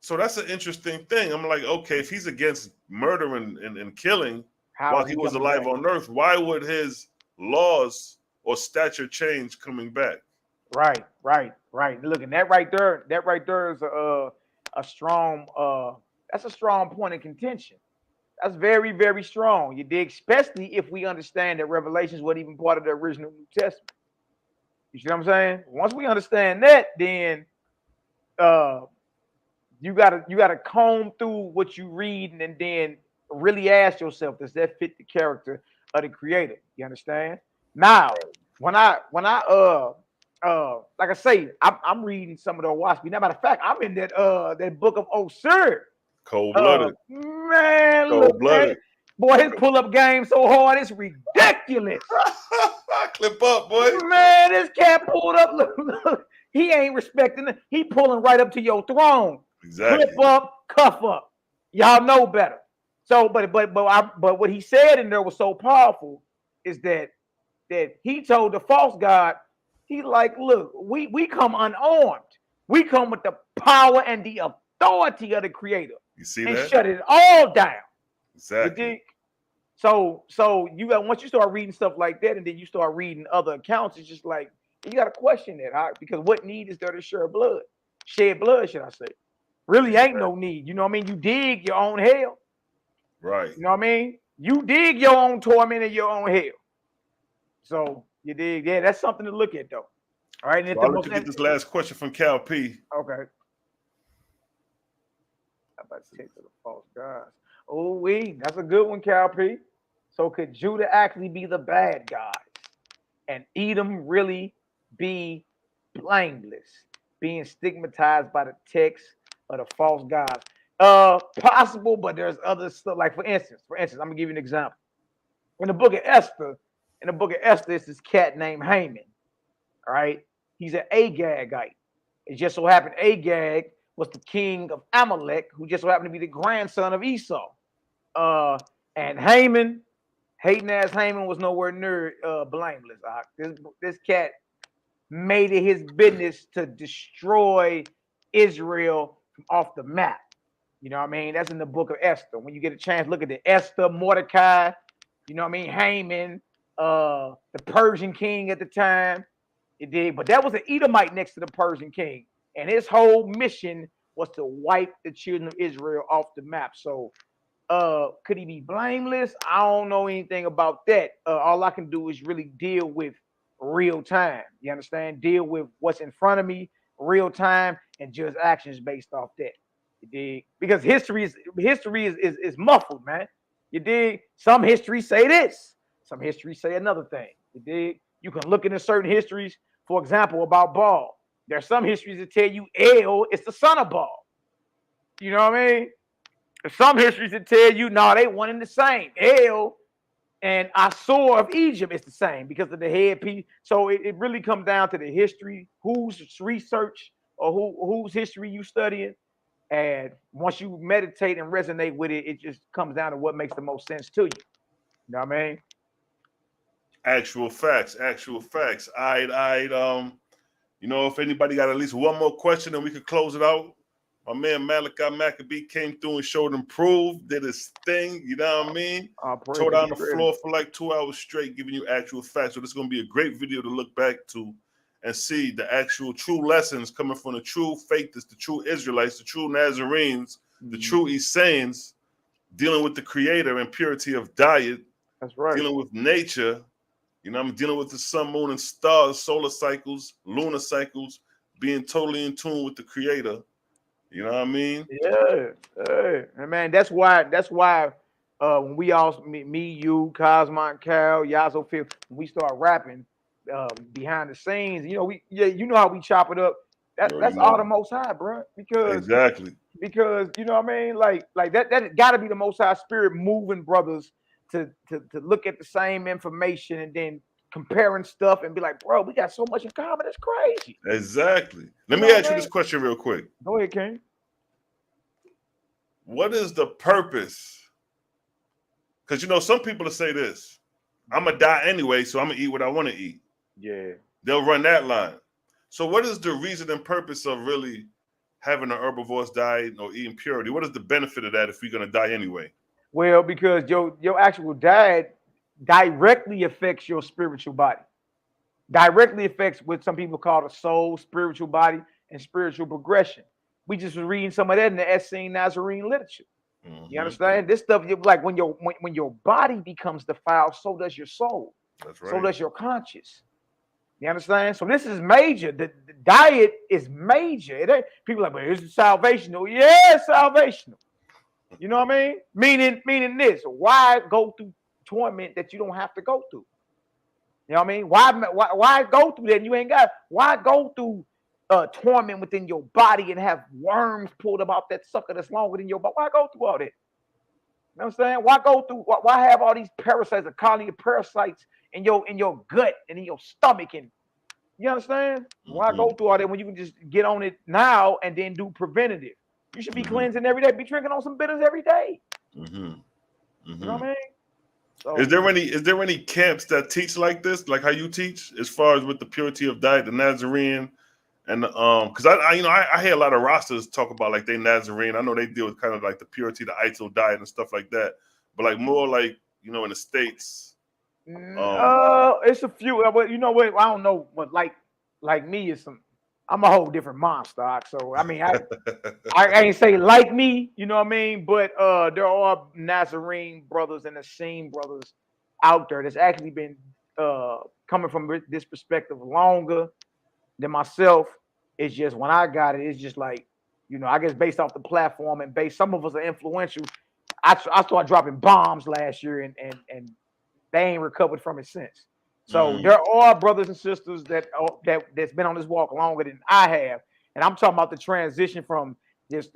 So that's an interesting thing. I'm like, okay, if he's against murder and killing while he was alive on earth, why would his laws or stature change coming back? Right. Look, and that right there is a strong that's a strong point of contention. That's very, very strong. You dig? Especially if we understand that Revelations wasn't even part of the original New Testament. You see what I'm saying? Once we understand that, then you gotta comb through what you read and then really ask yourself, does that fit the character of the creator? You understand? Now, when I like I say, I'm reading some of the Oahspe. Now, matter of fact, I'm in that book of Oahspe. Cold-blooded. Man, look, man. Boy, his pull-up game so hard, it's ridiculous. Clip up, boy. Man, this cat pulled up. Look, he ain't respecting it. He pulling right up to your throne. Exactly. Clip up, cuff up. Y'all know better. So, but what he said in there was so powerful is that he told the false god, he like, look, we come unarmed. We come with the power and the authority of the creator. You see and that? Shut it all down. Exactly. So you got, once you start reading stuff like that, and then you start reading other accounts, it's just like you got to question that, huh? Because what need is there to shed blood? Shed blood, should I say? Really ain't no need. You know what I mean? You dig your own hell. Right. You know what I mean? You dig your own torment and your own hell. So you dig? Yeah, that's something to look at, though. All right. So I'll let you get this last question from Cal P. Okay. How about to take to the false gods? Oh, that's a good one, Cal P. So could Judah actually be the bad guys, and Edom really be blameless, being stigmatized by the text of the false gods? Possible, but there's other stuff. Like for instance, I'm gonna give you an example. In the book of Esther, it's this cat named Haman. All right, he's an Agagite. It just so happened Agag was the king of Amalek, who just so happened to be the grandson of Esau. And Haman, hating ass Haman, was nowhere near blameless. This cat made it his business to destroy Israel from off the map. You know what I mean? That's in the book of Esther. When you get a chance, look at the Esther, Mordecai, you know what I mean? Haman, the Persian king at the time. It did, but that was an Edomite next to the Persian king. And his whole mission was to wipe the children of Israel off the map. So could he be blameless? I don't know anything about that. All I can do is really deal with real time. You understand? Deal with what's in front of me, real time, and judge actions based off that. You dig? Because history is muffled, man. You dig? Some histories say this, some histories say another thing. You dig? You can look into certain histories, for example, about Baal. There are some histories that tell you El is the son of Baal. You know what I mean? There's some histories that tell you, no, they one and the same. El and Assur of Egypt is the same because of the headpiece. So it really comes down to the history, whose research or whose history you studying. And once you meditate and resonate with it, it just comes down to what makes the most sense to you. You know what I mean? Actual facts. I'd you know, if anybody got at least one more question, then we could close it out. My man Malaki Maccabee came through and showed him proof, did his thing, you know what I mean? Tore down the floor for like 2 hours straight, giving you actual facts. So this is going to be a great video to look back to and see the actual true lessons coming from the true faiths, the true Israelites, the true Nazarenes, the true Essenes, dealing with the Creator and purity of diet. That's right. Dealing with nature. You know, I'm dealing with the sun, moon, and stars, solar cycles, lunar cycles, being totally in tune with the Creator. You know what I mean? Yeah, and man, that's why when we all me, you, Cosmo, and Cal, Yazoo, Phil, when we start rapping behind the scenes, you know, you know how we chop it up. That's all the Most High, bro. Because you know what I mean, like that got to be the Most High Spirit moving brothers to look at the same information and then comparing stuff and be like, bro, we got so much in common. It's crazy. Exactly. Let me ask you this question real quick. Go ahead, King. What is the purpose? Because, you know, some people will say this, I'm going to die anyway, so I'm going to eat what I want to eat. Yeah. They'll run that line. So what is the reason and purpose of really having an herbivorous diet or eating purity? What is the benefit of that if we're going to die anyway? Well, because your actual diet directly affects your spiritual body. Directly affects what some people call the soul, spiritual body, and spiritual progression. We just was reading some of that in the Essene Nazarene literature. You understand? This stuff, like when your body becomes defiled, so does your soul. That's right. So does your conscience. You understand? So this is major. The diet is major. It ain't, people are like, but is it salvational? Yeah, it's salvational. You know what I mean? Meaning this. Why go through torment that you don't have to go through? You know what I mean? Why go through that? You ain't got. Why go through torment within your body and have worms pulled about that sucker that's longer than your body? Why go through all that? You know what I'm saying? Why go through? Why have all these parasites, a colony of parasites in your gut and in your stomach? And you understand? Why go through all that when you can just get on it now and then do preventative? You should be cleansing every day. Be drinking on some bitters every day. You know what I mean? So, is there any camps that teach like this, like how you teach, as far as with the purity of diet, the Nazarene, and because I hear a lot of rosters talk about like they Nazarene. I know they deal with kind of like the purity, the ISO diet and stuff like that, but like more like, you know, in the States. It's a few. But you know what? I don't know. But like me is some. I'm a whole different monster. So I mean, I ain't say like me. You know what I mean? But there are Nazarene brothers and Essene brothers out there that's actually been coming from this perspective longer than myself. It's just when I got it, it's just like, you know, I guess based off the platform and based, some of us are influential. I started dropping bombs last year and they ain't recovered from it since. So there are brothers and sisters that's been on this walk longer than I have, and I'm talking about the transition from this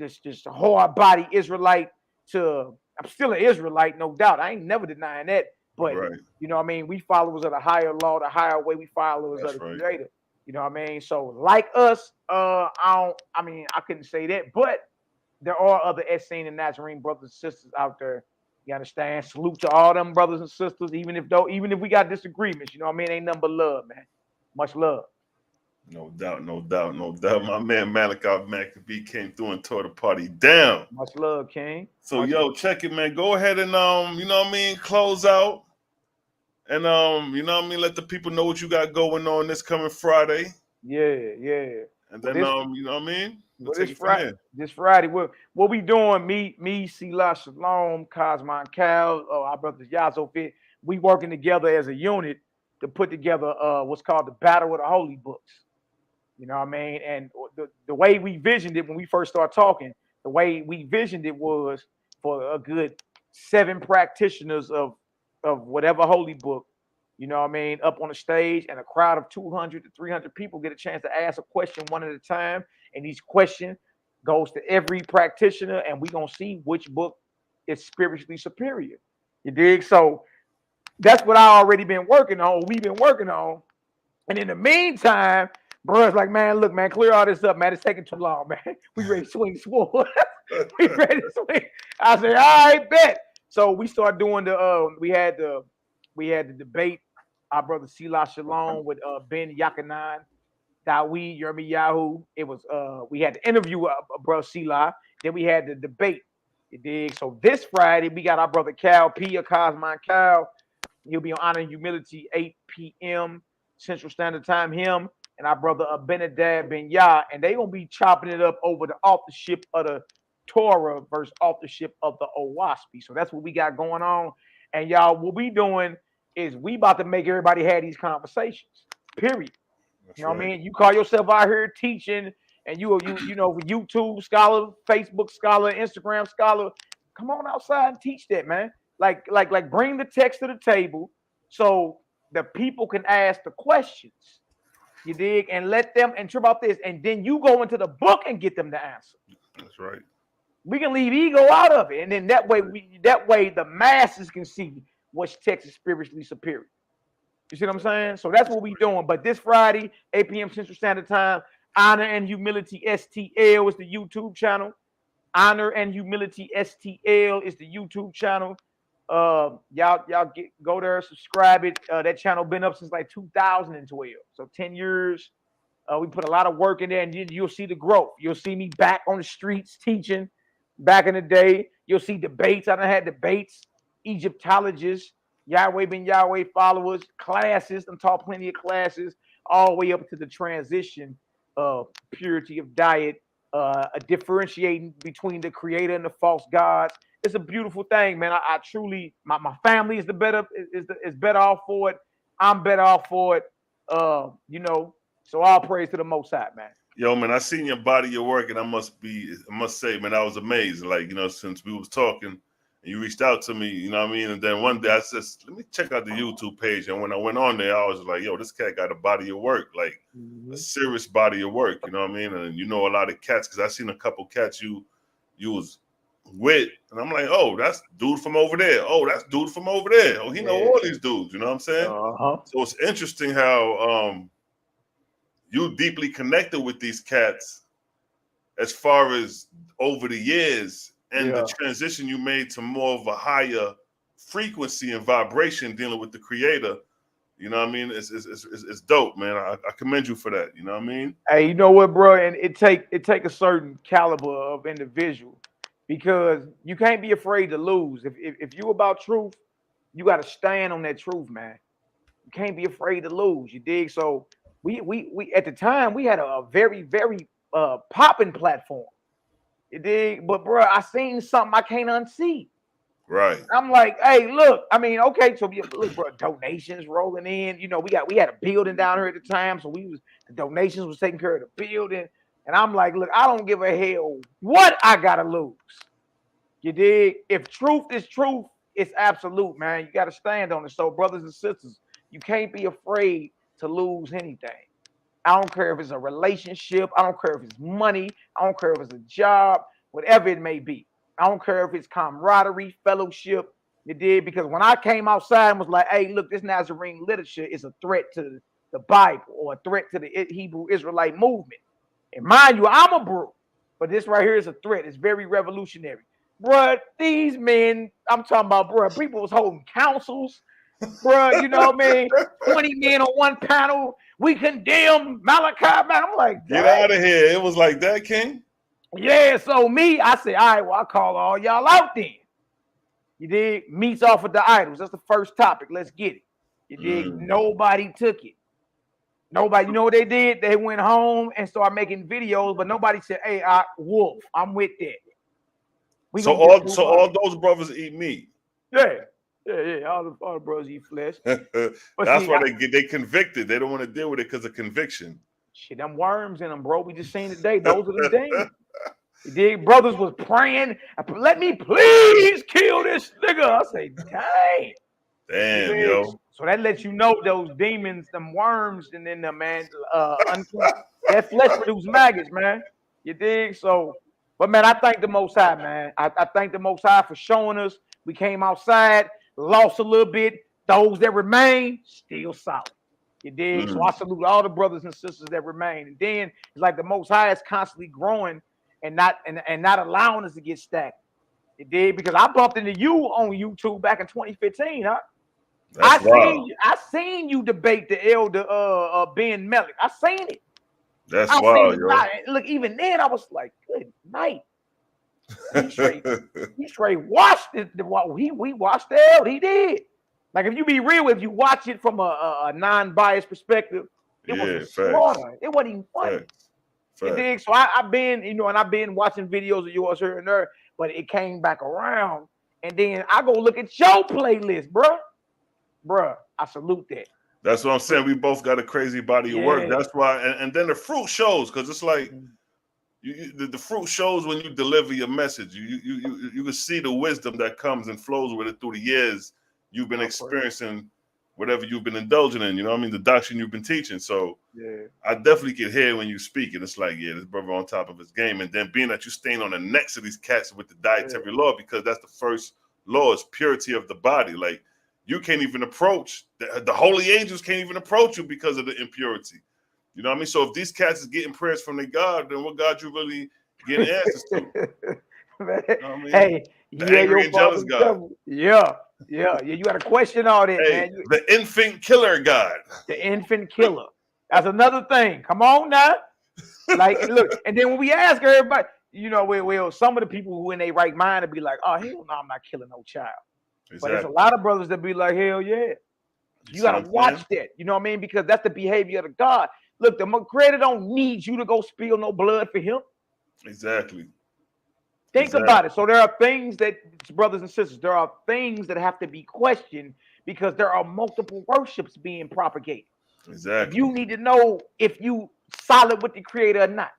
hard body Israelite to, I'm still an Israelite, no doubt. I ain't never denying that, but you know what I mean. We followers of the higher law, the higher way. We followers of the Creator. You know what I mean. So like us, I couldn't say that, but there are other Essene and Nazarene brothers and sisters out there. You understand? Salute to all them brothers and sisters, even if we got disagreements, you know what I mean? Ain't nothing but love, man. Much love. No doubt. My man Malaki Maccabee came through and tore the party down. Much love, King. So check it, man. Go ahead and you know what I mean, close out. And you know what I mean, let the people know what you got going on this coming Friday. Yeah. And then you know what I mean? This Friday, what we doing? Me, Selah Shalom, Cosmo, and Cal, our brothers Yazoo Fit. We working together as a unit to put together what's called the Battle of the Holy Books. You know what I mean? And the way we visioned it when we first started talking, the way we visioned it was for a good 7 practitioners of whatever holy book, you know what I mean, up on the stage, and a crowd of 200 to 300 people get a chance to ask a question one at a time. And each question goes to every practitioner, and we're going to see which book is spiritually superior. You dig? So that's what I already been working on. We've been working on. And in the meantime, bro's like, man, look, man, clear all this up, man. It's taking too long, man. We ready to swing sword. We ready to swing. I said, all right, bet. So we started doing we had the debate, our brother Selah Shalom with Ben Yakanan. Dawid, Yermi Yahoo. It was we had the interview with brother Selah. Then we had the debate. You dig? So this Friday we got our brother Cal P, Cosmine Cal. He'll be on Honor and Humility 8 p.m. Central Standard Time. Him and our brother Benadad Ben Yah, and they gonna be chopping it up over the authorship of the Torah versus authorship of the Oahspe. So that's what we got going on. And y'all, what we doing is we about to make everybody have these conversations. Period. That's you know right. what I mean? You call yourself out here teaching, and you know, YouTube scholar, Facebook scholar, Instagram scholar. Come on outside and teach that, man. Like bring the text to the table so the people can ask the questions. You dig? And let them and trip about this, and then you go into the book and get them the answer. That's right. We can leave ego out of it, and then that way the masses can see which text is spiritually superior. You see what I'm saying? So that's what we doing. But this Friday, 8 p.m. Central Standard Time, Honor and Humility STL is the YouTube channel. Honor and Humility STL is the YouTube channel. Y'all go there, subscribe it. That channel been up since like 2012, so 10 years. We put a lot of work in there, and you'll see the growth. You'll see me back on the streets teaching. Back in the day, you'll see debates. I done had debates, Egyptologists, Yahweh Ben Yahweh followers, classes. I'm taught plenty of classes, all the way up to the transition of purity of diet, differentiating between the creator and the false gods. It's a beautiful thing, man. I truly, my family is better off for it. I'm better off for it. So all praise to the Most High, man. Yo, man, I seen your body, your work, and I must say, man, I was amazed. Like, since we was talking and you reached out to me, you know what I mean? And then one day I said, let me check out the YouTube page. And when I went on there, I was like, yo, this cat got a body of work, like a serious body of work, you know what I mean? And a lot of cats, because I seen a couple cats you was with, and I'm like, oh, that's dude from over there. Oh, that's dude from over there. Oh, he know all these dudes, you know what I'm saying? So it's interesting how you deeply connected with these cats as far as over the years and the transition you made to more of a higher frequency and vibration dealing with the creator. You know what I mean? It's dope, man. I commend you for that. You know what I mean? Hey, you know what, bro? And it take a certain caliber of individual, because you can't be afraid to lose. If you about truth, you got to stand on that truth, man. You can't be afraid to lose. You dig? So we at the time we had a very, very popping platform. You dig? But bro, I seen something I can't unsee. Right. I'm like, hey, look. I mean, okay, so look, bro, donations rolling in. We had a building down here at the time, so the donations was taking care of the building. And I'm like, look, I don't give a hell what I gotta lose. You dig? If truth is truth, it's absolute, man. You gotta stand on it. So, brothers and sisters, you can't be afraid to lose anything. I don't care if it's a relationship. I don't care if it's money. I don't care if it's a job, whatever it may be. I don't care if it's camaraderie, fellowship. You did? Because when I came outside and was like, hey, look, this Nazarene literature is a threat to the Bible or a threat to the Hebrew Israelite movement. And mind you, I'm a brew, but this right here is a threat. It's very revolutionary. Bruh, these men, I'm talking about, bruh, people was holding councils. Bruh, you know what I mean? 20 men on one panel. We condemn Malaki, man. I'm like, get out of here. It was like that, King? Yeah, so I said, all right, well, I call all y'all out then. You dig? Meats off of the idols. That's the first topic. Let's get it. You dig? Nobody took it. Nobody, you know what they did? They went home and started making videos, but nobody said, hey, Wolf, I'm with that. So all those brothers eat meat. Yeah. All the brothers eat flesh. That's why they convicted. They don't want to deal with it because of conviction. Shit, them worms in them, bro. We just seen today. Those are the demons. The brothers was praying. Let me please kill this nigga. I say, dang. Damn, yo. So that lets you know those demons, them worms, and then the man, that flesh produce maggots, man. You dig? So, but man, I thank the Most High, man. I thank the Most High for showing us. We came outside, lost a little bit. Those that remain, still solid. You dig? So I salute all the brothers and sisters that remain. And then it's like the Most High is constantly growing and not allowing us to get stacked. You dig? Because I bumped into you on YouTube back in 2015, huh? I seen you debate the elder Ben Melech. I seen it. That's I wild, think, yo. look, even then, I was like, good night. He straight watched it. We watched the hell he did. Like, if you be real, if you watch it from a non-biased perspective, it was a facts. slaughter. It wasn't even funny. You Facts. dig? So I've been, and I've been watching videos of yours here and there, but it came back around. And then I go look at your playlist, bruh. I salute that. That's what I'm saying. We both got a crazy body of work. That's why, and then the fruit shows, because it's like the fruit shows when you deliver your message. You can see the wisdom that comes and flows with it through the years you've been experiencing whatever you've been indulging in. You know what I mean? The doctrine you've been teaching. So I definitely can hear when you speak it. It's like, this brother on top of his game. And then being that you staying on the necks of these cats with the dietary law, because that's the first law, is purity of the body. Like, you can't even approach, the holy angels can't even approach you because of the impurity. You know what I mean? So if these cats is getting prayers from their God, then what God you really getting answers to? You know what I mean? Hey, the angry and jealous God. Yeah. You got to question all that, man. The infant killer God. The infant killer. That's another thing. Come on now. Like, look, and then when we ask everybody, well, some of the people who in their right mind would be like, oh, hell no, I'm not killing no child. Exactly. But there's a lot of brothers that be like, hell yeah. You got to watch that. You know what I mean? Because that's the behavior of the God. Look, the Creator don't need you to go spill no blood for him. Exactly. Think about it. So there are things that, brothers and sisters, there are things that have to be questioned because there are multiple worships being propagated. Exactly. You need to know if you solid with the Creator or not.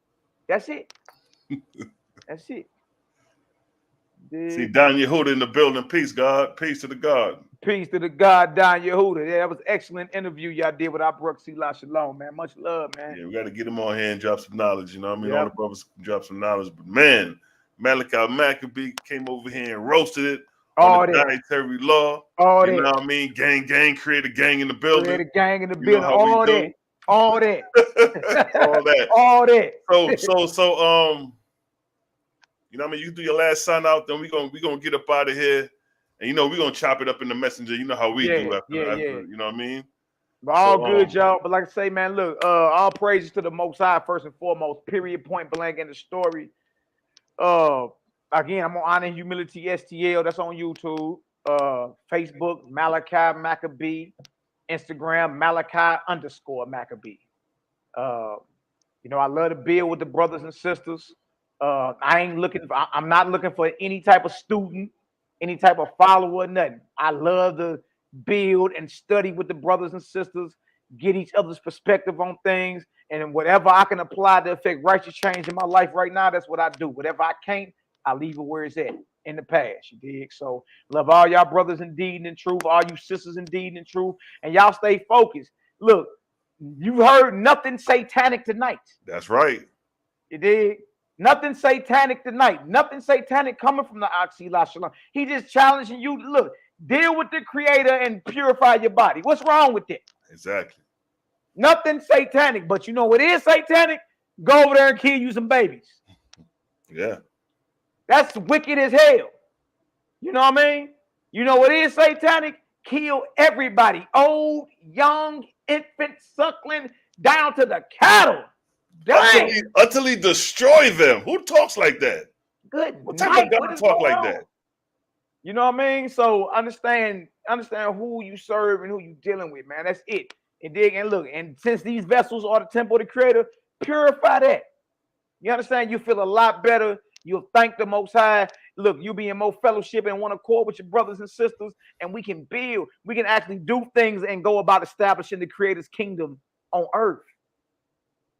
That's it. That's it. See, Don Yehuda in the building. Peace, God. Peace to the God. Peace to the God, Don Yehuda. Yeah, that was an excellent interview y'all did with our brother Selah Shalom, man. Much love, man. Yeah, we got to get him on here and drop some knowledge. You know what I mean? All the brothers can drop some knowledge. But, man, Malaki Maccabee came over here and roasted it on the dietary law. You know what I mean? Gang, create a gang in the building. Create a gang in the building. All that. All that. All that. So, you know what I mean? You do your last sign out, then we gonna get up out of here. And, we're going to chop it up in the messenger. You know how we do after, you know what I mean? But all good, y'all. But like I say, man, look, all praises to the Most High, first and foremost, period, point blank in the story. Again, I'm on Honor and Humility STL. That's on YouTube. Facebook, Malaki Maccabee. Instagram, Malaki_Maccabee. I love to build with the brothers and sisters. I'm not looking for any type of student, any type of follower or nothing. I love to build and study with the brothers and sisters, get each other's perspective on things, and whatever I can apply to affect righteous change in my life right now, that's what I do. Whatever I can't, I leave it where it's at in the past. You dig? So love all y'all brothers in deed and in truth, all you sisters in deed and in truth, and y'all stay focused. Look, you heard nothing satanic tonight. That's right. You dig? Nothing satanic tonight. Nothing satanic coming from the Selah Shalom. He just challenging you. Look, deal with the Creator and purify your body. What's wrong with it? Exactly. Nothing satanic. But you know what is satanic? Go over there and kill you some babies. Yeah. That's wicked as hell. You know what I mean? You know what is satanic? Kill everybody. Old, young, infant, suckling, down to the cattle. Utterly destroy them. Who talks like that? Good. What type of God talk like that? You know what I mean? So understand who you serve and who you dealing with, man. That's it. And dig and look. And since these vessels are the temple of the Creator, purify that. You understand? You feel a lot better. You'll thank the Most High. Look, you'll be in more fellowship and one accord with your brothers and sisters, and we can build. We can actually do things and go about establishing the Creator's kingdom on earth.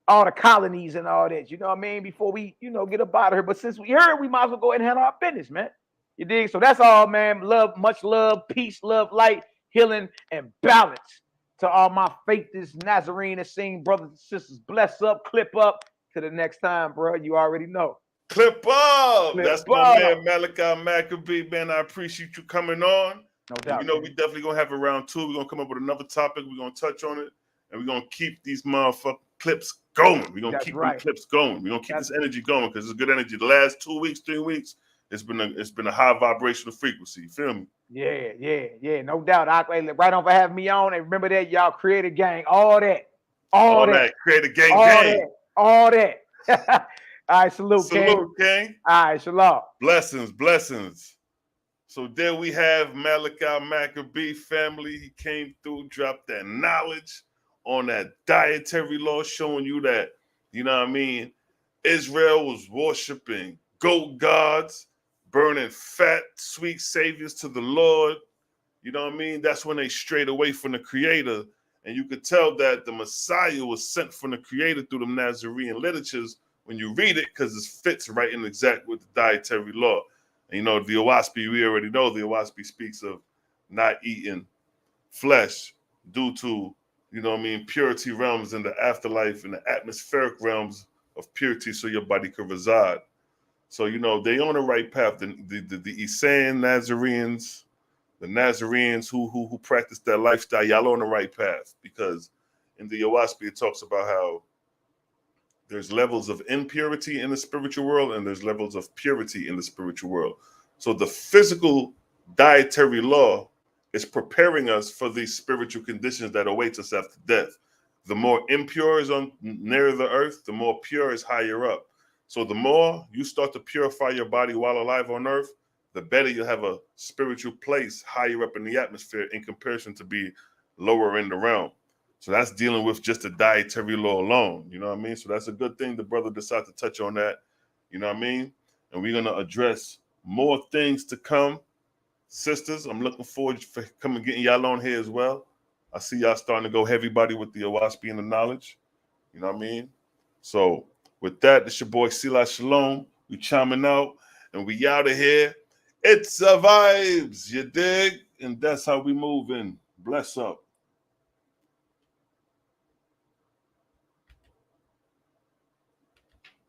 All the colonies and all that, you know what I mean? Before we, get up out of here. But since we heard, we might as well go ahead and handle our business, man. You dig? So that's all, man. Love, much love, peace, love, light, healing, and balance to all my faithless Nazarene and sing brothers and sisters. Bless up, clip up. To the next time, bro. You already know. Clip up. That's my man, Malaki Maccabee, man. I appreciate you coming on. No doubt. We definitely going to have a round two. We're going to come up with another topic. We're going to touch on it. And we're going to keep these motherfucking clips going. We're going to keep these clips going. We're going to keep this energy going because it's good energy. The last 2 weeks, 3 weeks, it's been a high vibrational frequency. You feel me? Yeah. No doubt. Right on for having me on. And remember that, y'all, create a gang. All that. Create a gang. all that. All right, salute, King. Salute, King. All right, shalom. Blessings, blessings. So there we have Malaki Maccabee family. He came through, dropped that knowledge on that dietary law, showing you that, you know what I mean, Israel was worshiping goat gods, burning fat, sweet saviors to the Lord. You know what I mean? That's when they strayed away from the Creator. And you could tell that the Messiah was sent from the Creator through the Nazarene literatures when you read it, because it fits right in exact with the dietary law. And you know, the Oahspe, we already know the Oahspe speaks of not eating flesh due to, you know what I mean, purity realms in the afterlife and the atmospheric realms of purity so your body could reside. So, you know, they on the right path. The Esain Nazarenes, the Nazarenes who practice that lifestyle, y'all on the right path, because in the Oahspe it talks about how there's levels of impurity in the spiritual world and there's levels of purity in the spiritual world. So the physical dietary law is preparing us for these spiritual conditions that await us after death. The more impure is on near the earth, the more pure is higher up. So the more you start to purify your body while alive on earth, the better you'll have a spiritual place higher up in the atmosphere in comparison to be lower in the realm. So that's dealing with just the dietary law alone. You know what I mean? So that's a good thing the brother decided to touch on that. You know what I mean? And we're going to address more things to come. Sisters, I'm looking forward for coming getting y'all on here as well. I see y'all starting to go heavy body with the Oahspe and the knowledge. You know what I mean? So with that, it's your boy Selah Shalom. We chiming out and we out of here. It's a vibes, you dig? And that's how we moving. Bless up.